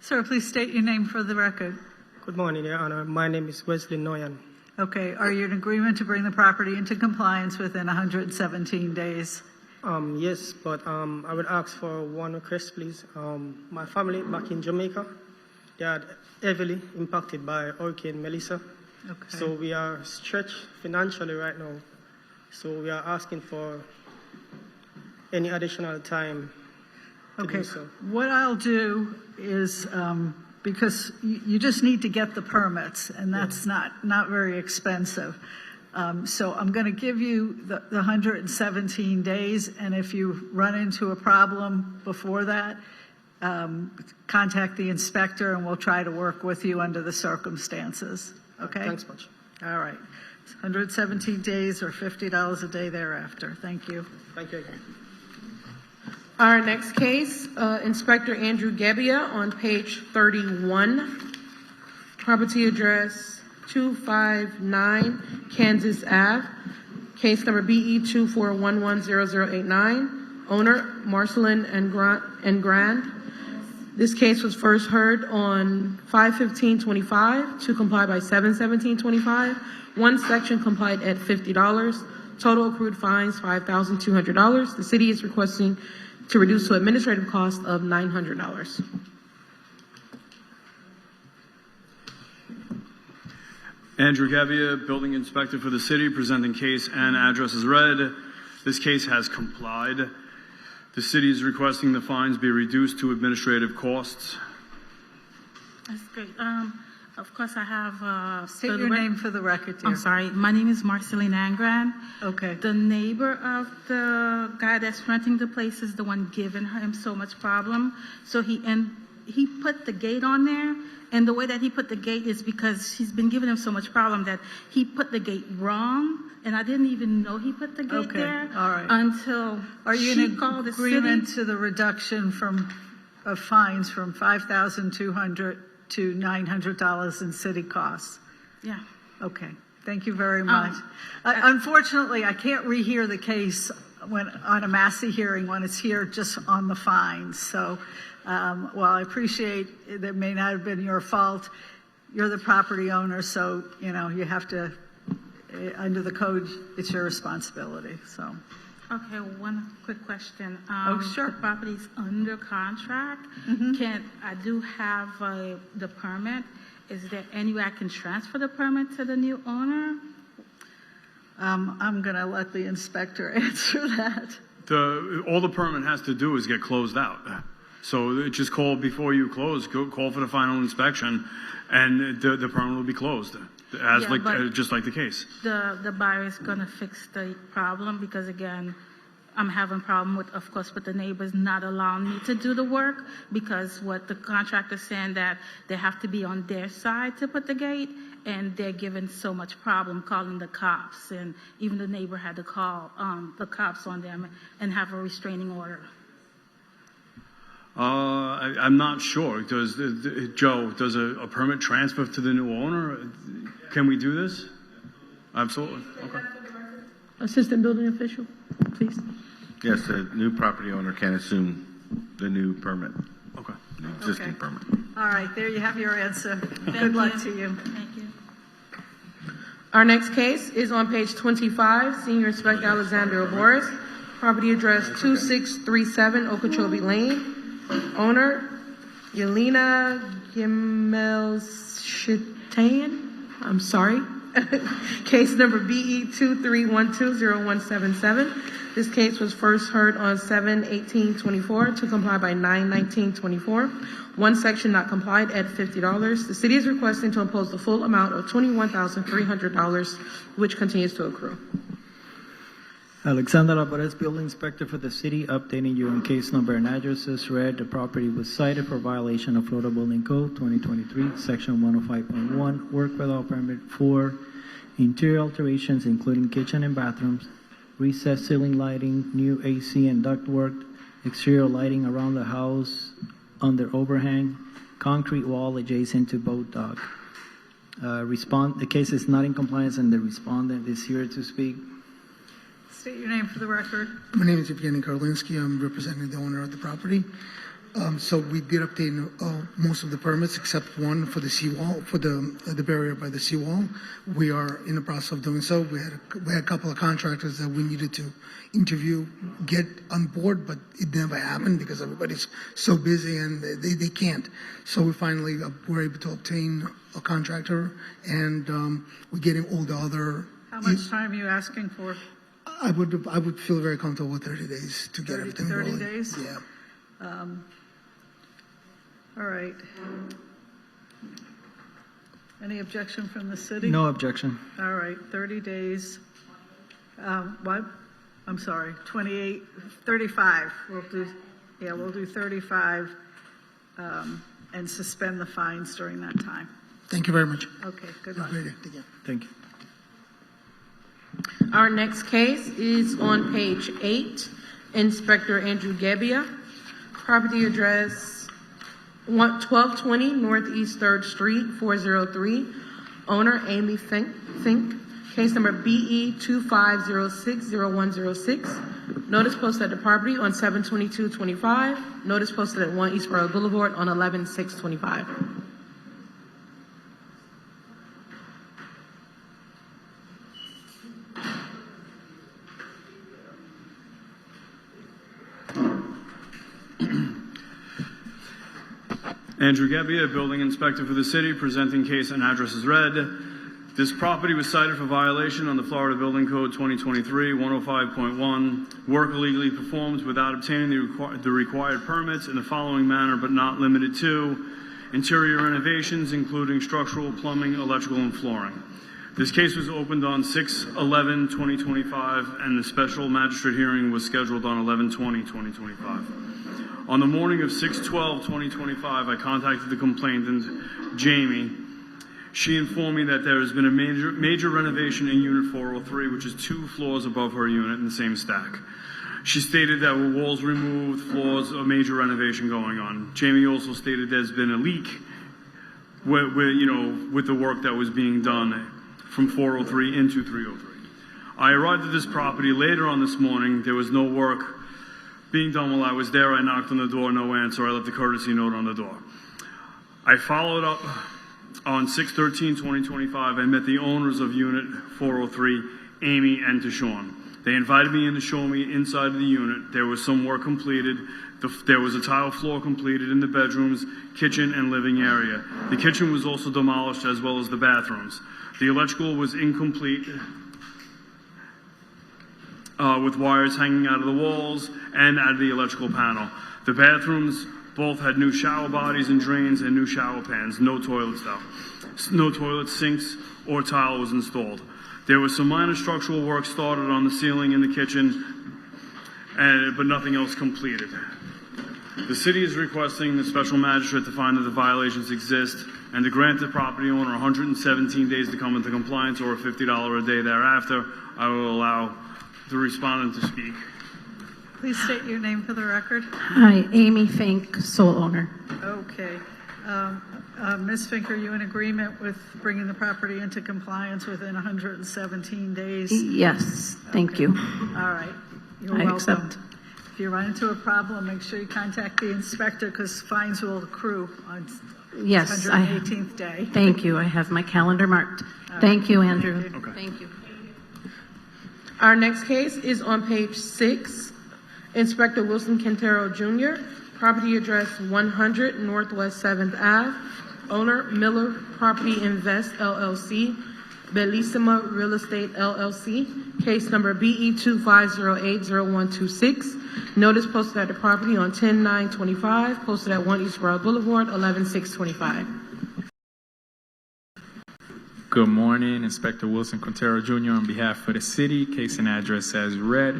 Speaker 2: Sir, please state your name for the record.
Speaker 23: Good morning, Your Honor. My name is Wesley Noyan.
Speaker 2: Okay, are you in agreement to bring the property into compliance within 117 days?
Speaker 23: Yes, but I would ask for one request, please. My family back in Jamaica, they are heavily impacted by Hurricane Melissa.
Speaker 2: Okay.
Speaker 23: So we are stretched financially right now. So we are asking for any additional time to
Speaker 2: Okay,
Speaker 23: do so.
Speaker 2: what I'll do is, because you just need to get the permits, and that's not very expensive. So I'm going to give you the 117 days, and if you run into a problem before that, contact the inspector, and we'll try to work with you under the circumstances. Okay?
Speaker 23: Thanks much.
Speaker 2: All right. 117 days or $50 a day thereafter. Thank you.
Speaker 23: Thank you again.
Speaker 1: Our next case, Inspector Andrew Gebbia on page 31. Property address 259 Kansas Ave. Case number BE 24110089. Owner Marcelin and Grand. This case was first heard on 5/15/25 to comply by 7/17/25. One section complied at $50. Total accrued fines $5,200. The city is requesting to reduce to administrative cost of $900.
Speaker 6: Andrew Gebbia, building inspector for the city, presenting case and address as read. This case has complied. The city is requesting the fines be reduced to administrative costs.
Speaker 7: That's great. Of course, I have.
Speaker 2: State your name for the record, dear.
Speaker 7: I'm sorry. My name is Marceline Angran.
Speaker 2: Okay.
Speaker 7: The neighbor of the guy that's renting the place is the one giving him so much problem. So he put the gate on there, and the way that he put the gate is because he's been giving him so much problem that he put the gate wrong, and I didn't even know he put the gate there.
Speaker 2: All right.
Speaker 7: Until
Speaker 2: Are you
Speaker 7: she
Speaker 2: in
Speaker 7: called the
Speaker 2: agreement
Speaker 7: city.
Speaker 2: to the reduction of fines from $5,200 to $900 in city costs?
Speaker 7: Yeah.
Speaker 2: Okay. Thank you very much. Unfortunately, I can't rehear the case on a Massey hearing when it's here just on the fines. So, while I appreciate that may not have been your fault, you're the property owner, so you have to. Under the code, it's your responsibility. So.
Speaker 7: Okay, one quick question.
Speaker 2: Sure.
Speaker 7: The property's under contract. I do have the permit. Is there any way I can transfer the permit to the new owner?
Speaker 2: I'm going to let the inspector answer that.
Speaker 6: All the permit has to do is get closed out. So just call before you close, call for the final inspection, and the permit will be closed, just like the case.
Speaker 7: The buyer is going to fix the problem because, again, I'm having problem with the neighbors not allowing me to do the work because what the contractor's saying that they have to be on their side to put the gate, and they're giving so much problem calling the cops, and even the neighbor had to call the cops on them and have a restraining order.
Speaker 6: I'm not sure. Does a permit transfer to the new owner? Can we do this? Absolutely. Okay.
Speaker 1: Assistant building official, please.
Speaker 10: Yes, the new property owner can assume the new permit.
Speaker 6: Okay.
Speaker 10: The existing permit.
Speaker 2: All right, there you have your answer. Good luck to you.
Speaker 7: Thank you.
Speaker 1: Our next case is on page 25, Senior Inspector Alexander Boris. Property address 2637 Okeechobee Lane. Owner, Yelena Gimelshitayan. I'm sorry. Case number BE 23120177. This case was first heard on 7/18/24 to comply by 9/19/24. One section not complied at $50. The city is requesting to impose the full amount of $21,300, which continues to accrue.
Speaker 3: Alexander Alvarez, building inspector for the city, updating you on case number and addresses read. The property was cited for violation of Florida Building Code 2023, section 105.1, work without permit for interior alterations, including kitchen and bathrooms, recessed ceiling lighting, new AC and ductwork, exterior lighting around the house under overhang, concrete wall adjacent to boat dock. The case is not in compliance and the respondent is here to speak.
Speaker 2: State your name for the record.
Speaker 20: My name is Evgeny Karolinsky. I'm representing the owner of the property.
Speaker 11: So we did obtain most of the permits except one for the seawall, for the barrier by the seawall. We are in the process of doing so. We had a couple of contractors that we needed to interview, get on board, but it never happened because everybody's so busy and they can't. So we finally were able to obtain a contractor, and we're getting all the other.
Speaker 2: How much time are you asking for?
Speaker 11: I would feel very comfortable with 30 days to get everything
Speaker 2: 30
Speaker 11: rolling.
Speaker 2: days?
Speaker 11: Yeah.
Speaker 2: All right. Any objection from the city?
Speaker 15: No objection.
Speaker 2: All right, 30 days. What? I'm sorry, 28, 35. We'll do 35 and suspend the fines during that time.
Speaker 11: Thank you very much.
Speaker 2: Okay, good luck.
Speaker 15: Thank you.
Speaker 1: Our next case is on page 8. Inspector Andrew Gebbia. Property address 1220 Northeast 3rd Street, 403. Owner Amy Fink. Case number BE 25060106. Notice posted at the property on 7/22/25. Notice posted at 1 East Road Boulevard on 11/6/25.
Speaker 6: Andrew Gebbia, building inspector for the city, presenting case and address as read. This property was cited for violation on the Florida Building Code 2023-105.1. Work illegally performed without obtaining the required permits in the following manner, but not limited to: interior renovations, including structural, plumbing, electrical, and flooring. This case was opened on 6/11/2025, and the special magistrate hearing was scheduled on 11/20/2025. On the morning of 6/12/2025, I contacted the complainant, Jamie. She informed me that there has been a major renovation in Unit 403, which is 2 floors above her unit in the same stack. She stated that with walls removed, floors, a major renovation going on. Jamie also stated there's been a leak with the work that was being done from 403 into 303. I arrived at this property later on this morning. There was no work being done while I was there. I knocked on the door, no answer. I left a courtesy note on the door. I followed up on 6/13/2025. I met the owners of Unit 403, Amy and Tashawn. They invited me in to show me inside of the unit. There was some work completed. There was a tile floor completed in the bedrooms, kitchen, and living area. The kitchen was also demolished, as well as the bathrooms. The electrical was incomplete, with wires hanging out of the walls and out of the electrical panel. The bathrooms both had new shower bodies and drains and new shower pans. No toilets though. No toilet sinks or tile was installed. There was some minor structural work started on the ceiling in the kitchen, but nothing else completed. The city is requesting the special magistrate to find that the violations exist and to grant the property owner 117 days to come into compliance, or a $50 a day thereafter. I will allow the respondent to speak.
Speaker 2: Please state your name for the record.
Speaker 14: Hi, Amy Fink, sole owner.
Speaker 2: Okay. Ms. Fink, are you in agreement with bringing the property into compliance within 117 days?
Speaker 14: Yes, thank you.
Speaker 2: All right. You're
Speaker 14: I
Speaker 2: welcome.
Speaker 14: accept.
Speaker 2: If you run into a problem, make sure you contact the inspector, because fines will accrue on
Speaker 14: Yes,
Speaker 2: 118th day.
Speaker 14: Thank you. I have my calendar marked. Thank you, Andrew. Thank you.
Speaker 1: Our next case is on page 6. Inspector Wilson Quintero Jr., property address 100 Northwest 7th Ave. Owner Miller Property Invest LLC, Bellissima Real Estate LLC. Case number BE 25080126. Notice posted at the property on 10/9/25. Posted at 1 East Road Boulevard, 11/6/25.
Speaker 20: Good morning, Inspector Wilson Quintero Jr. on behalf of the city. Case and address as read.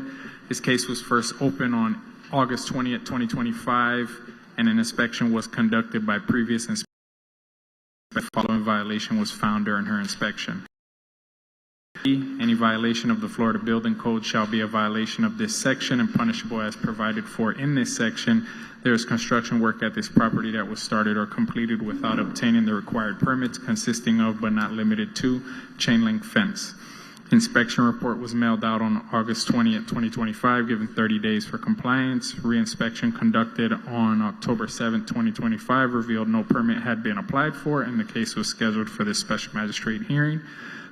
Speaker 20: This case was first opened on August 20th, 2025, and an inspection was conducted by previous inspector. The following violation was found during her inspection. Any violation of the Florida Building Code shall be a violation of this section and punishable as provided for in this section. There is construction work at this property that was started or completed without obtaining the required permits, consisting of but not limited to chain link fence. Inspection report was mailed out on August 20th, 2025, given 30 days for compliance. Reinspection conducted on October 7th, 2025, revealed no permit had been applied for, and the case was scheduled for this special magistrate hearing.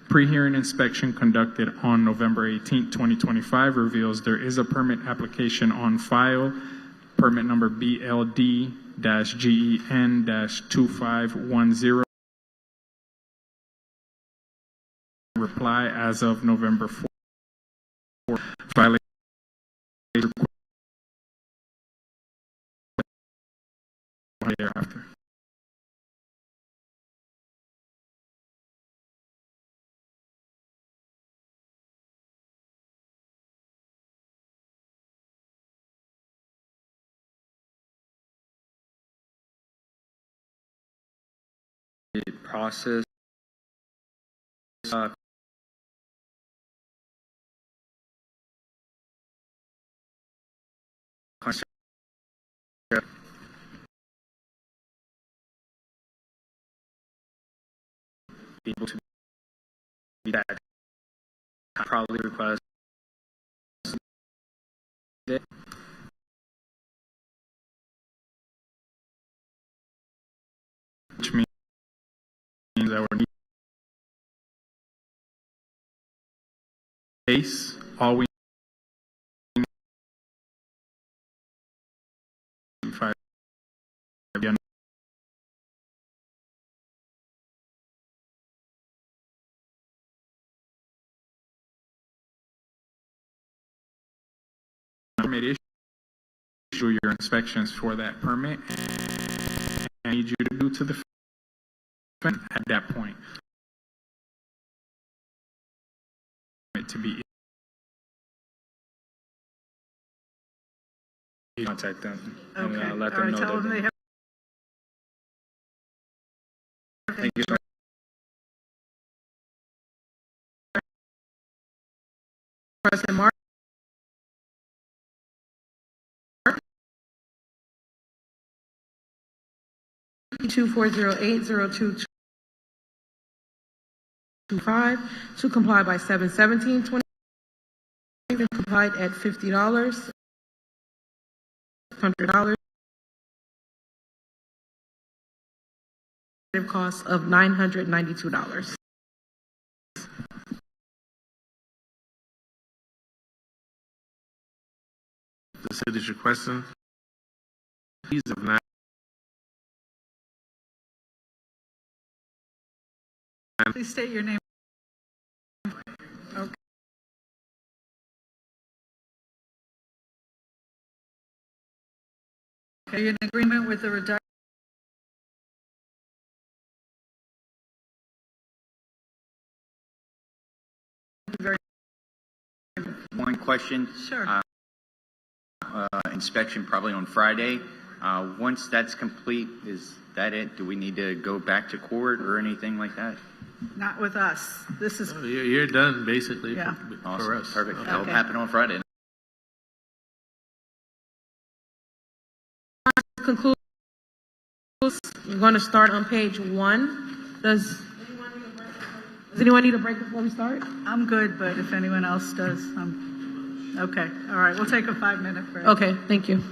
Speaker 20: Pre-hearing inspection conducted on November 18th, 2025, reveals there is a permit application on file, permit number BLD-GEN-2510. Reply as of November 4th. Violation thereafter.
Speaker 15: Process able to be that probably request which means our case all we five permit issue your inspections for that permit and I need you to do to the at that point to be contact them and let them know
Speaker 2: tell them they have.
Speaker 15: Thank you.
Speaker 1: President Mark. 24080225 to comply by 7/17/20. Complied at $50, $100. Cost of $992.
Speaker 9: The city's requesting fees of $9.
Speaker 2: Please state your name. Okay. Are you in agreement with the reduction?
Speaker 5: One question.
Speaker 2: Sure.
Speaker 5: Inspection probably on Friday. Once that's complete, is that it? Do we need to go back to court or anything like that?
Speaker 2: Not with us. This is.
Speaker 9: You're done, basically,
Speaker 2: Yeah.
Speaker 5: Awesome.
Speaker 9: for us.
Speaker 5: Perfect. That'll
Speaker 2: Okay.
Speaker 5: happen on Friday.
Speaker 1: Concludes. We're going to start on page 1. Does anyone need a break before we start?
Speaker 2: I'm good, but if anyone else does, okay. All right. We'll take a 5-minute break.
Speaker 1: Okay, thank you.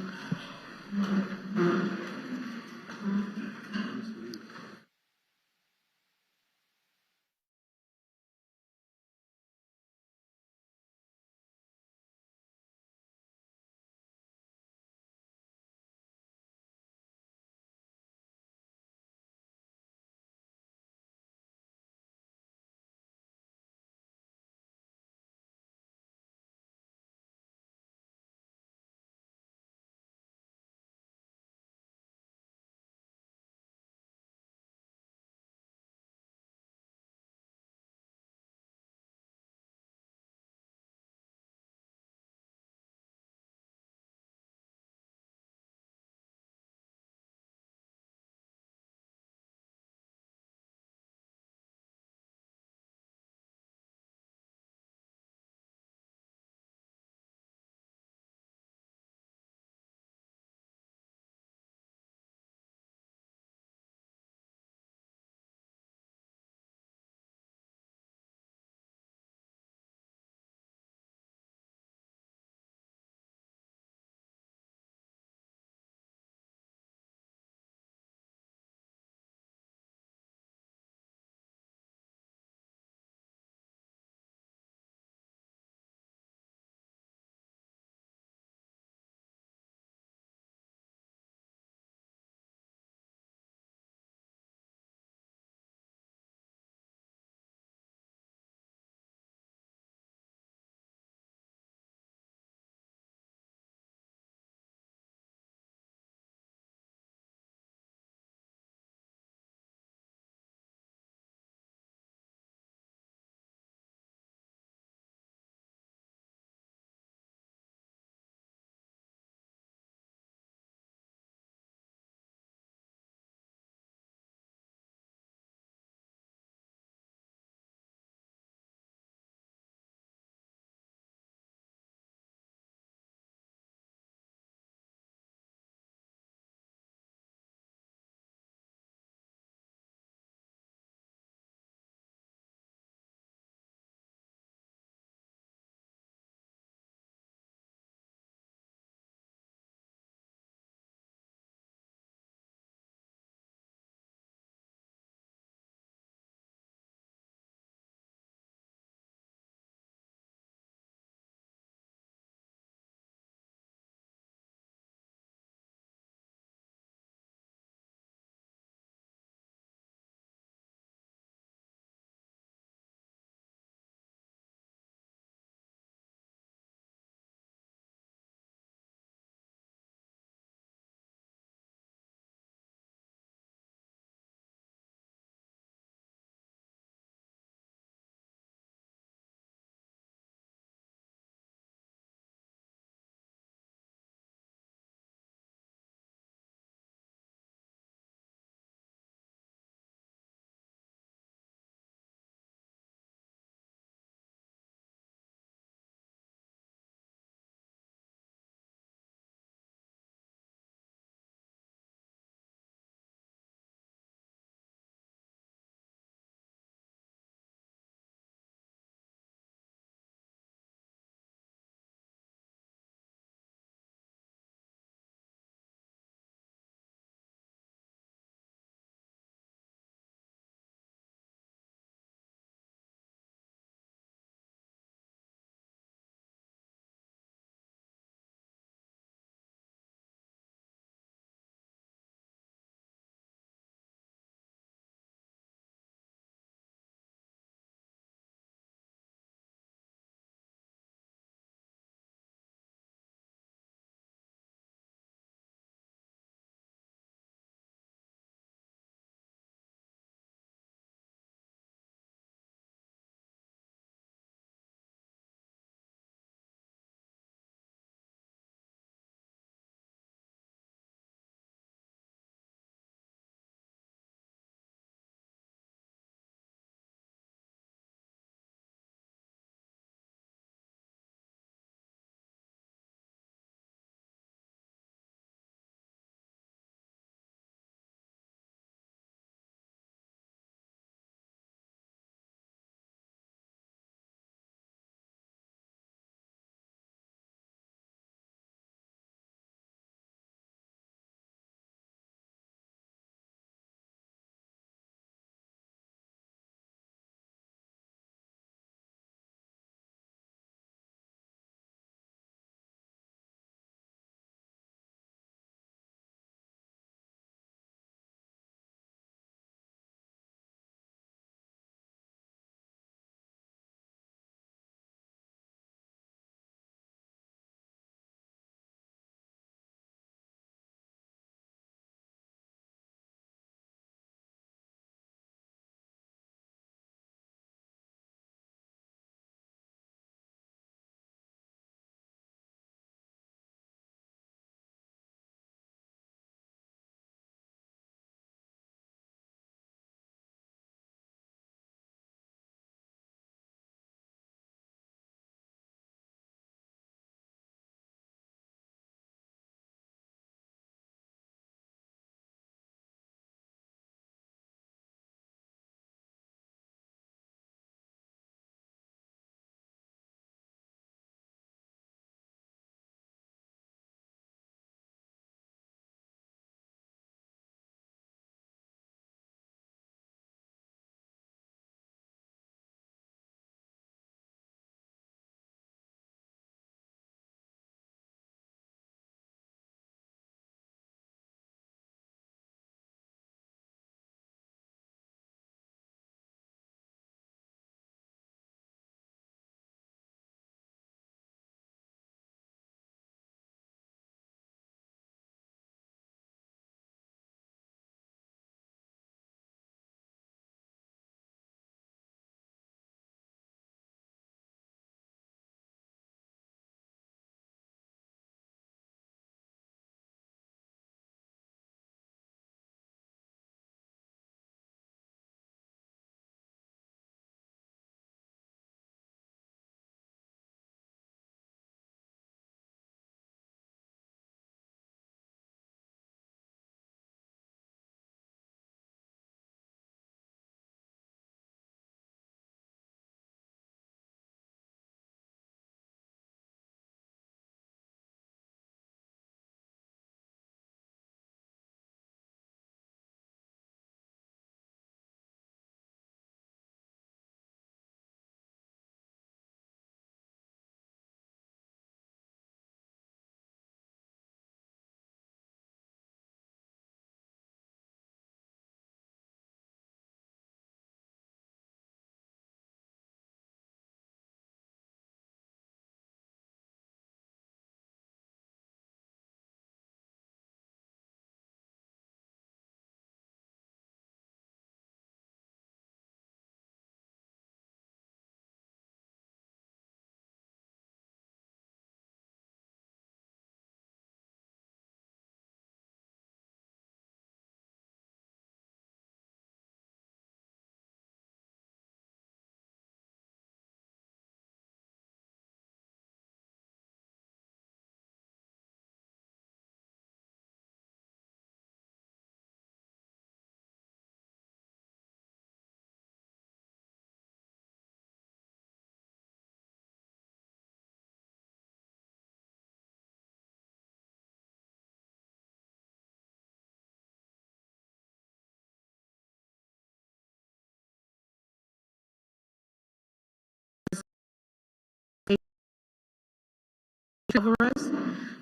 Speaker 1: of arrest.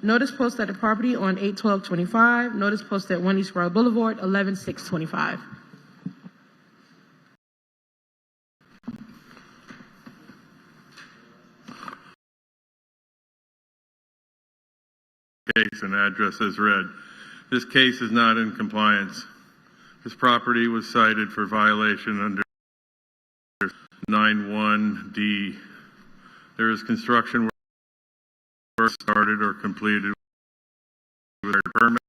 Speaker 1: Notice posted at the property on 8/12/25. Notice posted at 1 East Royal Boulevard, 11/6/25.
Speaker 13: Case and address as read. This case is not in compliance. This property was cited for violation under 91D. There is construction work started or completed with a permit,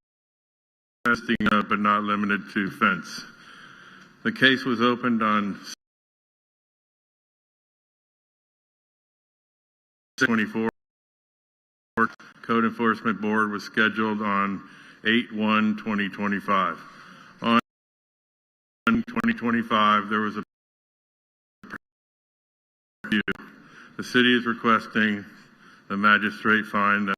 Speaker 13: testing but not limited to fence. The case was opened on 24. Code Enforcement Board was scheduled on 8/1/2025. On 2025, there was a review. The city is requesting the magistrate find that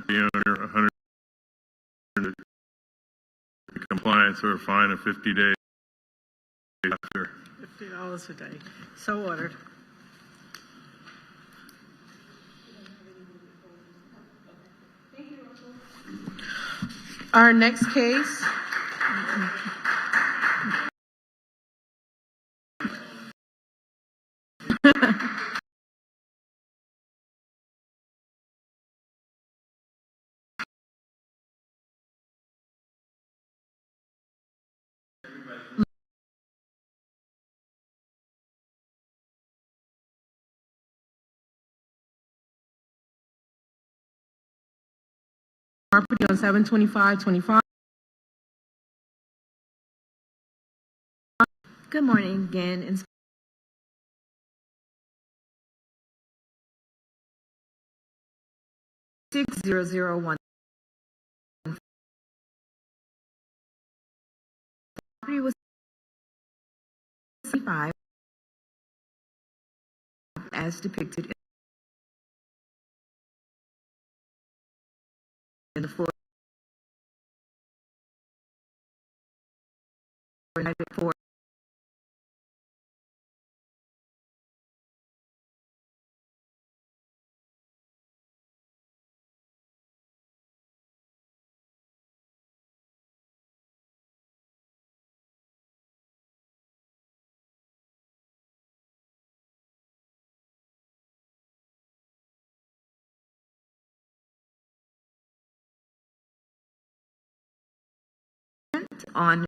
Speaker 13: the owner 100 compliance or a fine of 50 days after.
Speaker 2: $50 a day. So ordered.
Speaker 1: Our next case. Property on 7/25/25.
Speaker 8: Good morning again. 6001. Property was 65 as depicted in the floor. For on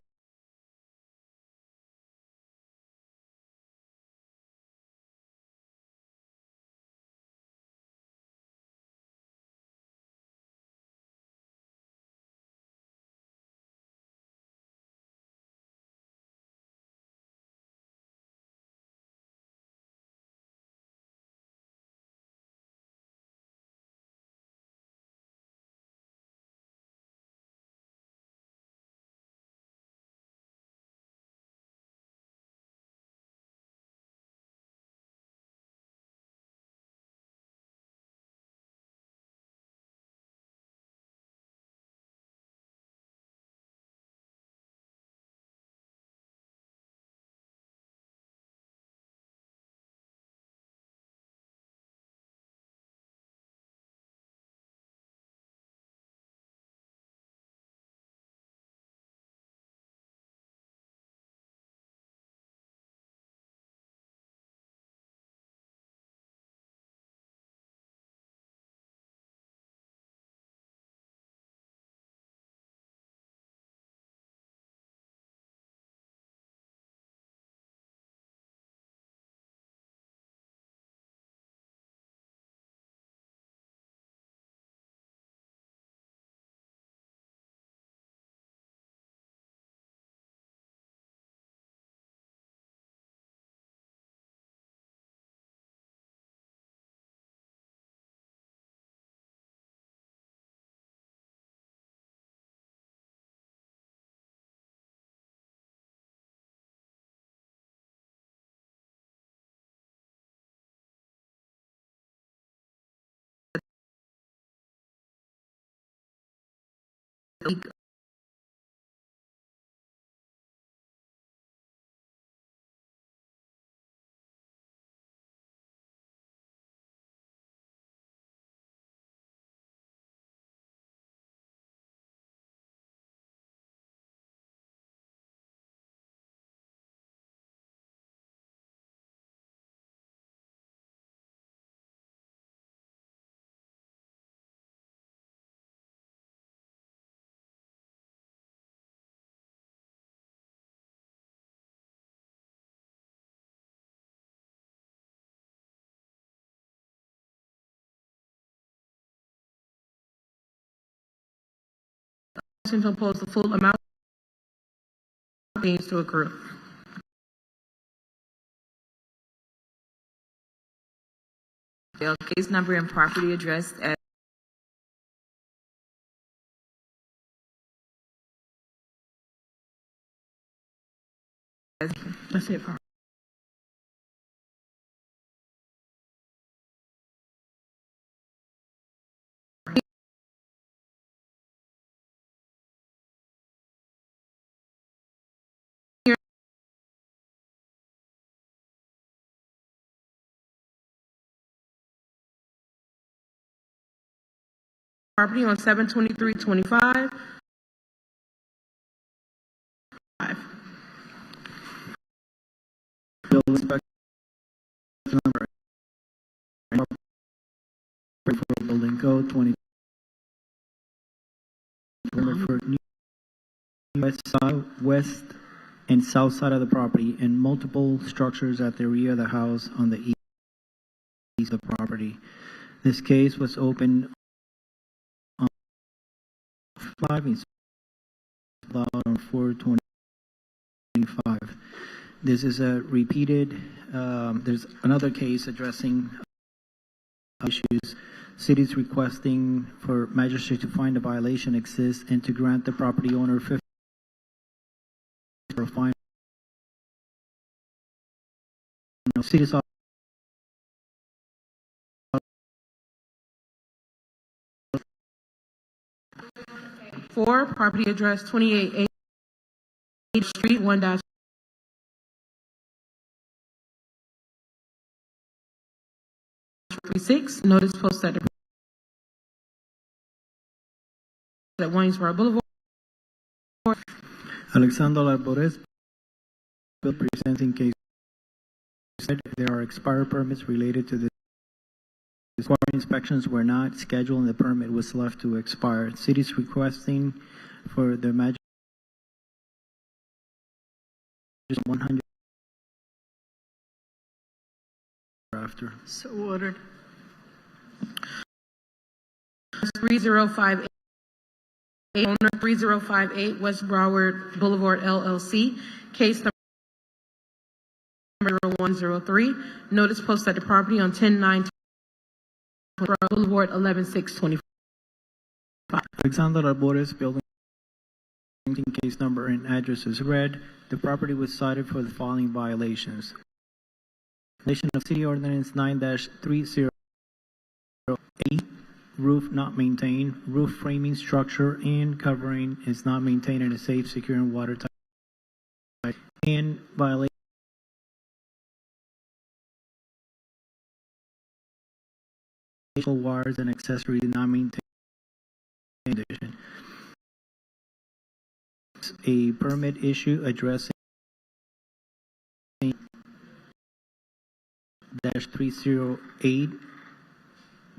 Speaker 1: to impose the full amount continues to accrue.
Speaker 8: Case number and property address as
Speaker 1: That's it for property on 72325.
Speaker 3: Bill inspector number for building code 20 for west and south side of the property and multiple structures at the rear of the house on the east of the property. This case was opened on 5 on 4/2025. This is a repeated, there's another case addressing issues. City's requesting for magistrate to find a violation exists and to grant the property owner 50 for a fine. City's
Speaker 1: 4, property address 28 8th Street 1-36. Notice posted at Waynesboro Boulevard.
Speaker 3: Alexander Labores, bill presenting case. There are expired permits related to this. Required inspections were not scheduled and the permit was left to expire. City's requesting for the magistrate 100 after.
Speaker 2: So ordered.
Speaker 1: 3058, owner 3058 West Broward Boulevard LLC, case number 0103. Notice posted at the property on 10/9 Boulevard 11625.
Speaker 3: Alexander Labores, building case number and address is read. The property was cited for the following violations. Violation of City Ordinance 9-308, roof not maintained, roof framing, structure, and covering is not maintained in a safe, secure, and watertight. And violation wires and accessories not maintained condition. A permit issue addressing -308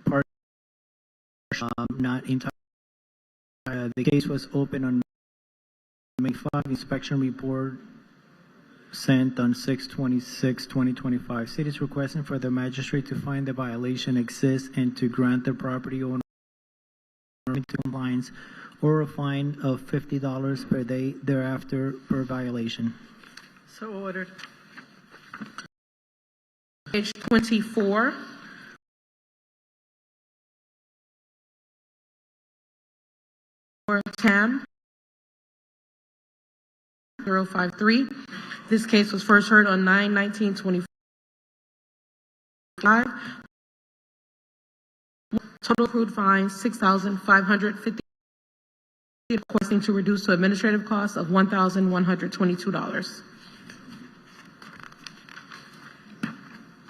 Speaker 3: part not entire. The case was opened on May 5. Inspection report sent on 6/26/2025. City is requesting for the magistrate to find the violation exists and to grant the property owner into compliance or a fine of $50 per day thereafter per violation.
Speaker 2: So ordered.
Speaker 1: Page 24. For TAM 053. This case was first heard on 9/19/25. Total accrued fine $6,550. Requesting to reduce to administrative costs of $1,122.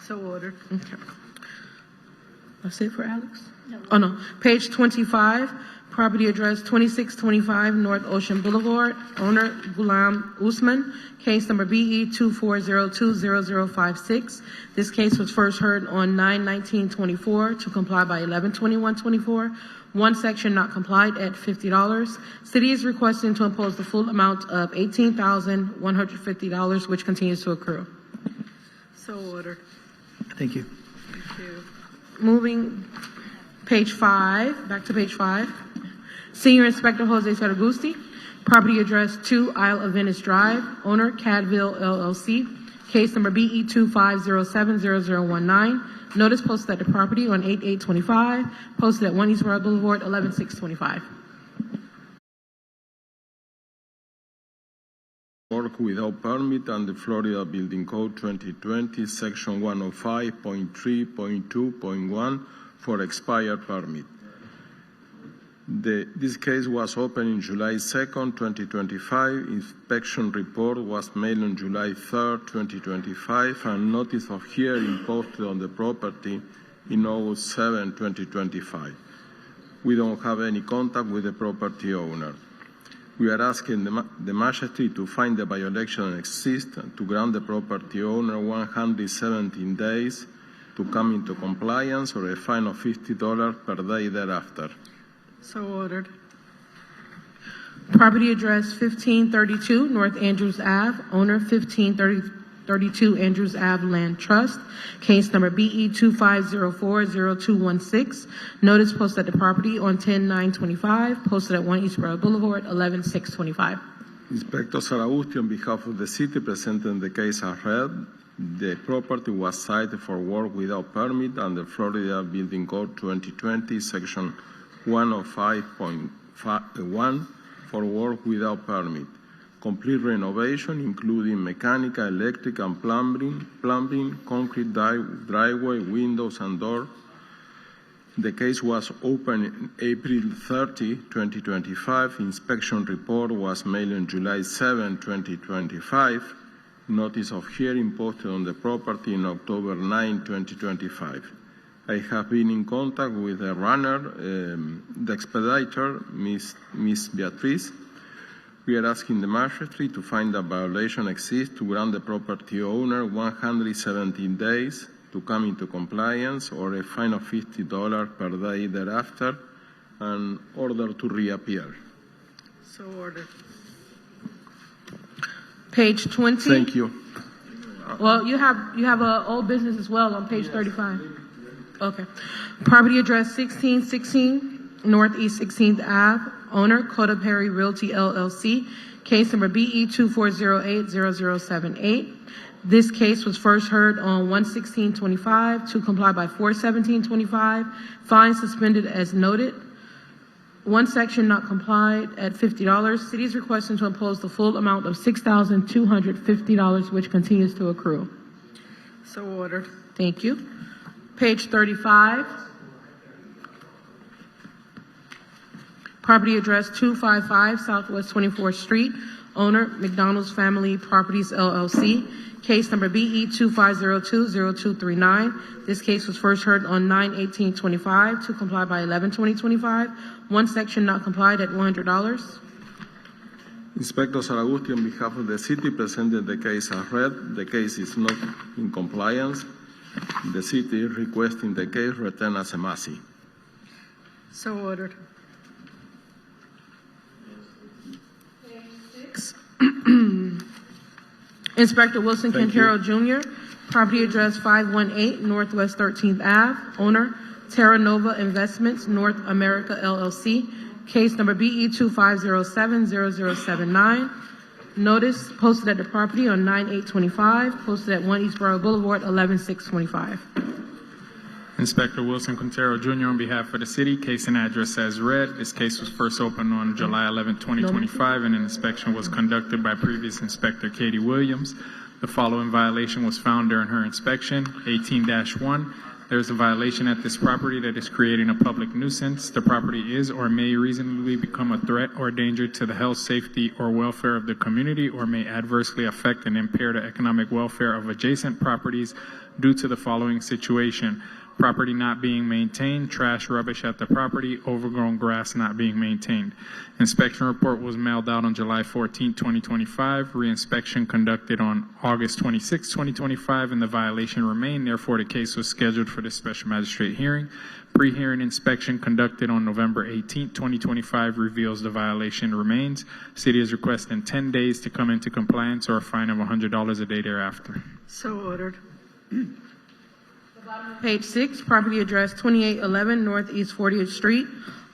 Speaker 2: So ordered.
Speaker 1: Okay. That's it for Alex? No. Oh, no. Page 25, property address 2625 North Ocean Boulevard, owner Ghulam Usman, case number BE 24020056. This case was first heard on 9/19/24 to comply by 11/21/24. One section not complied at $50. City is requesting to impose the full amount of $18,150, which continues to accrue.
Speaker 2: So ordered.
Speaker 3: Thank you.
Speaker 2: Thank you.
Speaker 1: Moving page 5, back to page 5. Senior Inspector Jose Saragusti. Property address 2 Isle of Venice Drive. Owner Cadville LLC. Case number BE 25070019. Notice posted at the property on 8/8/25. Posted at 1 East Royal Boulevard, 11625.
Speaker 12: Work without permit under Florida Building Code 2020, Section 105.3.2.1 for expired permit. This case was opened on July 2nd, 2025. Inspection report was mailed on July 3rd, 2025, and notice of hearing posted on the property in August 7, 2025. We don't have any contact with the property owner. We are asking the magistrate to find the violation exists and to grant the property owner 117 days to come into compliance or a fine of $50 per day thereafter.
Speaker 2: So ordered.
Speaker 1: Property address 1532 North Andrews Ave. Owner 1532 Andrews Ave Land Trust. Case number BE 25040216. Notice posted at the property on 10/9/25. Posted at 1 East Royal Boulevard, 11625.
Speaker 12: Inspector Saragusti, on behalf of the city, presenting the case as read. The property was cited for work without permit under Florida Building Code 2020, Section 105.1 for work without permit. Complete renovation, including mechanical, electric, and plumbing, concrete driveway, windows, and door. The case was opened on April 30, 2025. Inspection report was mailed on July 7, 2025. Notice of hearing posted on the property on October 9, 2025. I have been in contact with the runner, the expediter, Miss Beatriz. We are asking the magistrate to find a violation exists to grant the property owner 117 days to come into compliance or a fine of $50 per day thereafter, and order to reappear.
Speaker 2: So ordered.
Speaker 1: Page 20.
Speaker 12: Thank you.
Speaker 1: Well, you have a old business as well on page 35. Okay. Property address 1616 Northeast 16th Ave. Owner Coda Perry Realty LLC. Case number BE 24080078. This case was first heard on 1/16/25 to comply by 4/17/25. Fine suspended as noted. One section not complied at $50. City is requesting to impose the full amount of $6,250, which continues to accrue.
Speaker 2: So ordered.
Speaker 1: Thank you. Page 35. Property address 255 Southwest 24th Street. Owner McDonald's Family Properties LLC. Case number BE 25020239. This case was first heard on 9/18/25 to comply by 11/20/25. One section not complied at $100.
Speaker 12: Inspector Saragusti, on behalf of the city, presented the case as read. The case is not in compliance. The city is requesting the case returned as a MASI.
Speaker 2: So ordered.
Speaker 1: Inspector Wilson
Speaker 12: Thank
Speaker 1: Quintero Jr., property address 518 Northwest 13th Ave. Owner Terra Nova Investments North America LLC. Case number BE 25070079. Notice posted at the property on 9/8/25. Posted at 1 East Royal Boulevard, 11625.
Speaker 20: Inspector Wilson Quintero Jr. on behalf of the city, case and address as read. This case was first opened on July 11, 2025, and an inspection was conducted by previous Inspector Katie Williams. The following violation was found during her inspection. 18-1. There is a violation at this property that is creating a public nuisance. The property is or may reasonably become a threat or danger to the health, safety, or welfare of the community, or may adversely affect and impair the economic welfare of adjacent properties due to the following situation: property not being maintained, trash, rubbish at the property, overgrown grass not being maintained. Inspection report was mailed out on July 14, 2025. Reinspection conducted on August 26, 2025, and the violation remained. Therefore, the case was scheduled for the special magistrate hearing. Pre-hearing inspection conducted on November 18, 2025 reveals the violation remains. City is requesting 10 days to come into compliance or a fine of $100 a day thereafter.
Speaker 2: So ordered.
Speaker 1: Page 6, property address 2811 Northeast 40th Street.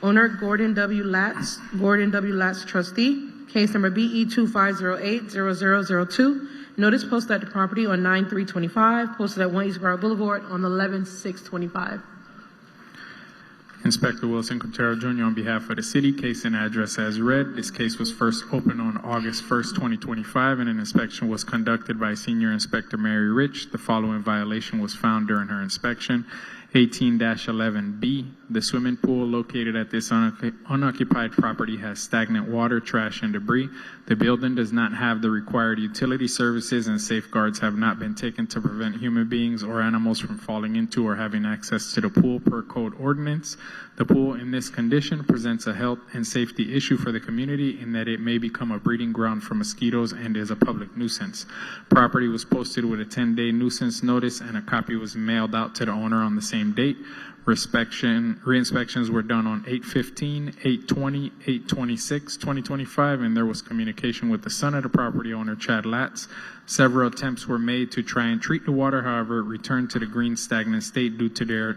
Speaker 1: Owner Gordon W. Latz, Gordon W. Latz trustee. Case number BE 2508-0002. Notice posted at the property on 9/3/25, posted at 1 East Broward Boulevard on 11/6/25.
Speaker 20: Inspector Wilson Quintero Jr. on behalf of the city, case and address as read. This case was first opened on August 1st, 2025, and an inspection was conducted by Senior Inspector Mary Rich. The following violation was found during her inspection. 18-11B, the swimming pool located at this unoccupied property has stagnant water, trash, and debris. The building does not have the required utility services, and safeguards have not been taken to prevent human beings or animals from falling into or having access to the pool per code ordinance. The pool in this condition presents a health and safety issue for the community in that it may become a breeding ground for mosquitoes and is a public nuisance. Property was posted with a 10-day nuisance notice, and a copy was mailed out to the owner on the same date. Re-inspections were done on 8/15, 8/20, 8/26, 2025, and there was communication with the son of the property owner, Chad Latz. Several attempts were made to try and treat the water, however, it returned to the green stagnant state due to there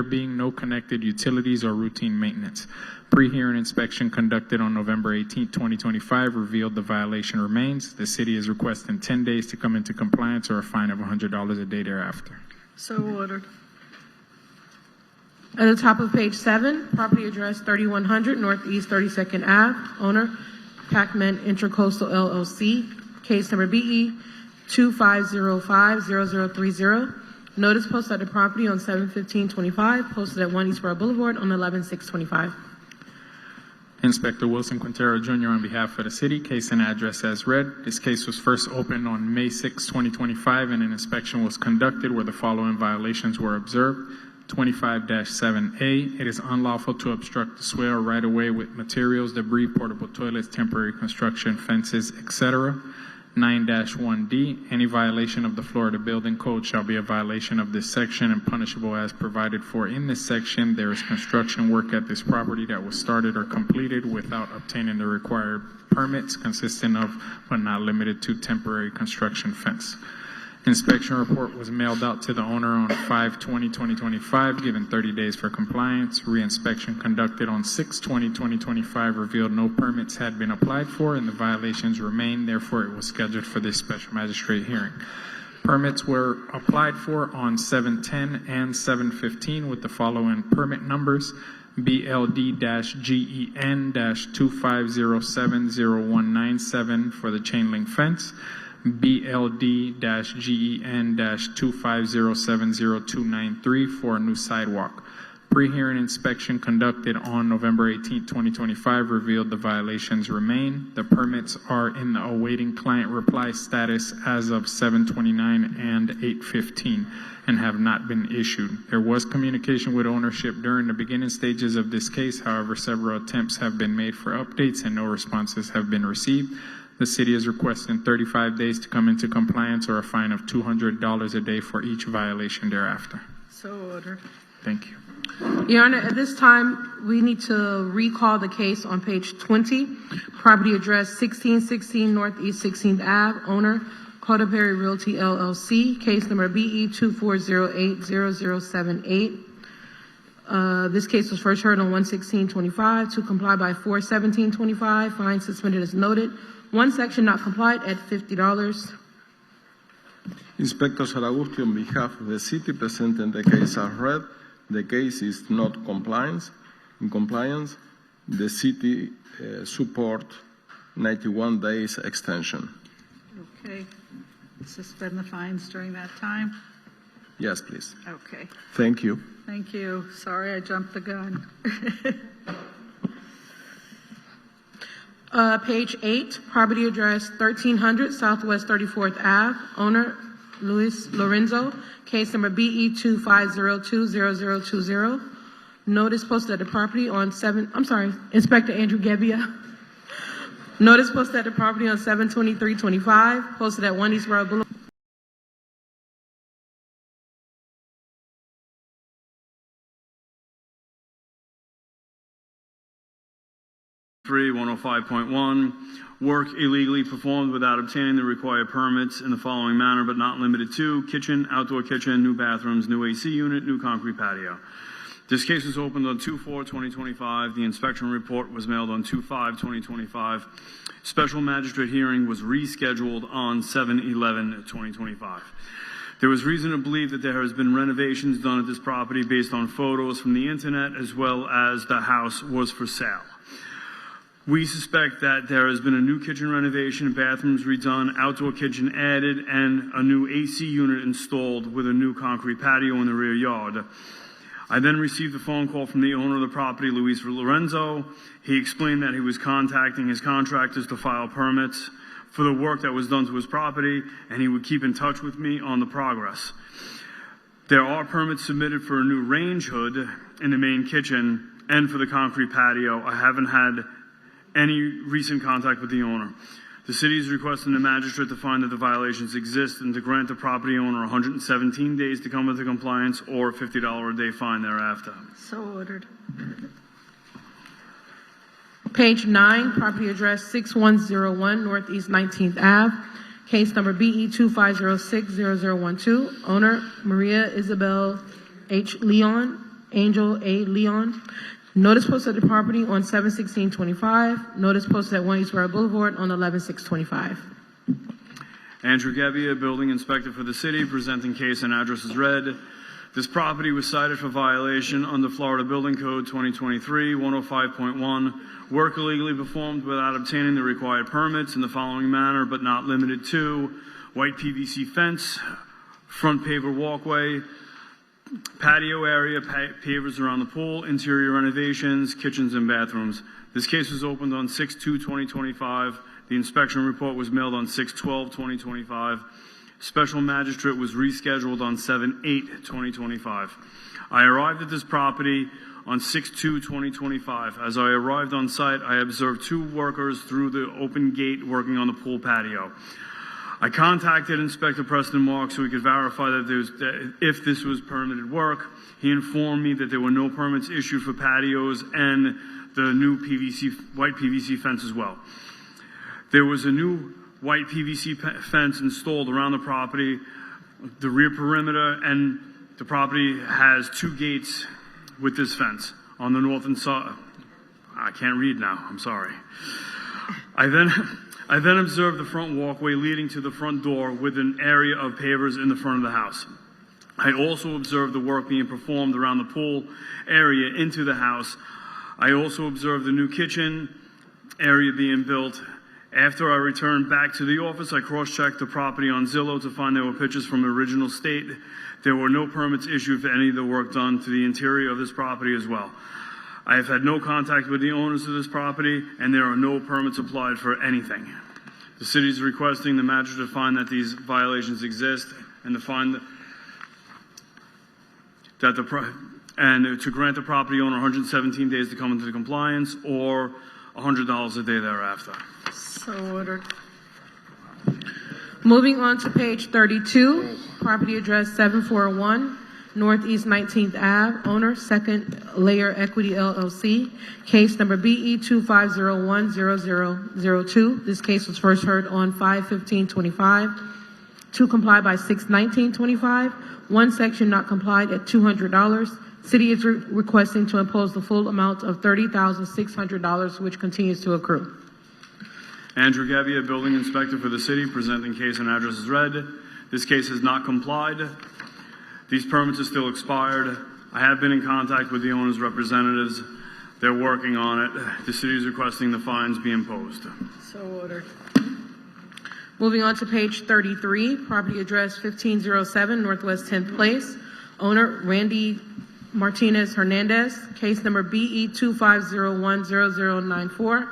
Speaker 20: being no connected utilities or routine maintenance. Pre-hearing inspection conducted on November 18, 2025 revealed the violation remains. The city is requesting 10 days to come into compliance or a fine of $100 a day thereafter.
Speaker 2: So ordered.
Speaker 1: At the top of page 7, property address 3100 Northeast 32nd Ave. Owner Pacman Intracoastal LLC. Case number BE 2505-0030. Notice posted at the property on 7/15/25, posted at 1 East Broward Boulevard on 11/6/25.
Speaker 20: Inspector Wilson Quintero Jr. on behalf of the city, case and address as read. This case was first opened on May 6, 2025, and an inspection was conducted where the following violations were observed. 25-7A, it is unlawful to obstruct the swale right away with materials, debris, portable toilets, temporary construction, fences, etc. 9-1D, any violation of the Florida Building Code shall be a violation of this section and punishable as provided for in this section. There is construction work at this property that was started or completed without obtaining the required permits, consisting of, but not limited to, temporary construction fence. Inspection report was mailed out to the owner on 5/20/2025, given 30 days for compliance. Re-inspection conducted on 6/20/2025 revealed no permits had been applied for and the violations remained. Therefore, it was scheduled for this special magistrate hearing. Permits were applied for on 7/10 and 7/15 with the following permit numbers: BLD-GEN-2507-0197 for the chain link fence, BLD-GEN-2507-0293 for a new sidewalk. Pre-hearing inspection conducted on November 18, 2025 revealed the violations remain. The permits are in the awaiting client reply status as of 7/29 and 8/15 and have not been issued. There was communication with ownership during the beginning stages of this case. However, several attempts have been made for updates and no responses have been received. The city is requesting 35 days to come into compliance or a fine of $200 a day for each violation thereafter.
Speaker 2: So ordered.
Speaker 20: Thank you.
Speaker 1: Your Honor, at this time, we need to recall the case on page 20. Property address 1616 Northeast 16th Ave. Owner Codaberry Realty LLC. Case number BE 2408-0078. This case was first heard on 1/16/25. To comply by 4/17/25. Fine suspended as noted. One section not complied at $50.
Speaker 12: Inspector Saragusti on behalf of the city presenting the case as read. The case is not in compliance. The city support 91 days extension.
Speaker 2: Okay. Suspend the fines during that time?
Speaker 12: Yes, please.
Speaker 2: Okay.
Speaker 12: Thank you.
Speaker 2: Thank you. Sorry I jumped the gun.
Speaker 1: Page 8, property address 1300 Southwest 34th Ave. Owner Luis Lorenzo. Case number BE 2502-0020. Notice posted at the property on Inspector Andrew Gebbia. Notice posted at the property on 7/23/25. Posted at 1 East Broward Boulevard.
Speaker 6: Three 105.1, work illegally performed without obtaining the required permits in the following manner, but not limited to: kitchen, outdoor kitchen, new bathrooms, new AC unit, new concrete patio. This case was opened on 2/4/2025. The inspection report was mailed on 2/5/2025. Special magistrate hearing was rescheduled on 7/11/2025. There was reason to believe that there has been renovations done at this property based on photos from the internet, as well as the house was for sale. We suspect that there has been a new kitchen renovation, bathrooms redone, outdoor kitchen added, and a new AC unit installed with a new concrete patio in the rear yard. I then received a phone call from the owner of the property, Luis Lorenzo. He explained that he was contacting his contractors to file permits for the work that was done to his property, and he would keep in touch with me on the progress. There are permits submitted for a new range hood in the main kitchen and for the concrete patio. I haven't had any recent contact with the owner. The city is requesting the magistrate to find that the violations exist and to grant the property owner 117 days to come into compliance or a $50 a day fine thereafter.
Speaker 2: So ordered.
Speaker 1: Page 9, property address 6101 Northeast 19th Ave, case number BE 25060012, owner Maria Isabel H. Leon, Angel A. Leon. Notice posted at the property on 7/16/25. Notice posted at 1 East Road Boulevard on 11/6/25.
Speaker 6: Andrew Gebbia, building inspector for the city, presenting case and address as read. This property was cited for violation under Florida Building Code 2023-105.1, work illegally performed without obtaining the required permits in the following manner, but not limited to: white PVC fence, front paver walkway, patio area, pavers around the pool, interior renovations, kitchens and bathrooms. This case was opened on 6/2/2025. The inspection report was mailed on 6/12/2025. Special magistrate was rescheduled on 7/8/2025. I arrived at this property on 6/2/2025. As I arrived on site, I observed 2 workers through the open gate working on the pool patio. I contacted Inspector Preston Mark so he could verify that if this was permitted work. He informed me that there were no permits issued for patios and the new white PVC fence as well. There was a new white PVC fence installed around the property, the rear perimeter, and the property has 2 gates with this fence on the north and south. I can't read now, I'm sorry. I then observed the front walkway leading to the front door with an area of pavers in the front of the house. I also observed the work being performed around the pool area into the house. I also observed the new kitchen area being built. After I returned back to the office, I cross-checked the property on Zillow to find there were pictures from the original state. There were no permits issued for any of the work done to the interior of this property as well. I have had no contact with the owners of this property, and there are no permits applied for anything. The city is requesting the magistrate to find that these violations exist and to find that to grant the property owner 117 days to come into compliance or $100 a day thereafter.
Speaker 2: So ordered.
Speaker 1: Moving on to page 32, property address 741 Northeast 19th Ave, owner Second Layer Equity LLC, case number BE 25010002. This case was first heard on 5/15/25. To comply by 6/19/25. One section not complied at $200. City is requesting to impose the full amount of $30,600, which continues to accrue.
Speaker 6: Andrew Gebbia, building inspector for the city, presenting case and address as read. This case has not complied. These permits are still expired. I have been in contact with the owner's representatives. They're working on it. The city is requesting the fines be imposed.
Speaker 2: So ordered.
Speaker 1: Moving on to page 33, property address 1507 Northwest 10th Place, owner Randy Martinez Hernandez, case number BE 25010094.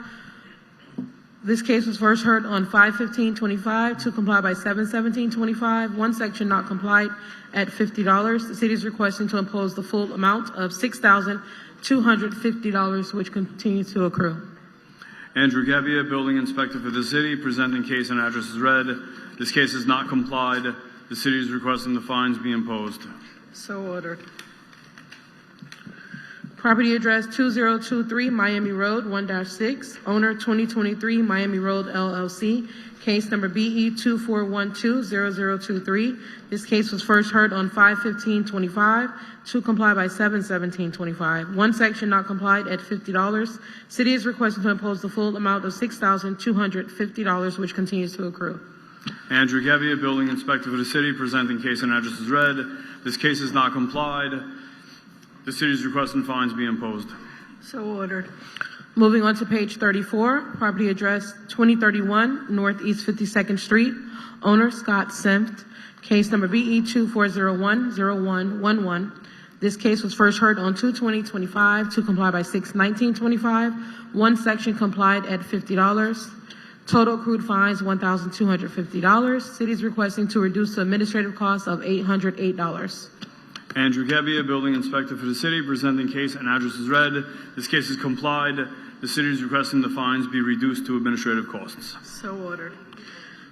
Speaker 1: This case was first heard on 5/15/25 to comply by 7/17/25. One section not complied at $50. The city is requesting to impose the full amount of $6,250, which continues to accrue.
Speaker 6: Andrew Gebbia, building inspector for the city, presenting case and address as read. This case has not complied. The city is requesting the fines be imposed.
Speaker 2: So ordered.
Speaker 1: Property address 2023 Miami Road, 1-6, owner 2023 Miami Road LLC, case number BE 24120023. This case was first heard on 5/15/25 to comply by 7/17/25. One section not complied at $50. City is requesting to impose the full amount of $6,250, which continues to accrue.
Speaker 6: Andrew Gebbia, Building Inspector for the city, presenting case and address is read. This case is not complied. The city is requesting fines be imposed.
Speaker 2: So ordered.
Speaker 1: Moving on to page 34, property address 2031 Northeast 52nd Street, owner Scott Senft, case number BE 24010111. This case was first heard on 2/20/25 to comply by 6/19/25. One section complied at $50. Total accrued fines $1,250. City is requesting to reduce the administrative cost of $808.
Speaker 6: Andrew Gebbia, Building Inspector for the city, presenting case and address is read. This case is complied. The city is requesting the fines be reduced to administrative costs.
Speaker 2: So ordered.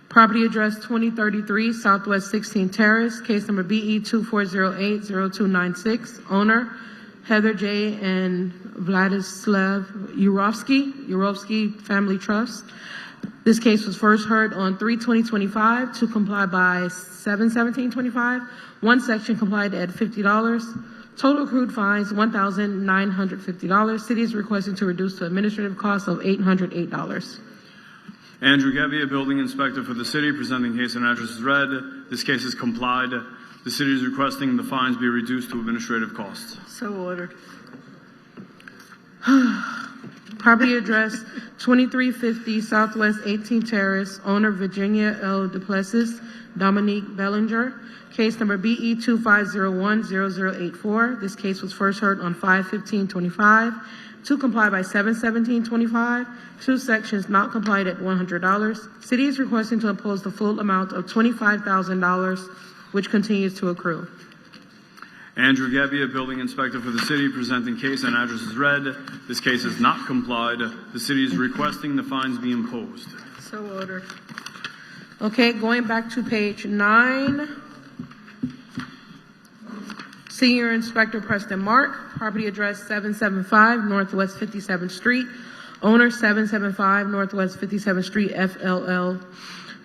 Speaker 1: Property address 2033 Southwest 16 Terrace, case number BE 24080296. Owner Heather J. and Vladislav Yurovsky Family Trust. This case was first heard on 3/20/25 to comply by 7/17/25. One section complied at $50. Total accrued fines $1,950. City is requesting to reduce the administrative cost of $808.
Speaker 6: Andrew Gebbia, Building Inspector for the city, presenting case and address is read. This case is complied. The city is requesting the fines be reduced to administrative costs.
Speaker 2: So ordered.
Speaker 1: Property address 2350 Southwest 18 Terrace, owner Virginia L. Duplessis, Dominique Bellinger, case number BE 25010084. This case was first heard on 5/15/25 to comply by 7/17/25. Two sections not complied at $100. City is requesting to impose the full amount of $25,000, which continues to accrue.
Speaker 6: Andrew Gebbia, Building Inspector for the city, presenting case and address is read. This case is not complied. The city is requesting the fines be imposed.
Speaker 2: So ordered.
Speaker 1: Okay, going back to page 9. Senior Inspector Preston Mark, property address 775 Northwest 57th Street, owner 775 Northwest 57th Street FLL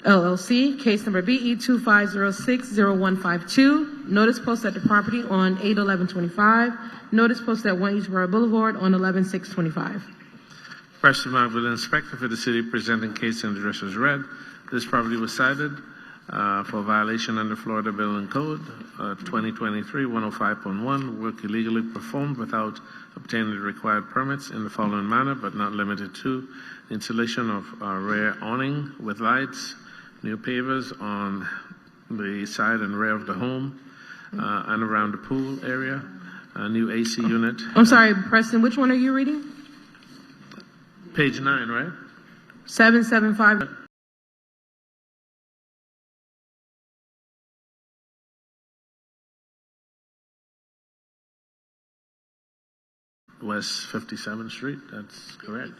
Speaker 1: LLC, case number BE 25060152. Notice posted at the property on 8/11/25. Notice posted at 1 Eastborough Boulevard on 11/6/25.
Speaker 9: Preston Mark, Building Inspector for the city, presenting case and address is read. This property was cited for violation under Florida Building Code 2023-105.1, work illegally performed without obtaining the required permits in the following manner, but not limited to: installation of a rear awning with lights, new pavers on the side and rear of the home and around the pool area, a new AC unit.
Speaker 1: I'm sorry, Preston, which one are you reading?
Speaker 9: Page 9, right?
Speaker 1: 775.
Speaker 9: West 57th Street, that's correct.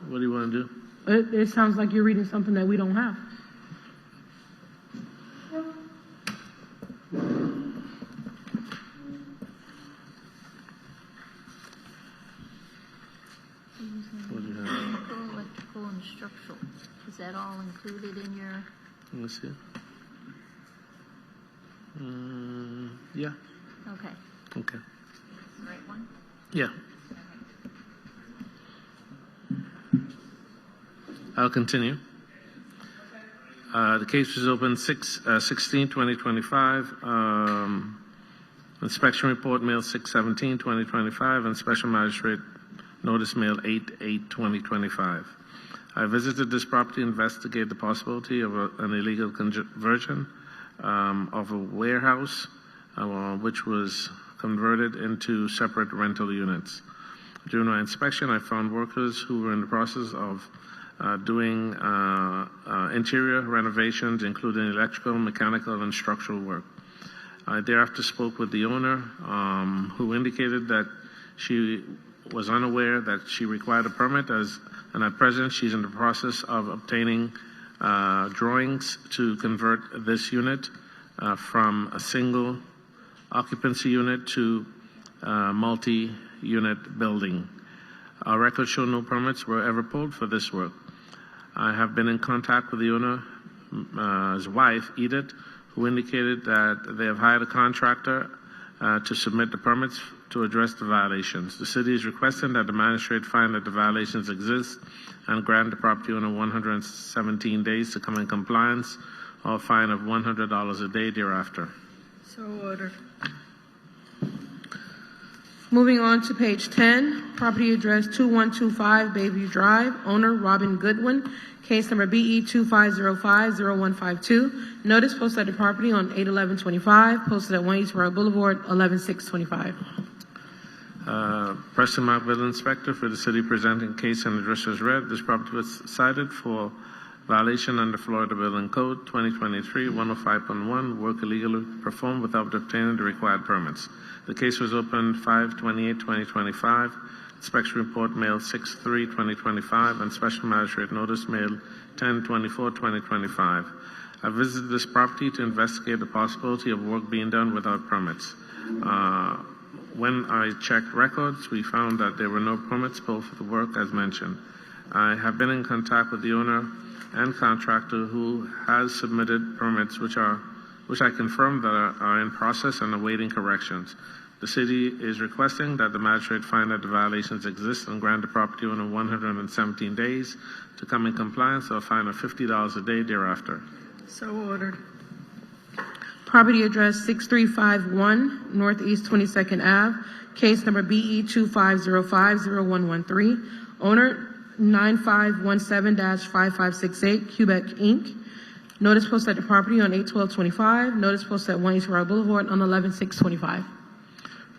Speaker 9: What do you want to do?
Speaker 1: It sounds like you're reading something that we don't have.
Speaker 9: What do you have?
Speaker 16: Electrical and structural. Is that all included in your?
Speaker 9: Let me see. Yeah.
Speaker 16: Okay.
Speaker 9: Okay.
Speaker 16: The right one?
Speaker 9: Yeah. I'll continue. The case was open 6/16/2025. Inspection report mailed 6/17/2025, and special magistrate notice mailed 8/8/2025. I visited this property to investigate the possibility of an illegal conversion of a warehouse, which was converted into separate rental units. During my inspection, I found workers who were in the process of doing interior renovations, including electrical, mechanical, and structural work. I thereafter spoke with the owner, who indicated that she was unaware that she required a permit, and at present she's in the process of obtaining drawings to convert this unit from a single occupancy unit to multi-unit building. Our records show no permits were ever pulled for this work. I have been in contact with the owner's wife, Edith, who indicated that they have hired a contractor to submit the permits to address the violations. The city is requesting that the magistrate find that the violations exist and grant the property owner 117 days to come in compliance or a fine of $100 a day thereafter.
Speaker 2: So ordered.
Speaker 1: Moving on to page 10, property address 2125 Bayview Drive, owner Robin Goodwin, case number BE 25050152. Notice posted at the property on 8/11/25, posted at 1 East Royal Boulevard, 11/6/25.
Speaker 9: Preston Mark, Building Inspector for the city, presenting case and address as read. This property was cited for violation under Florida Building Code 2023-105.1, work illegally performed without obtaining the required permits. The case was opened 5/28/2025. Inspection report mailed 6/3/2025, and special magistrate notice mailed 10/24/2025. I visited this property to investigate the possibility of work being done without permits. When I checked records, we found that there were no permits pulled for the work as mentioned. I have been in contact with the owner and contractor who has submitted permits which I confirm that are in process and awaiting corrections. The city is requesting that the magistrate find that the violations exist and grant the property owner 117 days to come in compliance or a fine of $50 a day thereafter.
Speaker 2: So ordered.
Speaker 1: Property address 6351 Northeast 22nd Ave, case number BE 25050113, owner 9517-5568 Quebec Inc. Notice posted at the property on 8/12/25. Notice posted at 1 East Royal Boulevard on 11/6/25.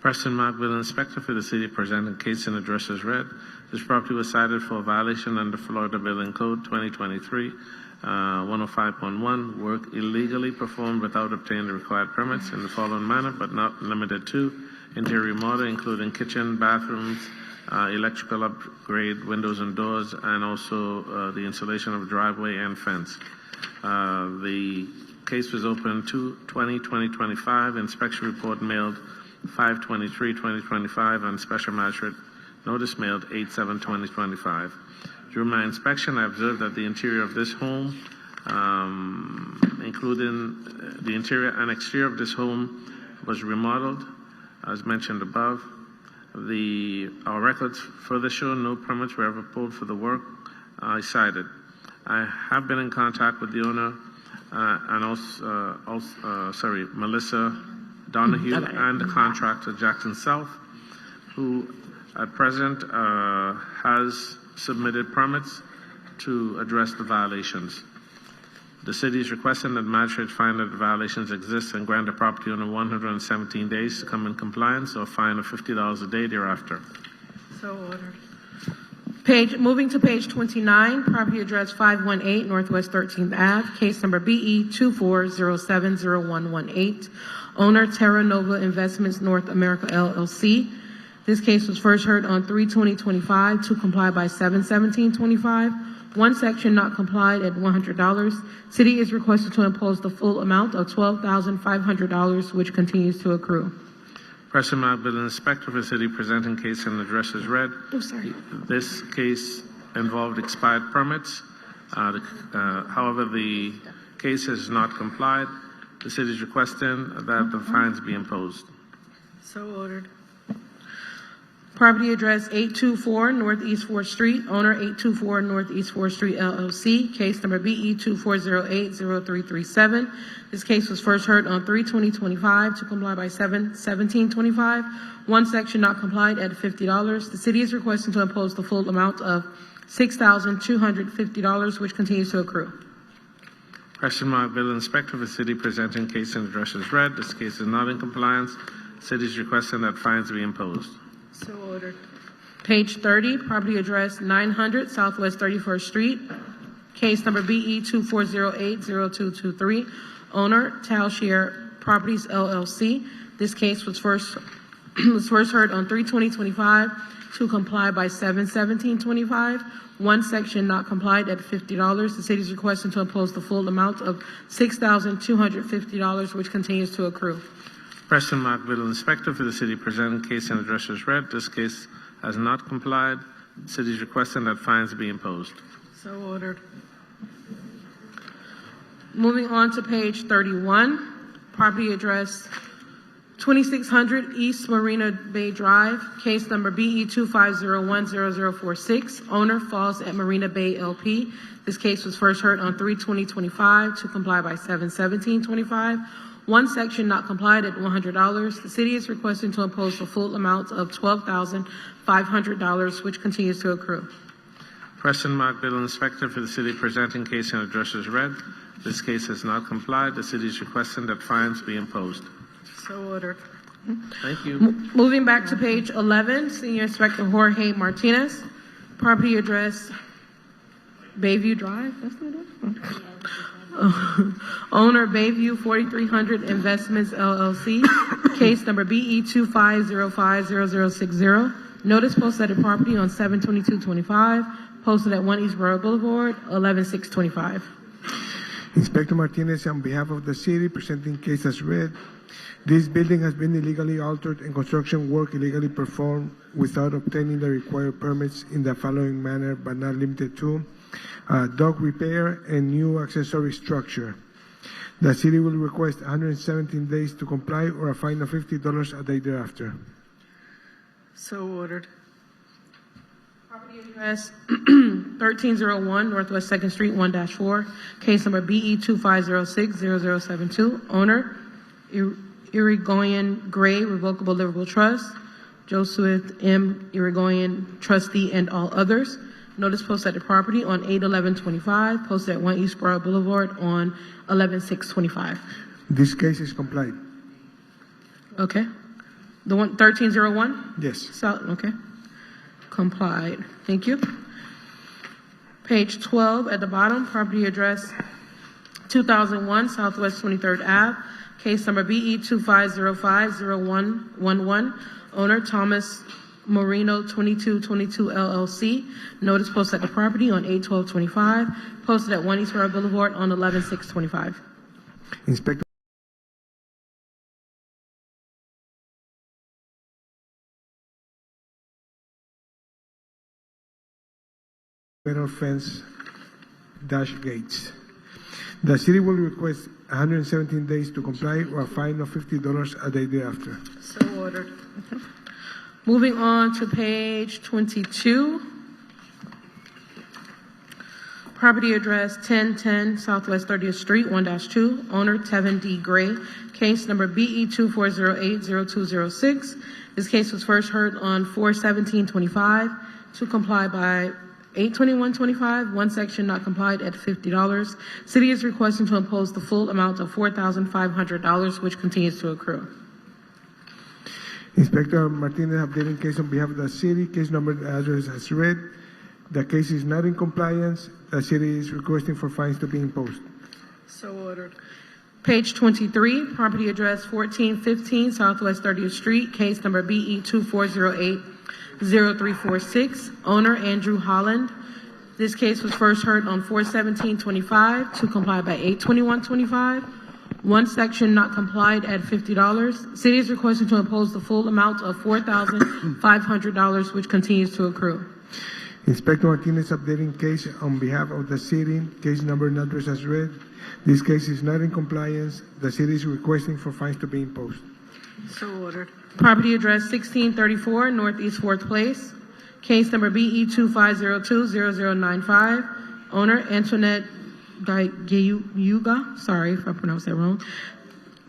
Speaker 9: Preston Mark, Building Inspector for the city, presenting case and address as read. This property was cited for a violation under Florida Building Code 2023-105.1, work illegally performed without obtaining the required permits in the following manner, but not limited to: interior remodel, including kitchen, bathrooms, electrical upgrade, windows and doors, and also the installation of a driveway and fence. The case was opened 2/20/2025. Inspection report mailed 5/23/2025, and special magistrate notice mailed 8/7/2025. During my inspection, I observed that the interior of this home, including the interior and exterior of this home, was remodeled, as mentioned above. Our records further show no permits were ever pulled for the work I cited. I have been in contact with the owner and Melissa Donahue and the contractor Jackson South, who at present has submitted permits to address the violations. The city is requesting that the magistrate find that the violations exist and grant the property owner 117 days to come in compliance or a fine of $50 a day thereafter.
Speaker 2: So ordered.
Speaker 1: Moving to page 29, property address 518 Northwest 13th Ave, case number BE 24070118, owner Terra Nova Investments North America LLC. This case was first heard on 3/20/25 to comply by 7/17/25. One section not complied at $100. City is requested to impose the full amount of $12,500, which continues to accrue.
Speaker 9: Preston Mark, Building Inspector for the city, presenting case and address as read.
Speaker 1: Oh, sorry.
Speaker 9: This case involved expired permits. However, the case has not complied. The city is requesting that the fines be imposed.
Speaker 2: So ordered.
Speaker 1: Property address 824 Northeast 4th Street, owner 824 Northeast 4th Street LLC, case number BE 24080337. This case was first heard on 3/20/25 to comply by 7/17/25. One section not complied at $50. The city is requesting to impose the full amount of $6,250, which continues to accrue.
Speaker 9: Preston Mark, Building Inspector for the city, presenting case and address as read. This case is not in compliance. The city is requesting that fines be imposed.
Speaker 2: So ordered.
Speaker 1: Page 30, property address 900 Southwest 31st Street, case number BE 24080223, owner Talshire Properties LLC. This case was first heard on 3/20/25 to comply by 7/17/25. One section not complied at $50. The city is requesting to impose the full amount of $6,250, which continues to accrue.
Speaker 9: Preston Mark, Bill Inspector for the city, presenting case and address as read. This case has not complied. The city is requesting that fines be imposed.
Speaker 2: So ordered.
Speaker 1: Moving on to page 31, property address 2600 East Marina Bay Drive, case number BE 25010046, owner Falls at Marina Bay LP. This case was first heard on 3/20/25 to comply by 7/17/25. One section not complied at $100. The city is requesting to impose the full amount of $12,500, which continues to accrue.
Speaker 9: Preston Mark, Bill Inspector for the city, presenting case and address as read. This case has not complied. The city is requesting that fines be imposed.
Speaker 2: So ordered.
Speaker 9: Thank you.
Speaker 1: Moving back to page 11, Senior Inspector Jorge Martinez, property address Bayview Drive. That's not it? Owner Bayview 4300 Investments LLC, case number BE 25050060. Notice posted at property on 7/22/25, posted at 1 East Borough Boulevard, 11/6/25.
Speaker 21: Inspector Martinez, on behalf of the city, presenting case as read. This building has been illegally altered and construction work illegally performed without obtaining the required permits in the following manner, but not limited to dock repair and new accessory structure. The city will request 117 days to comply or a fine of $50 a day thereafter.
Speaker 2: So ordered.
Speaker 1: Property address 1301 Northwest 2nd Street, 1-4, case number BE 25060072, owner Irigoyen Gray Revocable Livable Trust, Joseph M. Irigoyen, trustee, and all others. Notice posted at the property on 8/11/25, posted at 1 East Borough Boulevard on 11/6/25.
Speaker 21: This case is complied.
Speaker 1: Okay. The one 1301?
Speaker 21: Yes.
Speaker 1: Okay. Complied. Thank you. Page 12 at the bottom, property address 2001 Southwest 23rd Ave, case number BE 25050111, owner Thomas Moreno 2222 LLC. Notice posted at the property on 8/12/25, posted at 1 East Borough Boulevard on 11/6/25.
Speaker 21: Inspector metal fence dash gates. The city will request 117 days to comply or a fine of $50 a day thereafter.
Speaker 2: So ordered.
Speaker 1: Moving on to page 22. Property address 1010 Southwest 30th Street, 1-2, owner Tevin D. Gray, case number BE 24080206. This case was first heard on 4/17/25 to comply by 8/21/25. One section not complied at $50. City is requesting to impose the full amount of $4,500, which continues to accrue.
Speaker 21: Inspector Martinez, updating case on behalf of the city. Case number and address as read. The case is not in compliance. The city is requesting for fines to be imposed.
Speaker 2: So ordered.
Speaker 1: Page 23, property address 1415 Southwest 30th Street, case number BE 24080346, owner Andrew Holland. This case was first heard on 4/17/25 to comply by 8/21/25. One section not complied at $50. City is requesting to impose the full amount of $4,500, which continues to accrue.
Speaker 21: Inspector Martinez, updating case on behalf of the city. Case number and address as read. This case is not in compliance. The city is requesting for fines to be imposed.
Speaker 2: So ordered.
Speaker 1: Property address 1634 Northeast 4th Place, case number BE 25020095, owner Antoinette Gayuga, sorry if I pronounced that wrong.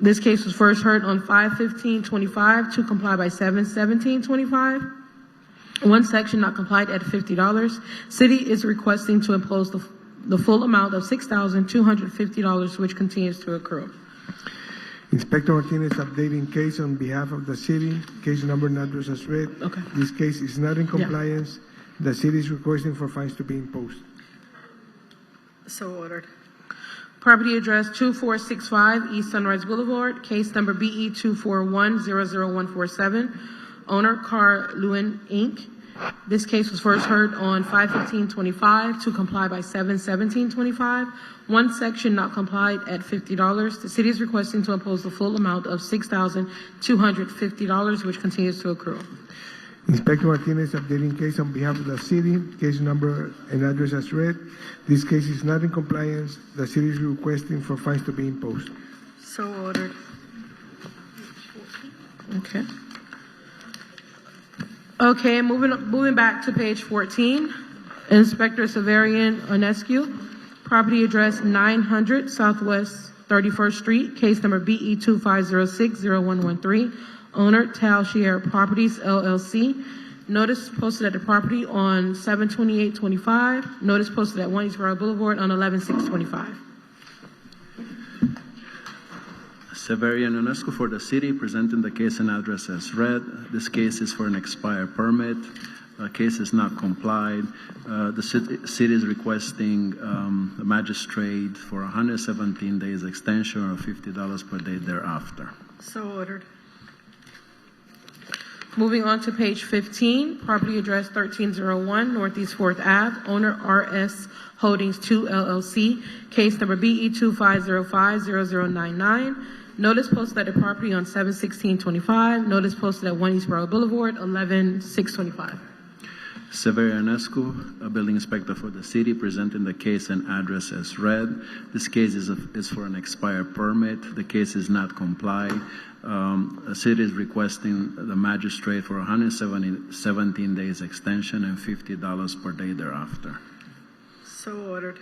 Speaker 1: This case was first heard on 5/15/25 to comply by 7/17/25. One section not complied at $50. City is requesting to impose the full amount of $6,250, which continues to accrue.
Speaker 21: Inspector Martinez, updating case on behalf of the city. Case number and address as read.
Speaker 1: Okay.
Speaker 21: This case is not in compliance. The city is requesting for fines to be imposed.
Speaker 2: So ordered.
Speaker 1: Property address 2465 East Sunrise Boulevard, case number BE 241000147, owner Car Lewin Inc. This case was first heard on 5/15/25 to comply by 7/17/25. One section not complied at $50. The city is requesting to impose the full amount of $6,250, which continues to accrue.
Speaker 21: Inspector Martinez updating case on behalf of the city, case number and address as read. This case is not in compliance. The city is requesting for fines to be imposed.
Speaker 2: So ordered.
Speaker 1: Okay. Okay, moving back to page 14. Inspector Severian Onescu, property address 900 Southwest 31st Street, case number BE 25060113. Owner, Talshire Properties, LLC. Notice posted at the property on 7/28/25. Notice posted at 1 East Royal Boulevard on 11/6/25.
Speaker 17: Severian Onescu for the city, presenting the case and address as read. This case is for an expired permit. Case is not complied. The city is requesting the magistrate for 117 days extension or $50 per day thereafter.
Speaker 2: So ordered.
Speaker 1: Moving on to page 15, property address 1301 Northeast 4th Ave, owner RS Holdings 2 LLC, case number BE 25050099. Notice posted at the property on 7/16/25. Notice posted at 1 East Royal Boulevard, 11/6/25.
Speaker 17: Severian Onescu, a building inspector for the city, presenting the case and address as read. This case is for an expired permit. The case is not complied. The city is requesting the magistrate for 117 days extension and $50 per day thereafter.
Speaker 2: So ordered.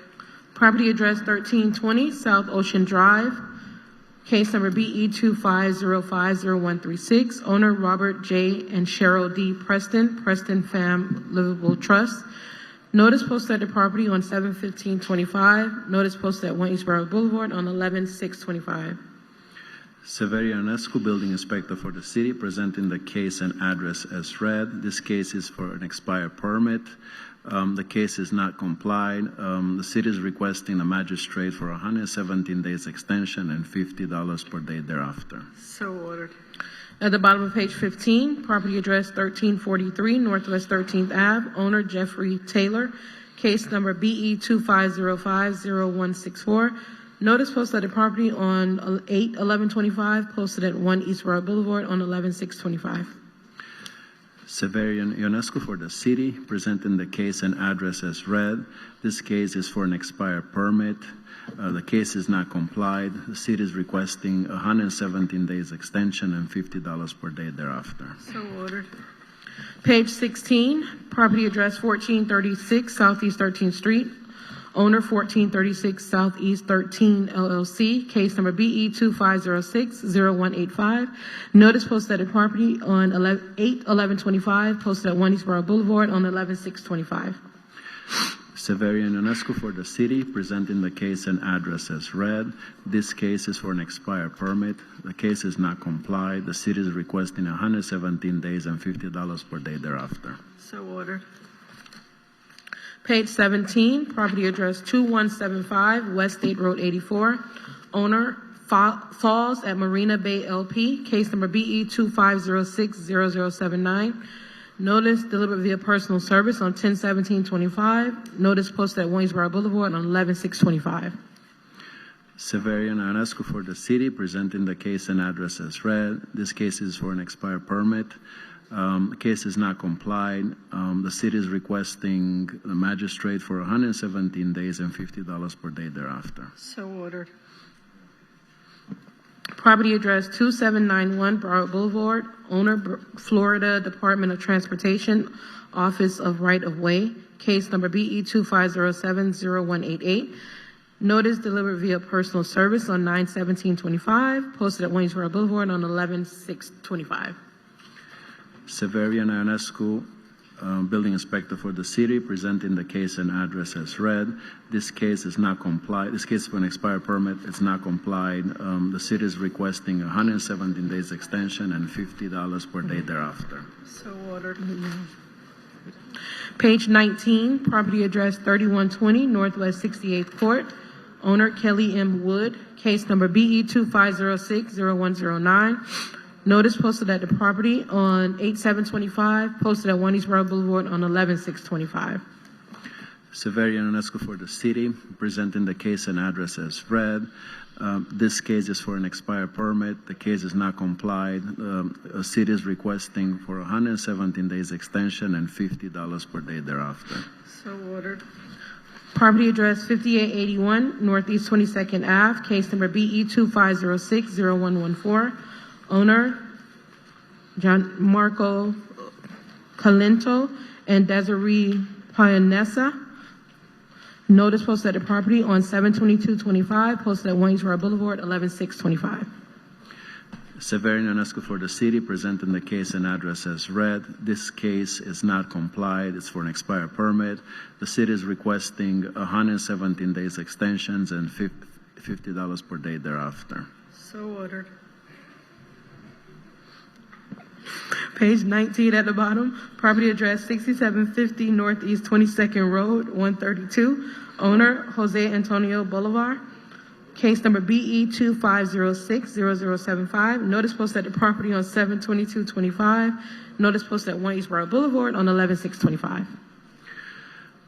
Speaker 1: Property address 1320 South Ocean Drive, case number BE 25050136. Owner Robert J. and Cheryl D. Preston, Preston Fam Livable Trust. Notice posted at the property on 7/15/25. Notice posted at 1 East Royal Boulevard on 11/6/25.
Speaker 17: Severian Onescu, building inspector for the city, presenting the case and address as read. This case is for an expired permit. The case is not complied. The city is requesting a magistrate for 117 days extension and $50 per day thereafter.
Speaker 2: So ordered.
Speaker 1: At the bottom of page 15, property address 1343 Northwest 13th Ave, owner Jeffrey Taylor, case number BE 25050164. Notice posted at the property on 8/11/25, posted at 1 East Royal Boulevard on 11/6/25.
Speaker 17: Severian Onescu for the city, presenting the case and address as read. This case is for an expired permit. The case is not complied. The city is requesting 117 days extension and $50 per day thereafter.
Speaker 2: So ordered.
Speaker 1: Page 16, property address 1436 Southeast 13th Street. Owner 1436 Southeast 13 LLC, case number BE 25060185. Notice posted at the property on 8/11/25, posted at 1 East Royal Boulevard on 11/6/25.
Speaker 17: Severian Onescu for the city, presenting the case and address as read. This case is for an expired permit. The case is not complied. The city is requesting 117 days and $50 per day thereafter.
Speaker 2: So ordered.
Speaker 1: Page 17, property address 2175 West State Road 84. Owner Falls at Marina Bay LP, case number BE 25060079. Notice delivered via personal service on 10/17/25. Notice posted at 1 East Royal Boulevard on 11/6/25.
Speaker 17: Severian Onescu for the city, presenting the case and address as read. This case is for an expired permit. The case is not complied. The city is requesting the magistrate for 117 days and $50 per day thereafter.
Speaker 2: So ordered.
Speaker 1: Property address 2791 Broward Boulevard. Owner Florida Department of Transportation, Office of Right of Way. Case number BE 25070188. Notice delivered via personal service on 9/17/25. Posted at 1 East Royal Boulevard on 11/6/25.
Speaker 17: Severian Onescu, building inspector for the city, presenting the case and address as read. This case is not complied. This case is for an expired permit. It's not complied. The city is requesting 117 days extension and $50 per day thereafter.
Speaker 2: So ordered.
Speaker 1: Page 19, property address 3120 Northwest 68th Court. Owner Kelly M. Wood, case number BE 25060109. Notice posted at the property on 8/7/25, posted at 1 East Royal Boulevard on 11/6/25.
Speaker 17: Severi Ionescu for the city, presenting the case and address as read. This case is for an expired permit. The case is not complied. A city is requesting for 117 days extension and $50 per day thereafter.
Speaker 2: So ordered.
Speaker 1: Property address 5881 Northeast 22nd Ave, case number BE 2506-0114. Owner, John Marco Calento and Desiree Pianessa. Notice posted at the property on 7/22/25, posted at 1 East Royal Boulevard, 11/6/25.
Speaker 17: Severi Ionescu for the city, presenting the case and address as read. This case is not complied. It's for an expired permit. The city is requesting 117 days extensions and $50 per day thereafter.
Speaker 2: So ordered.
Speaker 1: Page 19 at the bottom. Property address 6750 Northeast 22nd Road, 132. Owner, Jose Antonio Bolivar. Case number BE 2506-0075. Notice posted at the property on 7/22/25. Notice posted at 1 East Royal Boulevard on 11/6/25.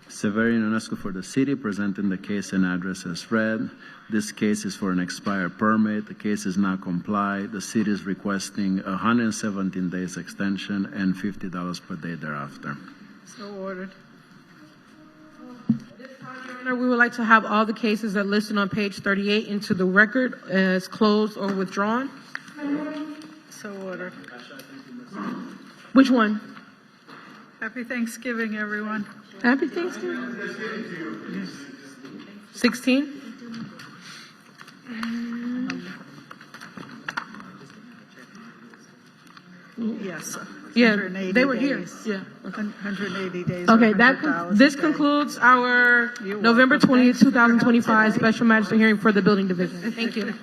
Speaker 17: Severi Ionescu for the city, presenting the case and address as read. This case is for an expired permit. The case is not complied. The city is requesting 117 days extension and $50 per day thereafter.
Speaker 2: So ordered.
Speaker 1: We would like to have all the cases that are listed on page 38 into the record as closed or withdrawn.
Speaker 2: So ordered.
Speaker 1: Which one?
Speaker 2: Happy Thanksgiving, everyone.
Speaker 1: Happy Thanksgiving. 16?
Speaker 2: Yes.
Speaker 1: Yeah,
Speaker 2: 180
Speaker 1: they were here.
Speaker 2: days.
Speaker 1: Yeah.
Speaker 2: 180 days.
Speaker 1: Okay,
Speaker 2: or
Speaker 1: this
Speaker 2: $100 a day.
Speaker 1: concludes our
Speaker 2: You're
Speaker 1: November
Speaker 2: welcome.
Speaker 1: 20th,
Speaker 2: Thanks for your help
Speaker 1: 2025
Speaker 2: today.
Speaker 1: Special Magistrate hearing for the Building Division. Thank you.